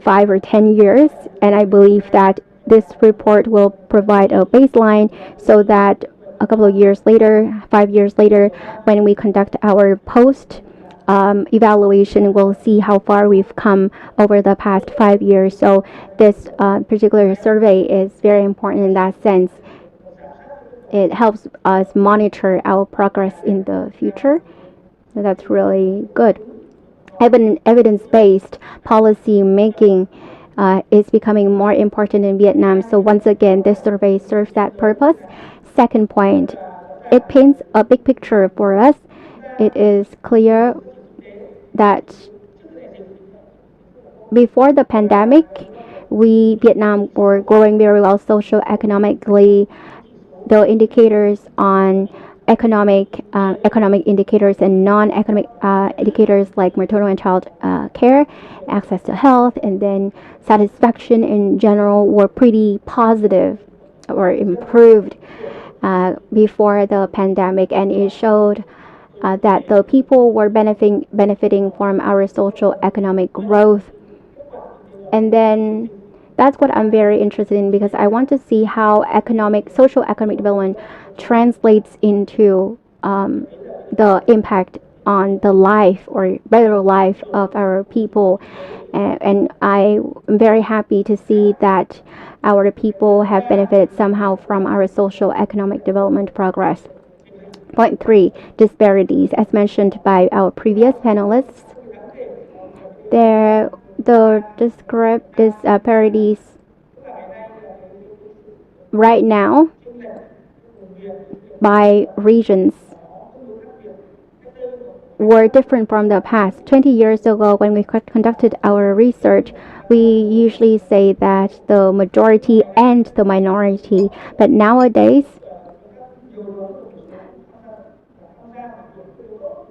5 or 10 years. And I believe that this report will provide a baseline so that a couple of years later, 5 years later, when we conduct our post evaluation, we'll see how far we've come over the past 5 years. So this particular survey is very important in that sense. It helps us monitor our progress in the future. So that's really good. Evidence-based policy making is becoming more important in Vietnam. So once again, this survey serves that purpose. Second point, it paints a big picture for us. It is clear that before the pandemic, Vietnam were growing very well socio-economically. The indicators on economic indicators and non-economic indicators like maternal and child care, access to health, and then satisfaction in general were pretty positive or improved before the pandemic, and it showed that the people were benefiting from our social economic growth. And then That's what I'm very interested in, because I want to see how social economic development translates into the impact on the life or better life of our people. And I'm very happy to see that our people have benefited somehow from our social economic development progress. Point 3, disparities. As mentioned by our previous panelists, the disparities right now by regions were different from the past. 20 years ago, when we conducted our research, we usually say that the majority and the minority, but nowadays,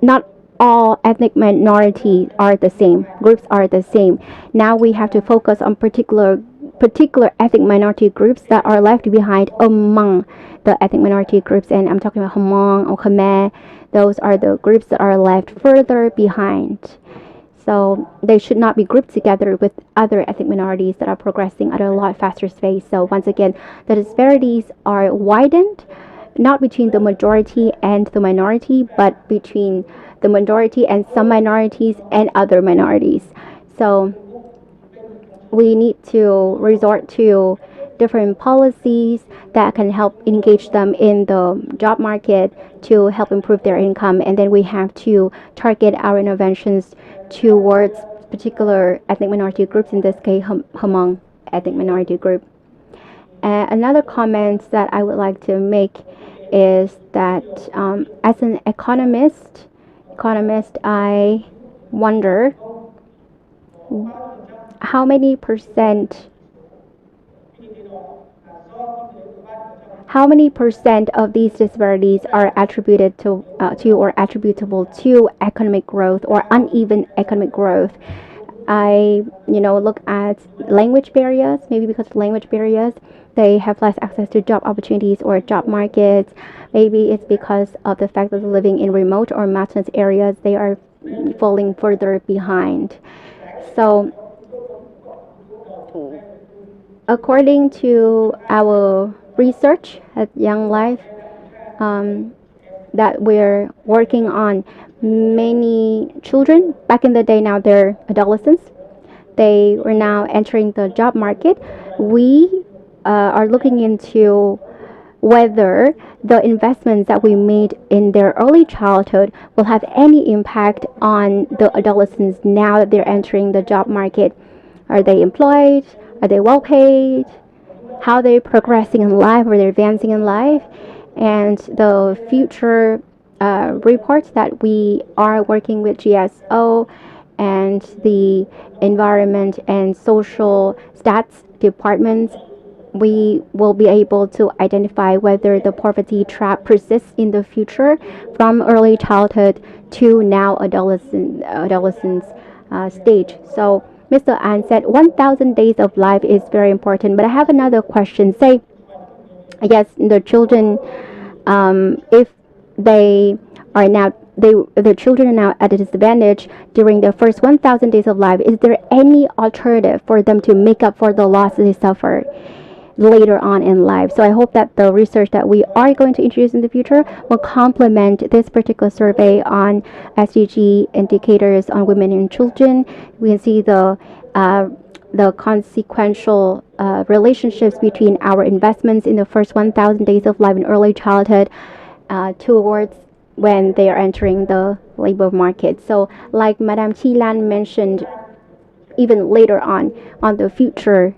not all ethnic minorities are the same, groups are the same. Now we have to focus on particular ethnic minority groups that are left behind among the ethnic minority groups, and I'm talking about Hmong or Khmer. Those are the groups that are left further behind. So they should not be grouped together with other ethnic minorities that are progressing at a lot faster pace. So once again, the disparities are widened, not between the majority and the minority, but between the majority and some minorities and other minorities. So we need to resort to different policies that can help engage them in the job market to help improve their income. And then we have to target our interventions towards particular ethnic minority groups, in this case, Hmong ethnic minority group. Another comment that I would like to make is that as an economist, I wonder how many percent of these disparities are attributed to or attributable to economic growth or uneven economic growth. I look at language barriers. Maybe because of language barriers, they have less access to job opportunities or job markets. Maybe it's because of the fact that they're living in remote or mountainous areas, they are falling further behind. So according to our research at Young Life, that we're working on, many children back in the day, now they're adolescents, they were now entering the job market. We are looking into whether the investments that we made in their early childhood will have any impact on the adolescents now that they're entering the job market. Are they employed? Are they well paid? How they're progressing in life, or they're advancing in life? And the future reports that we are working with GSO and the environment and social stats departments, we will be able to identify whether the poverty trap persists in the future from early childhood to now adolescence stage. So Mr. An said 1,000 days of life is very important. But I have another question. Say, yes, the children, if they are now, the children are now at a disadvantage during their first 1,000 days of life, is there any alternative for them to make up for the loss they suffer later on in life? So I hope that the research that we are going to introduce in the future will complement this particular survey on SDG indicators on women and children. We can see the consequential relationships between our investments in the first 1,000 days of life in early childhood towards when they are entering the labor market. So like Madame Chi Lan mentioned, even later on the future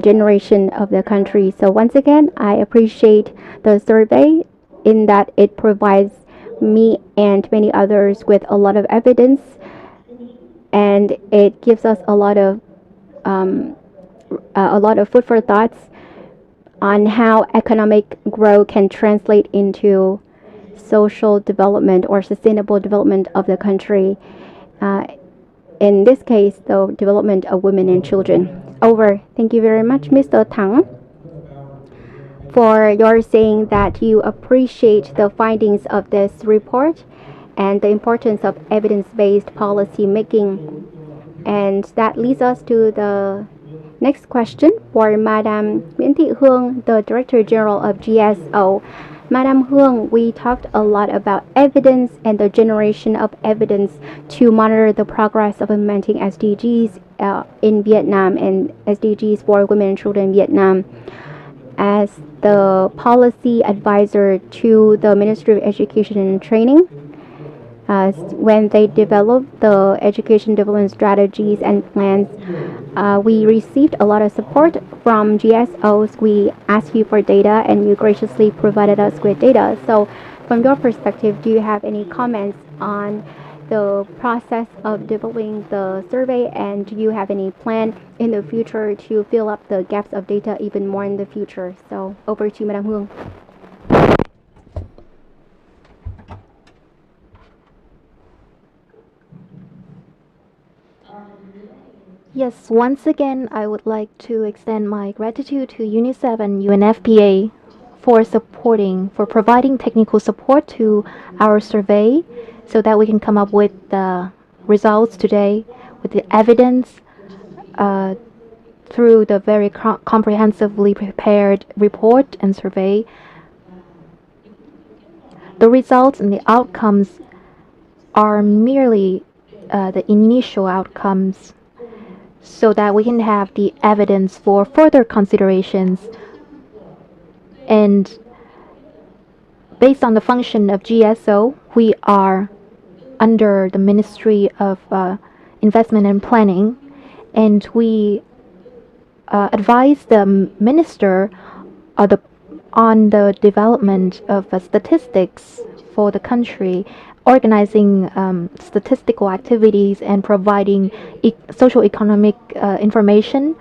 generation of the country. So once again, I appreciate the survey in that it provides me and many others with a lot of evidence, and it gives us a lot of food for thoughts on how economic growth can translate into social development or sustainable development of the country. In this case, the development of women and children. Over. Thank you very much, Mr. Tang, for your saying that you appreciate the findings of this report and the importance of evidence-based policy making. And that leads us to the Next question for Madam Nguyễn Thị Hương, the Director General of GSO. Madam Hương, we talked a lot about evidence and the generation of evidence to monitor the progress of implementing SDGs in Vietnam and SDGs for women and children in Vietnam. As the policy advisor to the Ministry of Education and Training, when they developed the education development strategies and plans, we received a lot of support from GSOs. We asked you for data and you graciously provided us with data. So from your perspective, do you have any comments on the process of developing the survey, and do you have any plan in the future to fill up the gaps of data even more in the future? So over to you, Madam Hương. Yes, once again, I would like to extend my gratitude to UNICEF and UNFPA for providing technical support to our survey so that we can come up with the results today, with the evidence through the very comprehensively prepared report and survey. The results and the outcomes are merely the initial outcomes, so that we can have the evidence for further considerations. And based on the function of GSO, we are under the Ministry of Investment and Planning, and we advise the minister on the development of statistics for the country, organizing statistical activities and providing social economic information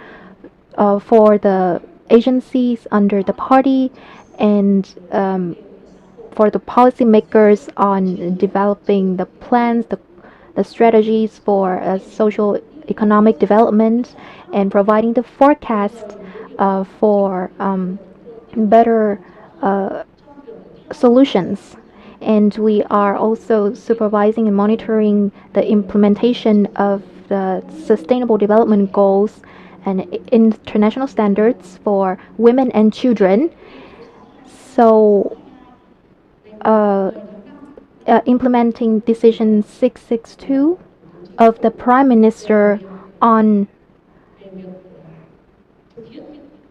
for the agencies under the party, and for the policymakers on developing the plans, the strategies for social economic development, and providing the forecast for better solutions. And we are also supervising and monitoring the implementation of the Sustainable Development Goals and international standards for women and children. So, implementing Decision 662 of the Prime Minister on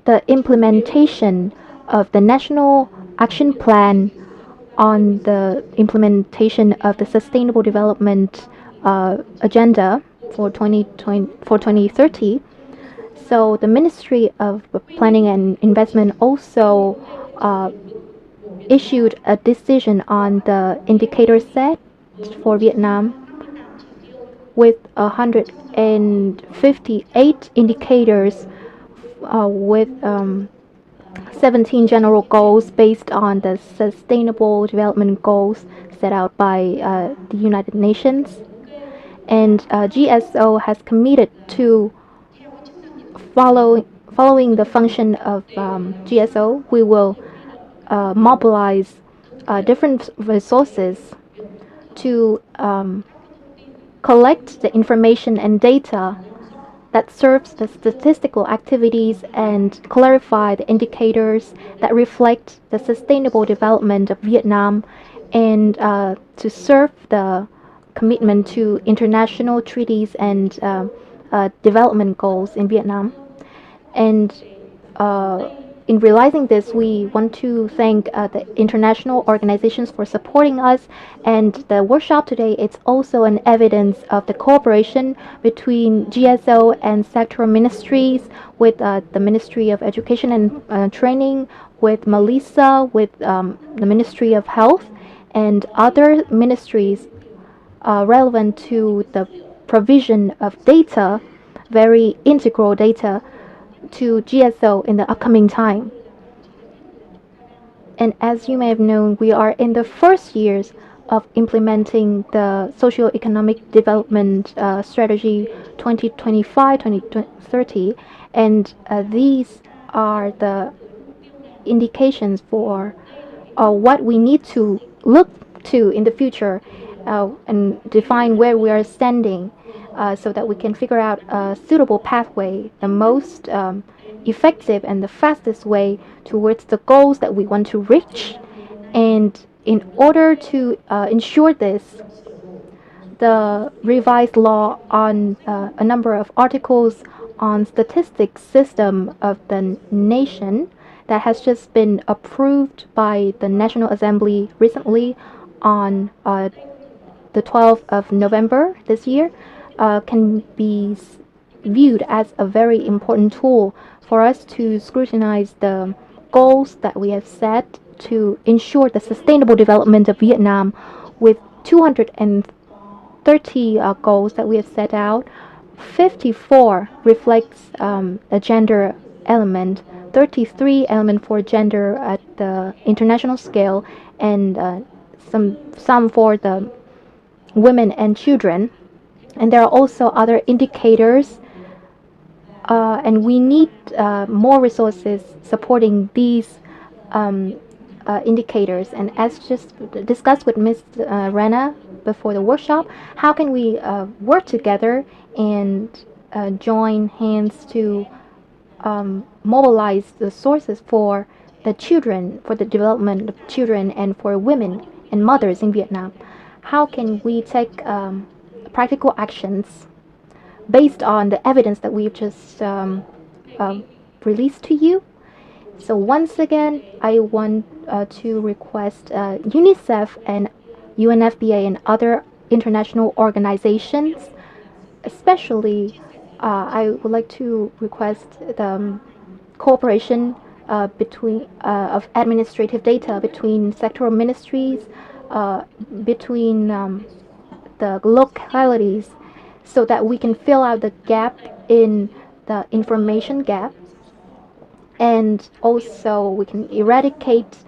the implementation of the National Action Plan on the implementation of the Sustainable Development Agenda for 2030. So the Ministry of Planning and Investment also issued a decision on the indicator set for Vietnam with 158 indicators with 17 general goals based on the Sustainable Development Goals set out by the United Nations. And GSO has committed to following the function of GSO. We will mobilize different resources to collect the information and data that serves the statistical activities and clarify the indicators that reflect the sustainable development of Vietnam, and to serve the commitment to international treaties and development goals in Vietnam. And in realizing this, we want to thank the international organizations for supporting us. And the workshop today is also an evidence of the cooperation between GSO and sectoral ministries, with the Ministry of Education and Training, with Melissa, with the Ministry of Health, and other ministries relevant to the provision of data, very integral data, to GSO in the upcoming time. And as you may have known, we are in the first years of implementing the socio-economic development strategy 2025-2030, and these are the indications for what we need to look to in the future and define where we are standing so that we can figure out a suitable pathway, the most effective and the fastest way towards the goals that we want to reach. And in order to ensure this, the revised law on a number of articles on statistics system of the nation that has just been approved by the National Assembly recently on the 12th of November this year can be viewed as a very important tool for us to scrutinize the goals that we have set to ensure the sustainable development of Vietnam with 230 goals that we have set out. 54 reflects a gender element, 33 element for gender at the international scale, and some for the women and children. And there are also other indicators, and we need more resources supporting these indicators. And as just discussed with Ms. Rana before the workshop, how can we work together and join hands to mobilize the sources for the children, for the development of children, and for women and mothers in Vietnam? How can we take practical actions based on the evidence that we've just released to you? So once again, I want to request UNICEF and UNFPA and other international organizations, especially I would like to request the cooperation between of administrative data between sectoral ministries, between the localities, so that we can fill out the gap in the information gap, and also we can eradicate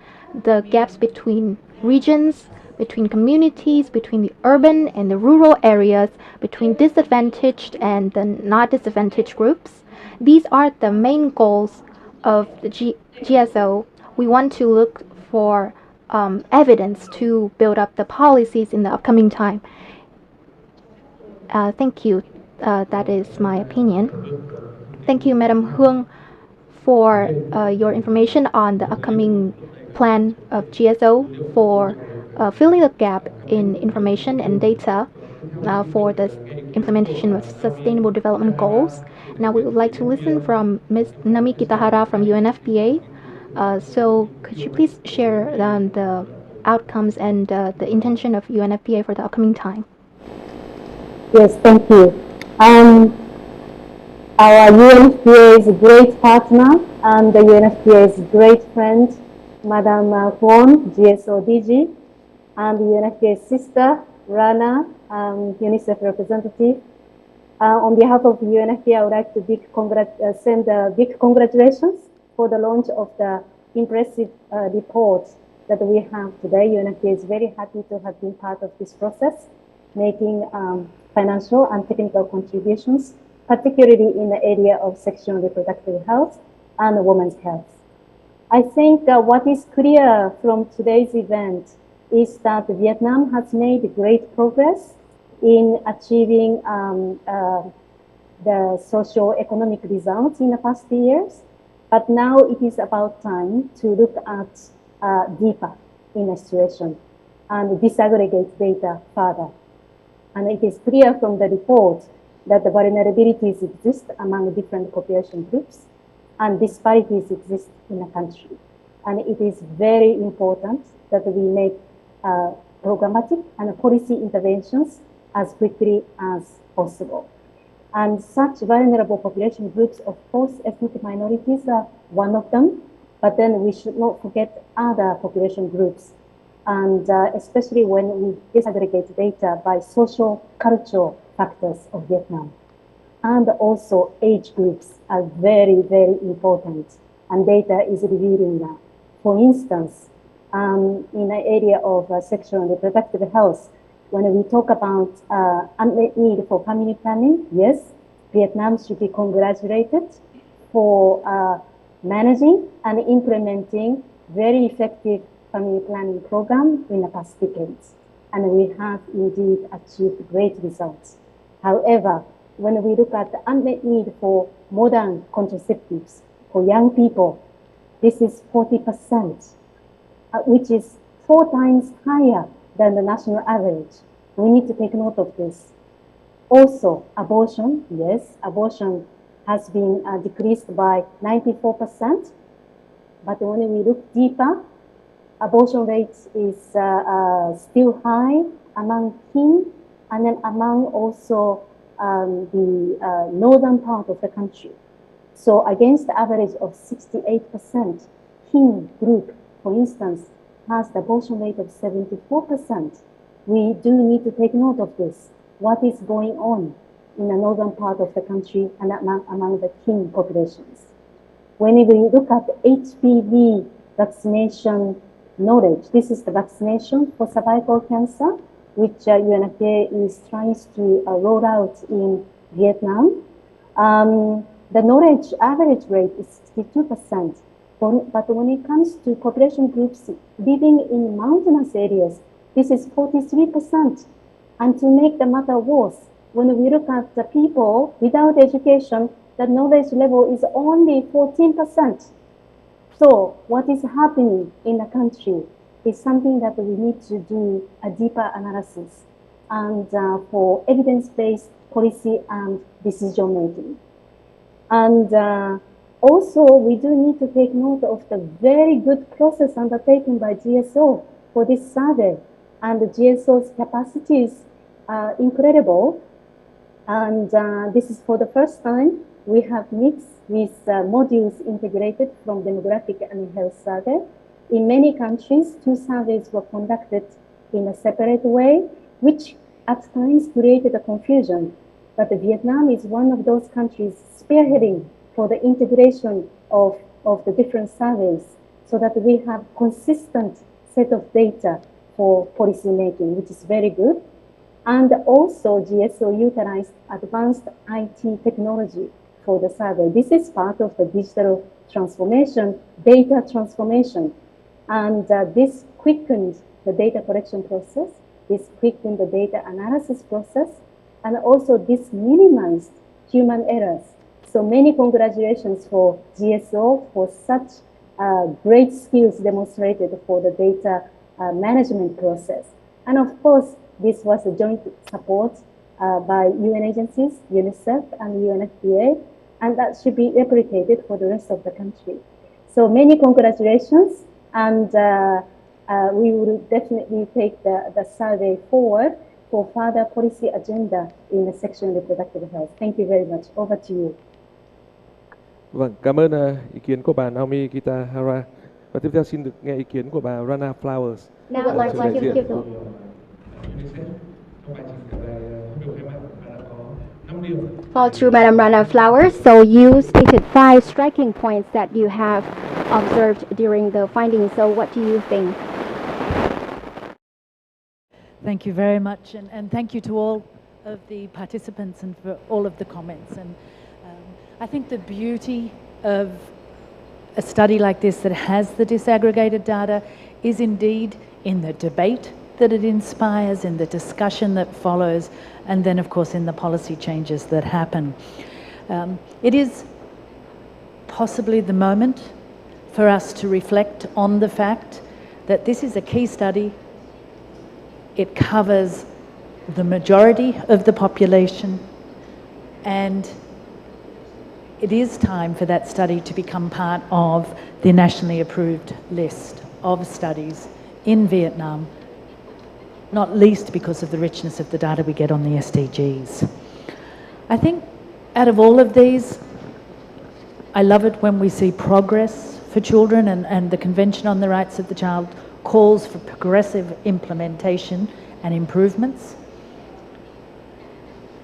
the gaps between regions, between communities, between the urban and the rural areas, between disadvantaged and the not disadvantaged groups. These are the main goals of the GSO. We want to look for evidence to build up the policies in the upcoming time. Thank you. That is my opinion. Thank you, Madam Huang, for your information on the upcoming plan of GSO for filling the gap in information and data for the implementation of Sustainable Development Goals. Now we would like to listen from Ms. Nami Kitahara from UNFPA. So could you please share the outcomes and the intention of UNFPA for the upcoming time? Yes, thank you. Our UNFPA is a great partner, and the UNFPA is a great friend, Madam Huang, GSO DG, and the UNFPA sister, Rana, UNICEF representative. On behalf of UNFPA, I would like to send big congratulations for the launch of the impressive report that we have today. UNFPA is very happy to have been part of this process, making financial and technical contributions, particularly in the area of sexual and reproductive health and women's health. I think what is clear from today's event is that Vietnam has made great progress in achieving the socio-economic results in the past years, but now it is about time to look at deeper in the situation and disaggregate data further. And it is clear from the report that the vulnerabilities exist among different population groups and disparities exist in the country. And it is very important that we make programmatic and policy interventions as quickly as possible. And such vulnerable population groups, of course, ethnic minorities are one of them, but then we should not forget other population groups. And especially when we disaggregate data by social, cultural factors of Vietnam. And also age groups are very, very important, and data is revealing that. For instance, in the area of sexual and reproductive health, when we talk about unmet need for family planning, yes, Vietnam should be congratulated for managing and implementing very effective family planning program in the past decades. And we have indeed achieved great results. However, when we look at the unmet need for modern contraceptives for young people, this is 40%, which is 4 times higher than the national average. We need to take note of this. Also, abortion, yes, abortion has been decreased by 94%, but when we look deeper, abortion rates is still high among teen and then among also the northern part of the country. So against the average of 68%, teen group, for instance, has the abortion rate of 74%. We do need to take note of this. What is going on in the northern part of the country and among the teen populations? When we look at HPV vaccination knowledge, this is the vaccination for cervical cancer, which UNFPA is trying to roll out in Vietnam. The knowledge average rate is 62%, but when it comes to population groups living in mountainous areas, this is 43%. And to make the matter worse, when we look at the people without education, the knowledge level is only 14%. So what is happening in the country is something that we need to do a deeper analysis and for evidence-based policy and decision making. And also, we do need to take note of the very good process undertaken by GSO for this survey. And the GSO's capacity is incredible. And this is for the first time we have mixed with modules integrated from demographic and health survey. In many countries, 2 surveys were conducted in a separate way, which at times created a confusion. But Vietnam is one of those countries spearheading for the integration of the different surveys so that we have consistent set of data for policy making, which is very good. And also GSO utilized advanced IT technology for the survey. This is part of the digital transformation, data transformation. And this quickened the data collection process, this quickened the data analysis process, and also this minimized human errors. So many congratulations for GSO for such great skills demonstrated for the data management process. And of course, this was a joint support by UN agencies, UNICEF and UNFPA, and that should be replicated for the rest of the country. So many congratulations, and we will definitely take the survey forward for further policy agenda in the section reproductive health. Thank you very much. Over to you. Vâng, cảm ơn ý kiến của bà Naomi Kitahara. Và tiếp theo xin được nghe ý kiến của bà Rana Flowers. Now I'd like to give the... Well, to Madam Rana Flowers, so you stated 5 striking points that you have observed during the findings. So what do you think? Thank you very much, and thank you to all of the participants and for all of the comments. And I think the beauty of a study like this that has the disaggregated data is indeed in the debate that it inspires, in the discussion that follows, and then of course in the policy changes that happen. It is possibly the moment for us to reflect on the fact that this is a key study. It covers the majority of the population, and it is time for that study to become part of the nationally approved list of studies in Vietnam, not least because of the richness of the data we get on the SDGs. I think out of all of these, I love it when we see progress for children, and the Convention on the Rights of the Child calls for progressive implementation and improvements.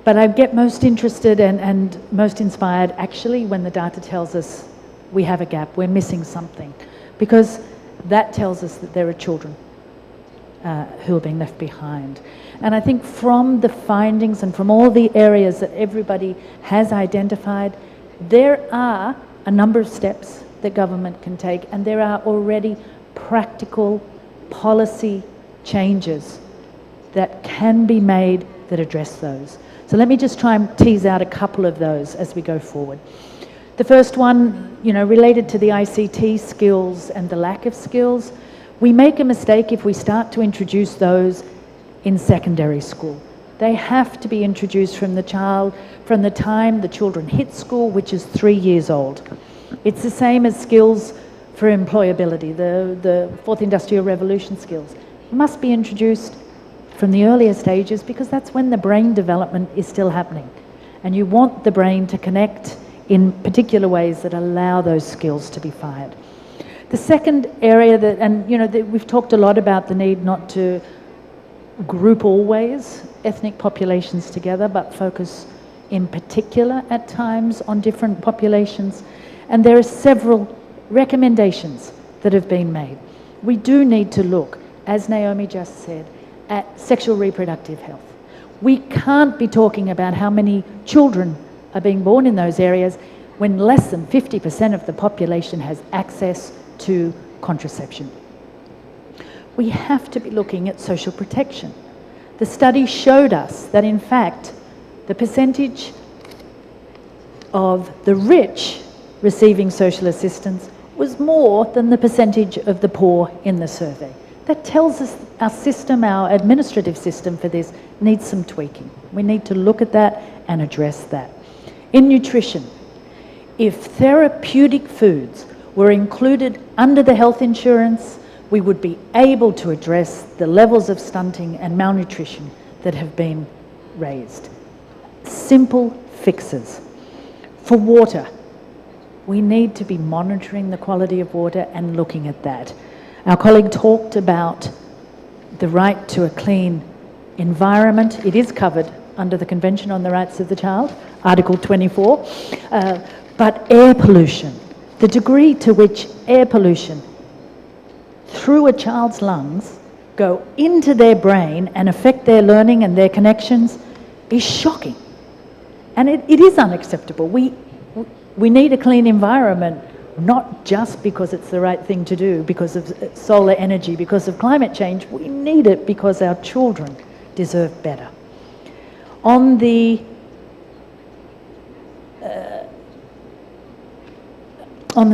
But I get most interested and most inspired actually when the data tells us we have a gap, we're missing something, because that tells us that there are children who are being left behind. And I think from the findings and from all the areas that everybody has identified, there are a number of steps that government can take, and there are already practical policy changes that can be made that address those. So let me just try and tease out a couple of those as we go forward. The first one, related to the ICT skills and the lack of skills. We make a mistake if we start to introduce those in secondary school. They have to be introduced from the time the children hit school, which is 3 years old. It's the same as skills for employability, the fourth industrial revolution skills. Must be introduced from the earlier stages because that's when the brain development is still happening. And you want the brain to connect in particular ways that allow those skills to be fired. The second area we've talked a lot about the need not to group always ethnic populations together, but focus in particular at times on different populations. And there are several recommendations that have been made. We do need to look, as Naomi just said, at sexual reproductive health. We can't be talking about how many children are being born in those areas when less than 50% of the population has access to contraception. We have to be looking at social protection. The study showed us that in fact the percentage of the rich receiving social assistance was more than the percentage of the poor in the survey. That tells us our system, our administrative system for this needs some tweaking. We need to look at that and address that. In nutrition, if therapeutic foods were included under the health insurance, we would be able to address the levels of stunting and malnutrition that have been raised. Simple fixes. For water, we need to be monitoring the quality of water and looking at that. Our colleague talked about the right to a clean environment. It is covered under the Convention on the Rights of the Child, Article 24. But air pollution, the degree to which air pollution through a child's lungs go into their brain and affect their learning and their connections is shocking. And it is unacceptable. We need a clean environment, not just because it's the right thing to do, because of solar energy, because of climate change. We need it because our children deserve better. On the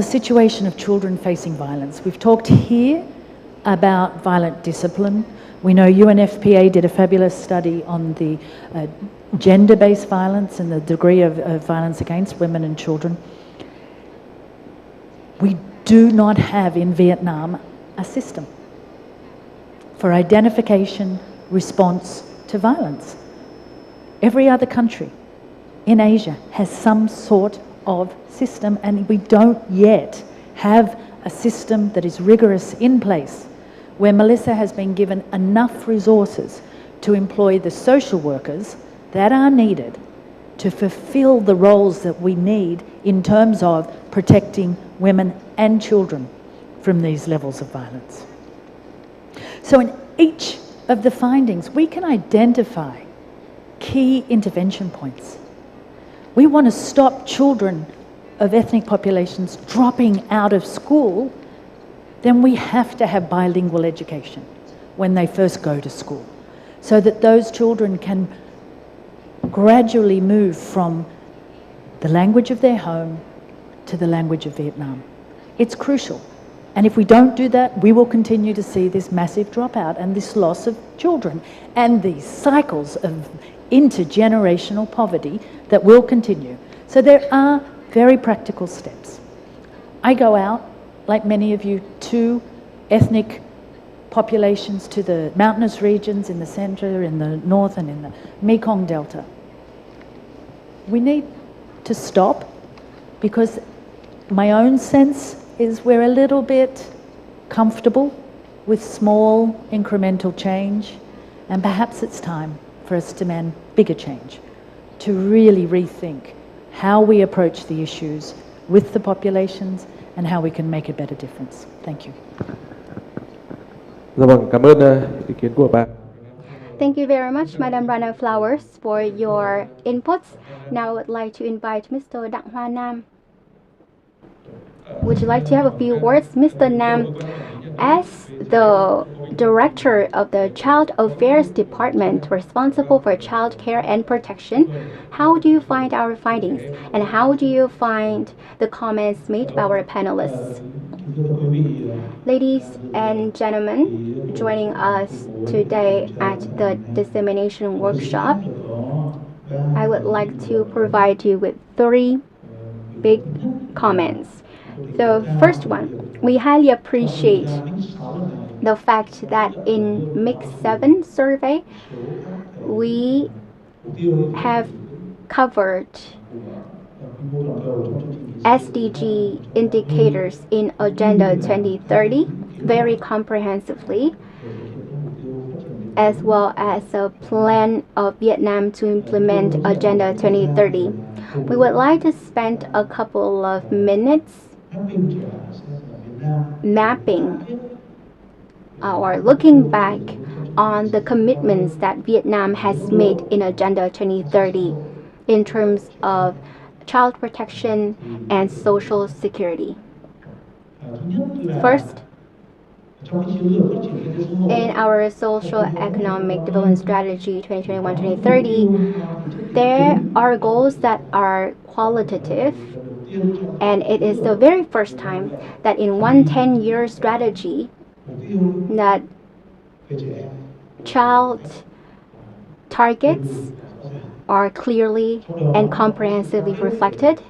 situation of children facing violence, we've talked here about violent discipline. We know UNFPA did a fabulous study on the gender-based violence and the degree of violence against women and children. We do not have in Vietnam a system for identification, response to violence. Every other country in Asia has some sort of system, and we don't yet have a system that is rigorous in place where Melissa has been given enough resources to employ the social workers that are needed to fulfill the roles that we need in terms of protecting women and children from these levels of violence. So in each of the findings, we can identify key intervention points. We want to stop children of ethnic populations dropping out of school. Then we have to have bilingual education when they first go to school, so that those children can gradually move from the language of their home to the language of Vietnam. It's crucial. And if we don't do that, we will continue to see this massive dropout and this loss of children and these cycles of intergenerational poverty that will continue. So there are very practical steps. I go out, like many of you, to ethnic populations, to the mountainous regions in the center, in the north, and in the Mekong Delta. We need to stop, because my own sense is we're a little bit comfortable with small incremental change, and perhaps it's time for us to demand bigger change, to really rethink how we approach the issues with the populations and how we can make a better difference. Thank you. Dạ vâng, cảm ơn ý kiến của bà. Thank you very much, Madam Rana Flowers, for your inputs. Now I would like to invite Mr. Đặng Hoa Nam. Would you like to have a few words, Mr. Nam? As the Director of the Child Affairs Department responsible for child care and protection. How do you find our findings? And how do you find the comments made by our panelists? Ladies and gentlemen, joining us today at the dissemination workshop, I would like to provide you with 3 big comments. The first one, we highly appreciate the fact that in Mix 7 survey, we have covered SDG indicators in Agenda 2030 very comprehensively, as well as a plan of Vietnam to implement Agenda 2030. We would like to spend a couple of minutes mapping or looking back on the commitments that Vietnam has made in Agenda 2030 in terms of child protection and social security. First, in our social economic development strategy 2021-2030, there are goals that are qualitative, and it is the very first time that in one 10-year strategy that child targets are clearly and comprehensively reflected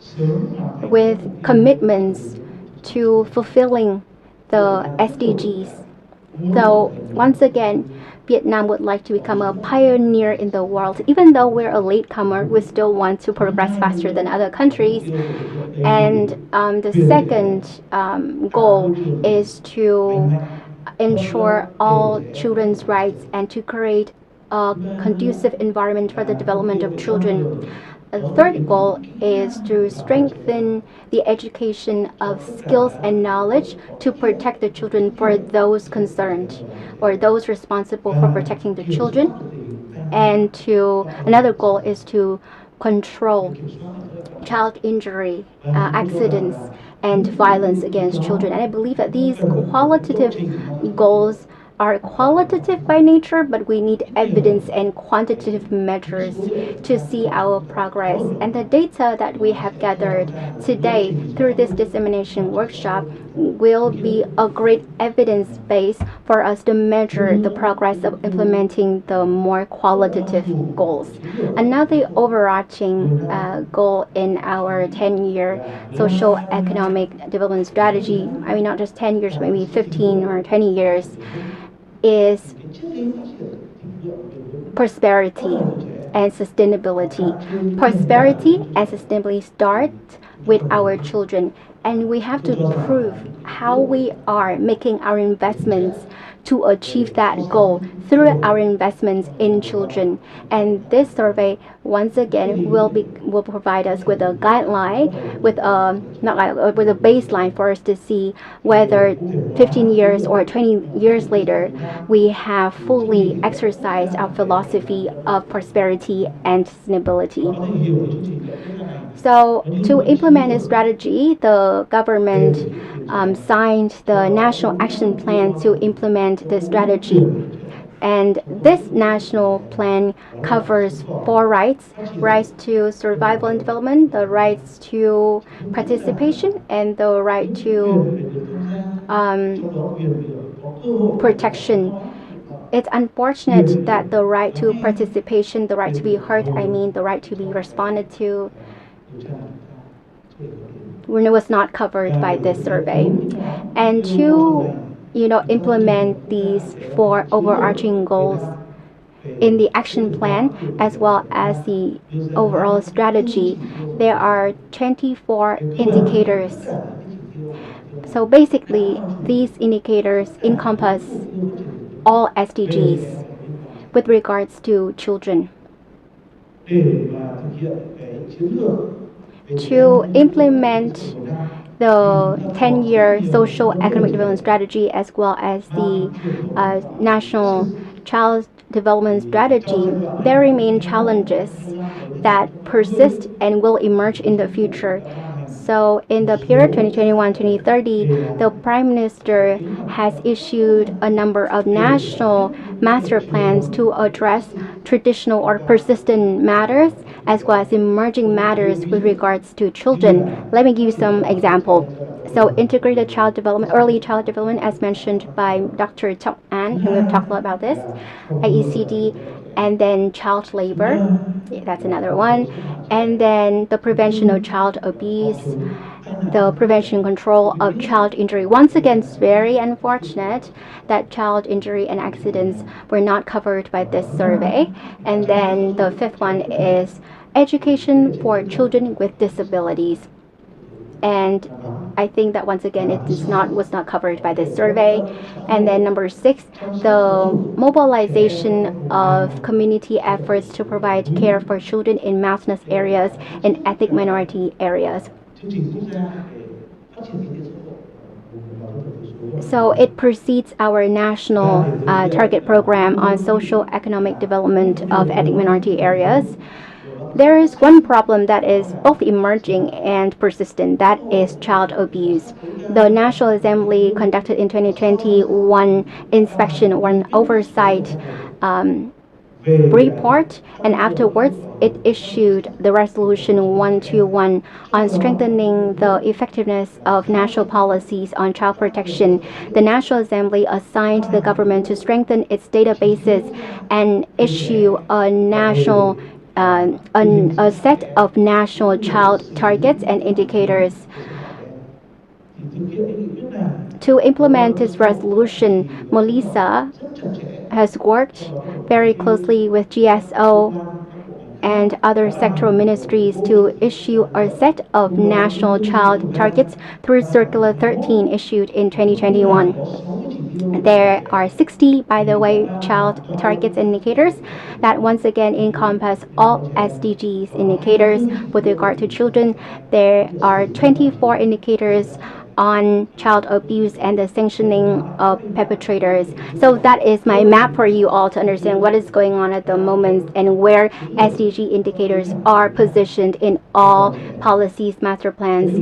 with commitments to fulfilling the SDGs. So once again, Vietnam would like to become a pioneer in the world. Even though we're a latecomer, we still want to progress faster than other countries. And the second goal is to ensure all children's rights and to create a conducive environment for the development of children. A third goal is to strengthen the education of skills and knowledge to protect the children for those concerned or those responsible for protecting the children. And another goal is to control child injury, accidents, and violence against children. And I believe that these qualitative goals are qualitative by nature, but we need evidence and quantitative measures to see our progress. And the data that we have gathered today through this dissemination workshop will be a great evidence base for us to measure the progress of implementing the more qualitative goals. Another overarching goal in our 10-year social economic development strategy, I mean not just 10 years, maybe 15 or 20 years, is prosperity and sustainability. Prosperity and sustainability start with our children, and we have to prove how we are making our investments to achieve that goal through our investments in children. And this survey, once again, will provide us with a guideline, with a baseline for us to see whether 15 years or 20 years later we have fully exercised our philosophy of prosperity and sustainability. So to implement this strategy, the government signed the National Action Plan to implement the strategy. And this national plan covers 4 rights: rights to survival and development, the rights to participation, and the right to protection. It's unfortunate that the right to participation, the right to be heard, the right to be responded to, was not covered by this survey. And to implement these 4 overarching goals in the action plan as well as the overall strategy, there are 24 indicators. So basically, these indicators encompass all SDGs with regards to children. To implement the 10-year social economic development strategy as well as the national child development strategy, there remain challenges that persist and will emerge in the future. So in the period 2021-2030, the Prime Minister has issued a number of national master plans to address traditional or persistent matters as well as emerging matters with regards to children. Let me give you some example. So integrated child development, early child development, as mentioned by Dr. Tok An, and we've talked a lot about this, IECD, and then child labor, that's another one, and then the prevention of child abuse, the prevention and control of child injury. Once again, it's very unfortunate that child injury and accidents were not covered by this survey. And then the fifth one is education for children with disabilities. And I think that once again was not covered by this survey. And then number 6, the mobilization of community efforts to provide care for children in mountainous areas and ethnic minority areas. So it precedes our national target program on social economic development of ethnic minority areas. There is one problem that is both emerging and persistent, that is child abuse. The National Assembly conducted in 2020 one inspection or an oversight report, and afterwards it issued the resolution 121 on strengthening the effectiveness of national policies on child protection. The National Assembly assigned the government to strengthen its databases and issue a national a set of national child targets and indicators. To implement this resolution, Melissa has worked very closely with GSO and other sectoral ministries to issue a set of national child targets through Circular 13 issued in 2021. There are 60, by the way, child targets indicators that once again encompass all SDGs indicators with regard to children. There are 24 indicators on child abuse and the sanctioning of perpetrators. So that is my map for you all to understand what is going on at the moment and where SDG indicators are positioned in all policies, master plans,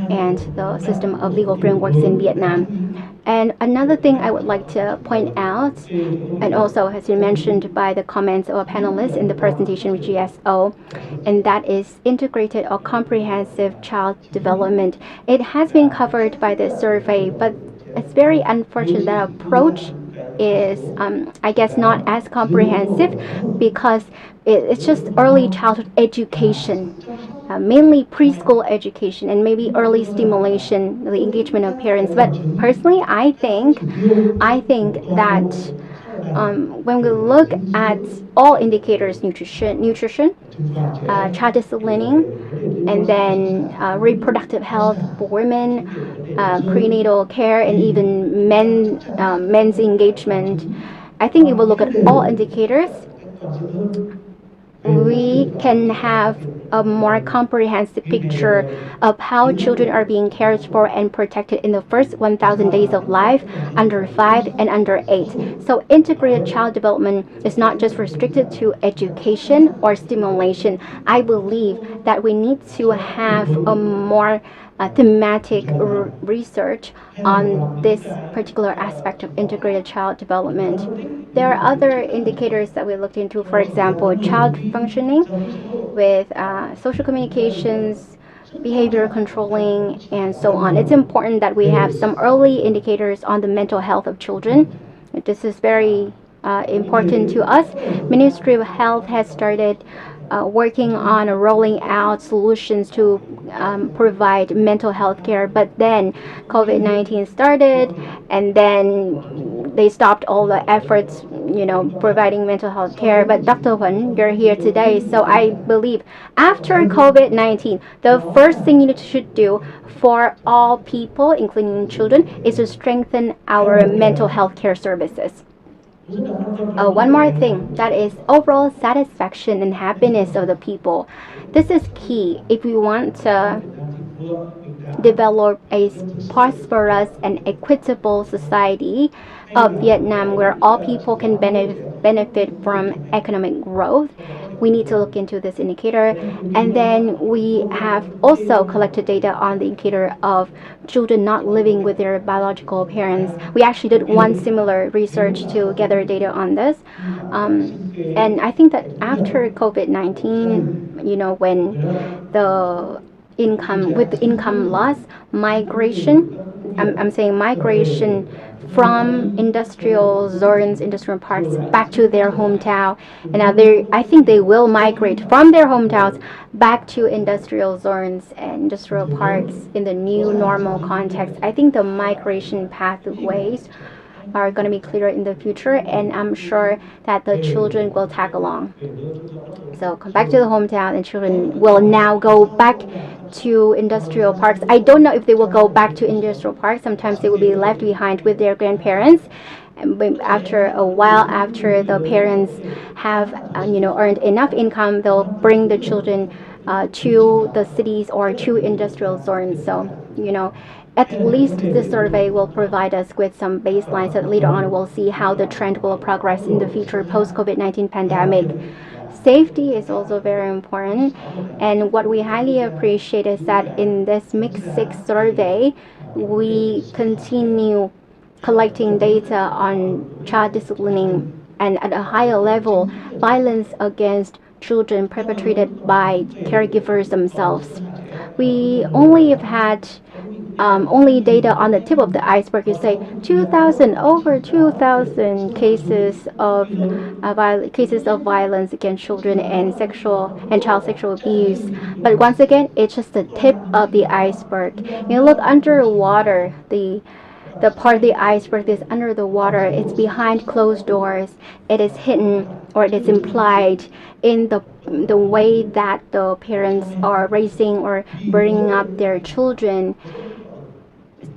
and the system of legal frameworks in Vietnam. And another thing I would like to point out, and also has been mentioned by the comments of our panelists in the presentation with GSO, and that is integrated or comprehensive child development. It has been covered by this survey, but it's very unfortunate that approach is, I guess, not as comprehensive because it's just early childhood education. Mainly preschool education and maybe early stimulation, the engagement of parents. But personally, I think that when we look at all indicators, nutrition, child disciplining, and then reproductive health for women, prenatal care, and even men's engagement, I think if we look at all indicators, we can have a more comprehensive picture of how children are being cared for and protected in the first 1,000 days of life, under 5 and under 8. So integrated child development is not just restricted to education or stimulation. I believe that we need to have a more thematic research on this particular aspect of integrated child development. There are other indicators that we looked into, for example, child functioning with social communications, behavior controlling, and so on. It's important that we have some early indicators on the mental health of children. This is very important to us. Ministry of Health has started working on rolling out solutions to provide mental health care, but then COVID-19 started, and then they stopped all the efforts, providing mental health care. But Dr. Huân, you're here today, so I believe after COVID-19, the first thing you should do for all people, including children, is to strengthen our mental health care services. One more thing, that is overall satisfaction and happiness of the people. This is key if we want to develop a prosperous and equitable society of Vietnam where all people can benefit from economic growth. we need to look into this indicator. And then we have also collected data on the indicator of children not living with their biological parents. We actually did one similar research to gather data on this. And I think that after COVID-19, when the income loss, I'm saying migration from industrial zones, industrial parks back to their hometown. And now I think they will migrate from their hometowns back to industrial zones and industrial parks in the new normal context. I think the migration pathways are going to be clearer in the future, and I'm sure that the children will tag along. So come back to the hometown, and children will now go back to industrial parks. I don't know if they will go back to industrial parks. Sometimes they will be left behind with their grandparents. And after a while, after the parents have earned enough income, they'll bring the children to the cities or to industrial zones. So at least this survey will provide us with some baseline, so that later on we'll see how the trend will progress in the future post-COVID-19 pandemic. Safety is also very important, and what we highly appreciate is that in this Mixed 6 survey, we continue collecting data on child disciplining and at a higher level, violence against children perpetrated by caregivers themselves. We only have had only data on the tip of the iceberg. You say over 2,000 cases of violence against children and child sexual abuse. But once again, it's just the tip of the iceberg. Look underwater, the part of the iceberg is under the water. It's behind closed doors. It is hidden, or it is implied in the way that the parents are raising or bringing up their children.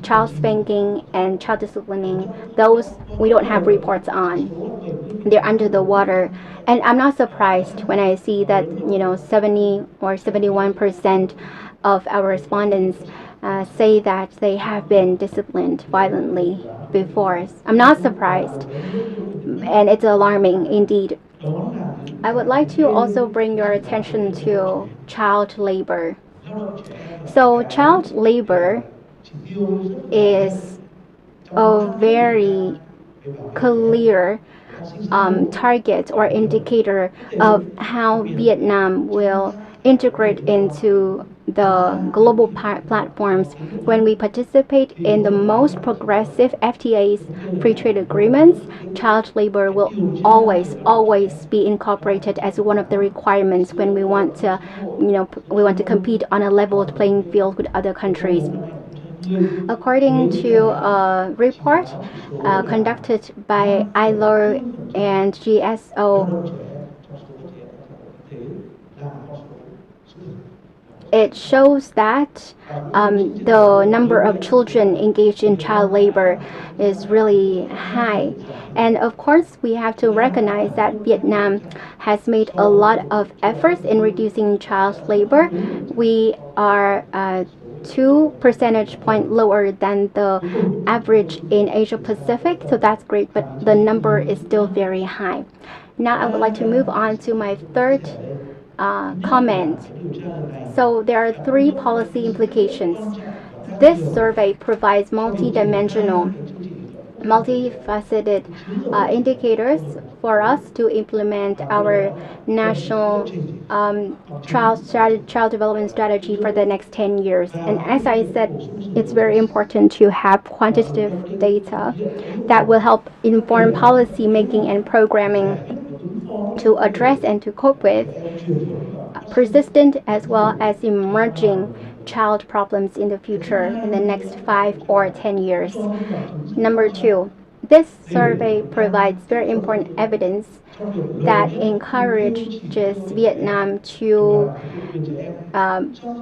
Child spanking and child disciplining, those we don't have reports on. They're under the water. And I'm not surprised when I see that 70 or 71% of our respondents say that they have been disciplined violently before. I'm not surprised, and it's alarming indeed. I would like to also bring your attention to child labor. So child labor is a very clear target or indicator of how Vietnam will integrate into the global platforms. When we participate in the most progressive FTAs, free trade agreements, child labor will always be incorporated as one of the requirements when we want to compete on a leveled playing field with other countries. According to a report conducted by ILO and GSO, it shows that the number of children engaged in child labor is really high. And of course, we have to recognize that Vietnam has made a lot of efforts in reducing child labor. We are 2 percentage points lower than the average in Asia Pacific, so that's great, but the number is still very high. Now I would like to move on to my third comment. So there are 3 policy implications. This survey provides multidimensional, multifaceted indicators for us to implement our national child development strategy for the next 10 years. And as I said, it's very important to have quantitative data that will help inform policy making and programming to address and to cope with persistent as well as emerging child problems in the future in the next 5 or 10 years. Number 2, this survey provides very important evidence that encourages Vietnam to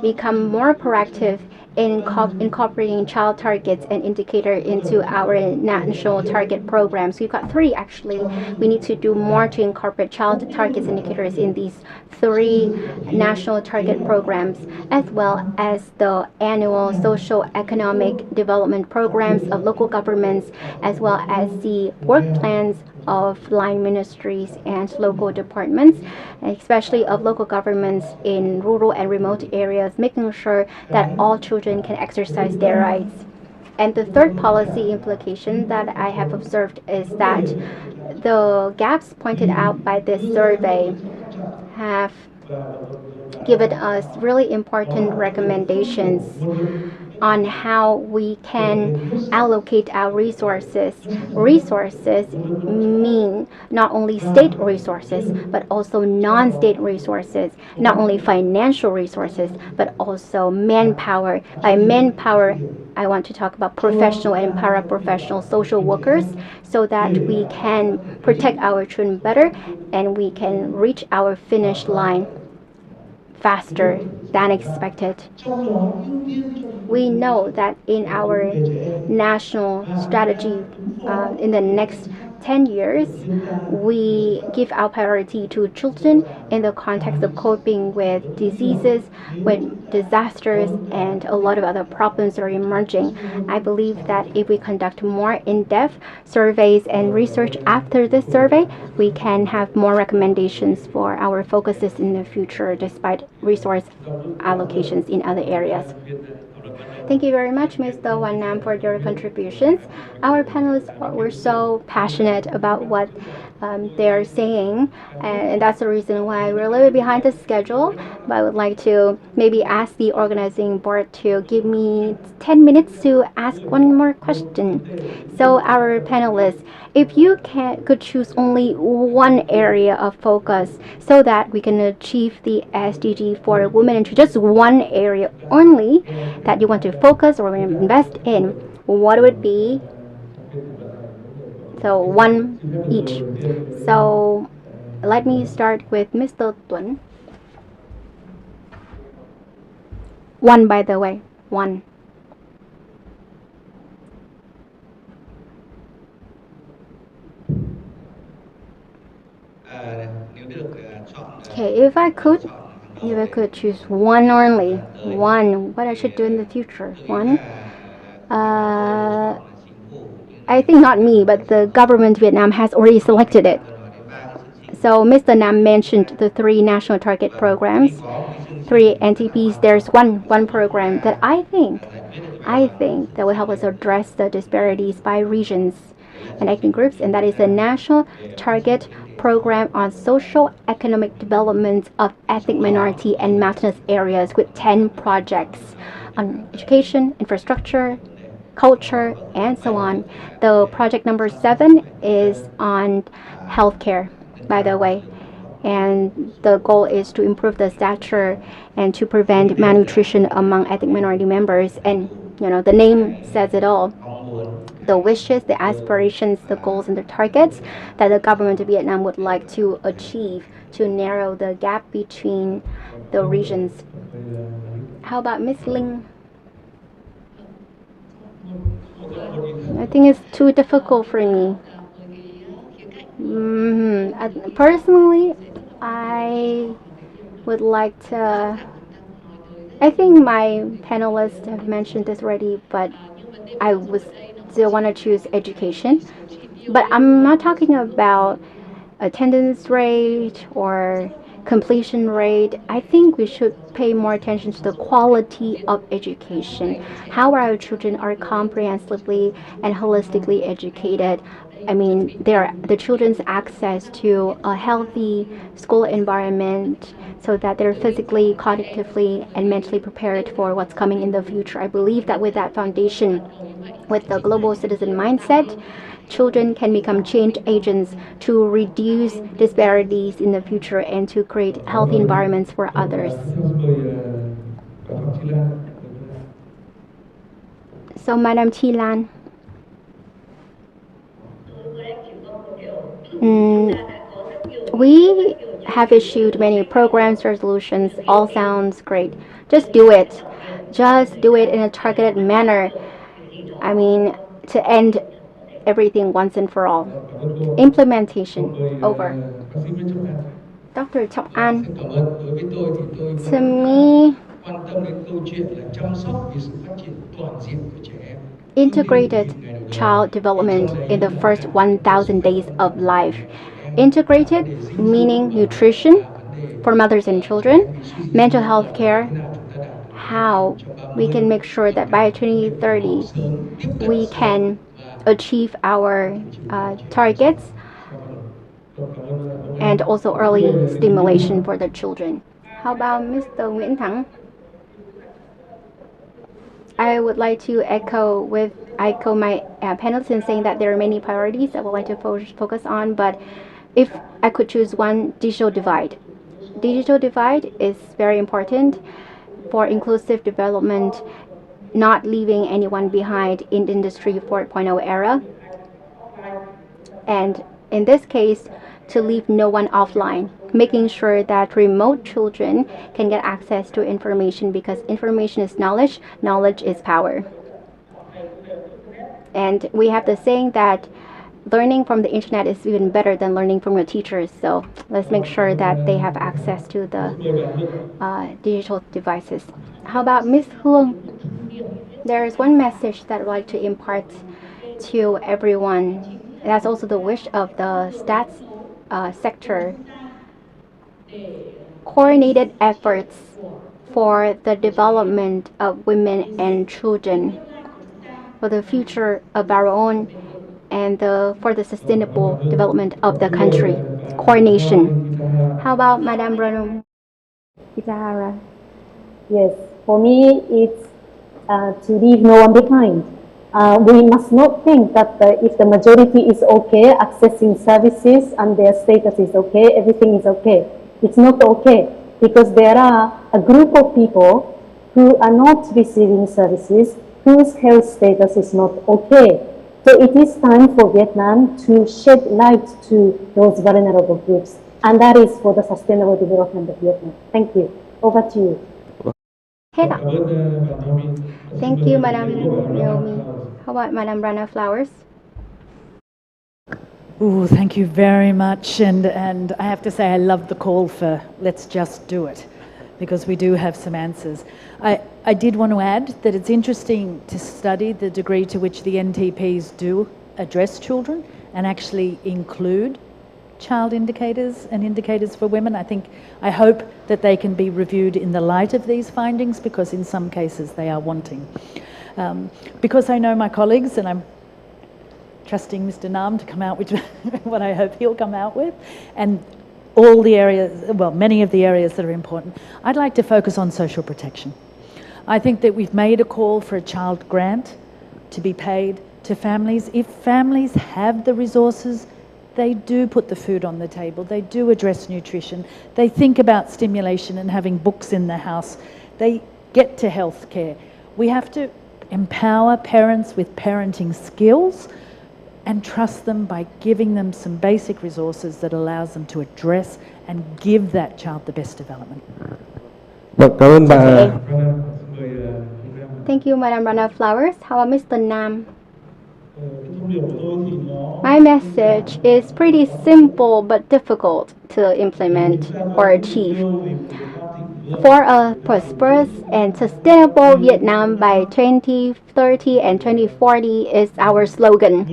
become more proactive in incorporating child targets and indicator into our national target programs. We've got 3 actually. We need to do more to incorporate child targets indicators in these 3 national target programs, as well as the annual social economic development programs of local governments, as well as the work plans of line ministries and local departments, especially of local governments in rural and remote areas, making sure that all children can exercise their rights. And the third policy implication that I have observed is that the gaps pointed out by this survey have given us really important recommendations on how we can allocate our resources. Resources mean not only state resources, but also non state resources, not only financial resources, but also manpower. By manpower, I want to talk about professional and paraprofessional social workers so that we can protect our children better and we can reach our finish line faster than expected. We know that in our national strategy in the next 10 years, we give our priority to children in the context of coping with diseases, with disasters, and a lot of other problems are emerging. I believe that if we conduct more in-depth surveys and research after this survey, we can have more recommendations for our focuses in the future despite resource allocations in other areas. Thank you very much, Mr. Wan Nam, for your contributions. Our panelists were so passionate about what they're saying, and that's the reason why we're a little bit behind the schedule. But I would like to maybe ask the organizing board to give me 10 minutes to ask one more question. So, our panelists, if you could choose only one area of focus so that we can achieve the SDG for women and just one area only that you want to focus or invest in, what would it be? So one each. So let me start with Mr. Tuấn. One, by the way. One. Okay, if I could choose one only, one, what I should do in the future, one, I think not me, but the government of Vietnam has already selected it. So Mr. Nam mentioned the three national target programs, three NTPs. There's one program that I think that will help us address the disparities by regions and ethnic groups, and that is the National Target Program on Social Economic Development of Ethnic Minority and Mountainous Areas with 10 projects on education, infrastructure, culture, and so on. The project number 7 is on healthcare, by the way. And the goal is to improve the stature and to prevent malnutrition among ethnic minority members. And the name says it all. The wishes, the aspirations, the goals, and the targets that the government of Vietnam would like to achieve to narrow the gap between the regions. How about Miss Ling? I think it's too difficult for me. Personally, I would like to. I think my panelists have mentioned this already, but I would still want to choose education. But I'm not talking about attendance rate or completion rate. I think we should pay more attention to the quality of education, how our children are comprehensively and holistically educated. I mean, the children's access to a healthy school environment so that they're physically, cognitively, and mentally prepared for what's coming in the future. I believe that with that foundation, with the global citizen mindset, children can become change agents to reduce disparities in the future and to create healthy environments for others. So, Madam Chi Lan. We have issued many programs, resolutions, all sounds great. Just do it. Just do it in a targeted manner. I mean, to end everything once and for all. Implementation. Over. Dr. Trọng An. To me, quan tâm đến câu chuyện là chăm sóc vì sự phát triển toàn diện của trẻ em. integrated child development in the first 1,000 days of life. Integrated meaning nutrition for mothers and children, mental health care, how we can make sure that by 2030 we can achieve our targets, and also early stimulation for the children. How about Mr. Nguyễn Thắng? I would like to echo my panelists in saying that there are many priorities I would like to focus on, but if I could choose one, digital divide. Digital divide is very important for inclusive development, not leaving anyone behind in the Industry 4.0 era. And in this case, to leave no one offline, making sure that remote children can get access to information, because information is knowledge, knowledge is power. And we have the saying that learning from the internet is even better than learning from your teachers. So let's make sure that they have access to the digital devices. How about Miss Huong? There is one message that I'd like to impart to everyone. That's also the wish of the stats sector. Coordinated efforts for the development of women and children, for the future of our own, and for the sustainable development of the country. Coordination. How about Madame Bruno Itahara? Yes, for me, it's to leave no one behind. We must not think that if the majority is okay accessing services and their status is okay, everything is okay. It's not okay, because there are a group of people who are not receiving services, whose health status is not okay. So it is time for Vietnam to shed light to those vulnerable groups, and that is for the sustainable development of Vietnam. Thank you. Over to you. Hết ạ. Thank you, Madam Naomi. How about Madam Rana Flowers? Ooh, thank you very much. And I have to say, I love the call for let's just do it, because we do have some answers. I did want to add that it's interesting to study the degree to which the NTPs do address children and actually include child indicators and indicators for women. I hope that they can be reviewed in the light of these findings, because in some cases they are wanting. Because I know my colleagues, and I'm trusting Mr. Nam to come out with what I hope he'll come out with, and all the areas, well, many of the areas that are important, I'd like to focus on social protection. I think that we've made a call for a child grant to be paid to families. If families have the resources, they do put the food on the table, they do address nutrition, they think about stimulation and having books in the house, they get to health care. We have to empower parents with parenting skills and trust them by giving them some basic resources that allows them to address and give that child the best development. Cảm ơn bà. Thank you, Madam Rana Flowers. How about Mr. Nam? My message is pretty simple but difficult to implement or achieve. For a prosperous and sustainable Vietnam by 2030 and 2040 is our slogan.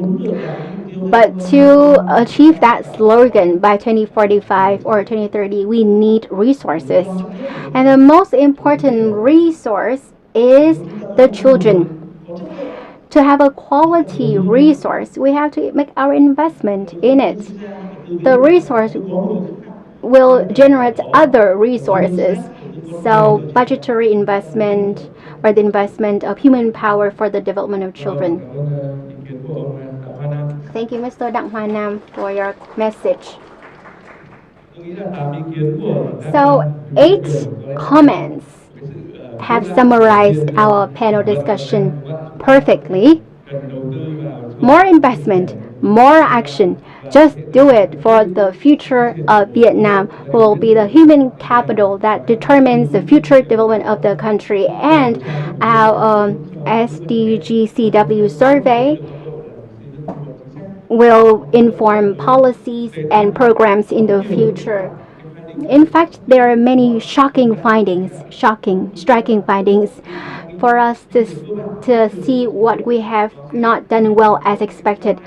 But to achieve that slogan by 2045 or 2030, we need resources. And the most important resource is the children. To have a quality resource, we have to make our investment in it. The resource will generate other resources. So budgetary investment, or the investment of human power for the development of children. Thank you, Mr. Đặng Hoa Nam, for your message. So 8 comments have summarized our panel discussion perfectly. More investment, more action. Just do it for the future of Vietnam, who will be the human capital that determines the future development of the country. And our SDGCW survey will inform policies and programs in the future. In fact, there are many striking findings. for us to see what we have not done well as expected.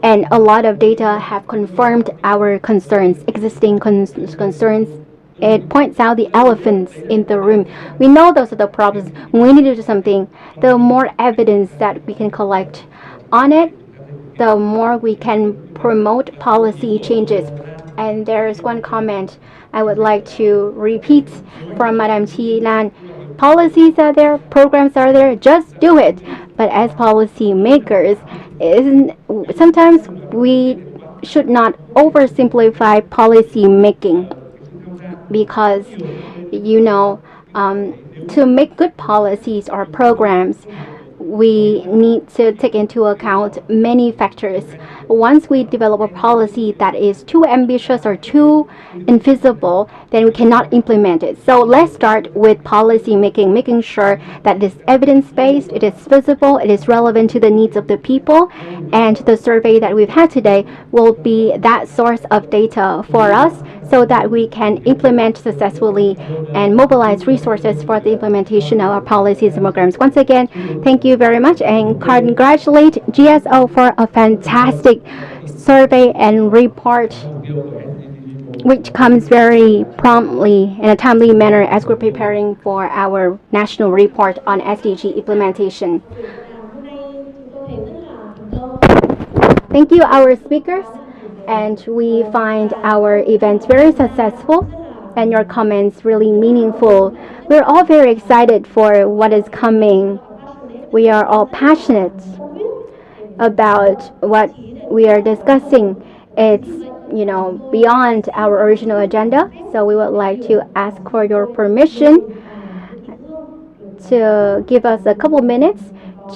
And a lot of data have confirmed our concerns, existing concerns. It points out the elephants in the room. We know those are the problems. We need to do something. The more evidence that we can collect on it, the more we can promote policy changes. And there's one comment I would like to repeat from Madame Chi Lan. Policies are there, programs are there, just do it. But as policy makers, sometimes we should not oversimplify policy making, because you know to make good policies or programs, we need to take into account many factors. Once we develop a policy that is too ambitious or too invisible, then we cannot implement it. So let's start with policy making, making sure that it is evidence-based, it is visible, it is relevant to the needs of the people, and the survey that we've had today will be that source of data for us so that we can implement successfully and mobilize resources for the implementation of our policies and programs. Once again, thank you very much and congratulate GSO for a fantastic survey and report, which comes very promptly in a timely manner as we're preparing for our national report on SDG implementation. Thank you, our speakers, and we find our event very successful and your comments really meaningful. We're all very excited for what is coming. We are all passionate about what we are discussing. It's beyond our original agenda, so we would like to ask for your permission to give us a couple minutes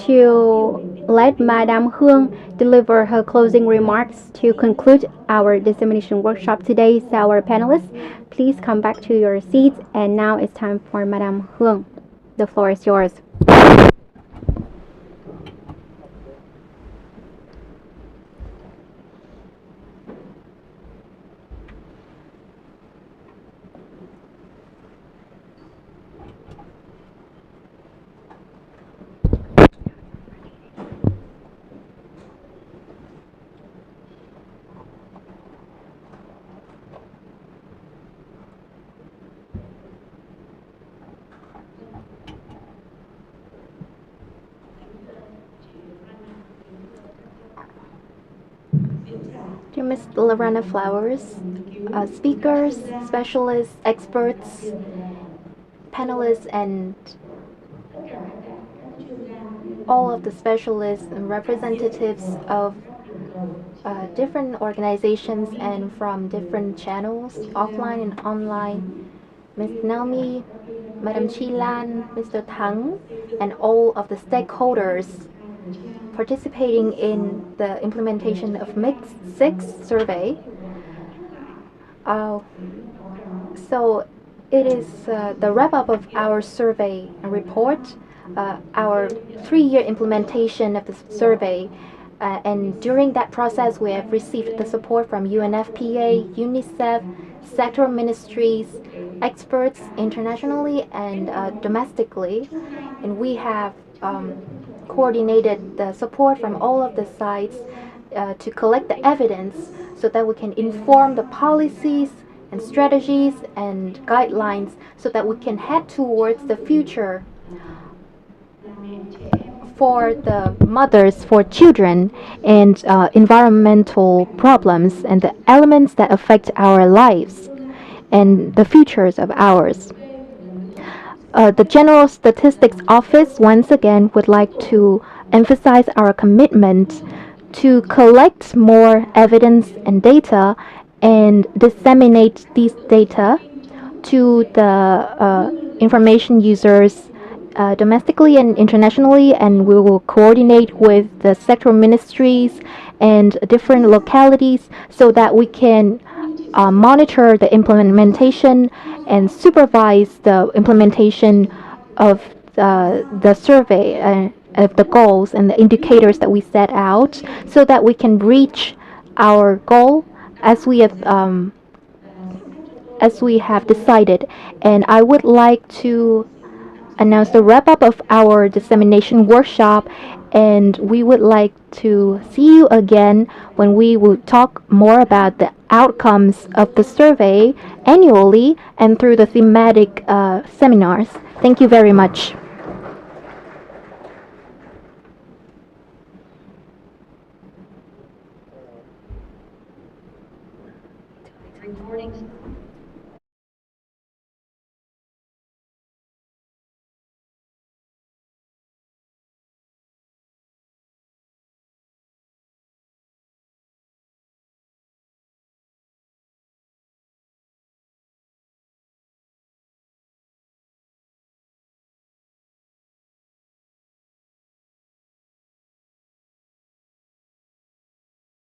to let Madame Hương deliver her closing remarks to conclude our dissemination workshop today. So our panelists, please come back to your seats, and now it's time for Madame Hương. The floor is yours. Dear Ms. Lorena Flowers, speakers, specialists, experts, panelists, and all of the specialists and representatives of different organizations and from different channels, offline and online, Ms. Naomi, Madam Chi Lan, Mr. Tang, and all of the stakeholders participating in the implementation of MIX6 survey. So it is the wrap-up of our survey report, our 3-year implementation of the survey. And during that process, we have received the support from UNFPA, UNICEF, sector ministries, experts internationally and domestically. And we have coordinated the support from all of the sides to collect the evidence so that we can inform the policies and strategies and guidelines so that we can head towards the future for the mothers, for children, and environmental problems and the elements that affect our lives and the futures of ours. The General Statistics Office once again would like to emphasize our commitment to collect more evidence and data and disseminate these data to the information users domestically and internationally, and we will coordinate with the sector ministries and different localities so that we can monitor the implementation and supervise the implementation of the survey of the goals and the indicators that we set out so that we can reach our goal as we have decided. And I would like to announce the wrap up of our dissemination workshop, and we would like to see you again when we will talk more about the outcomes of the survey annually and through the thematic seminars. Thank you very much. Recording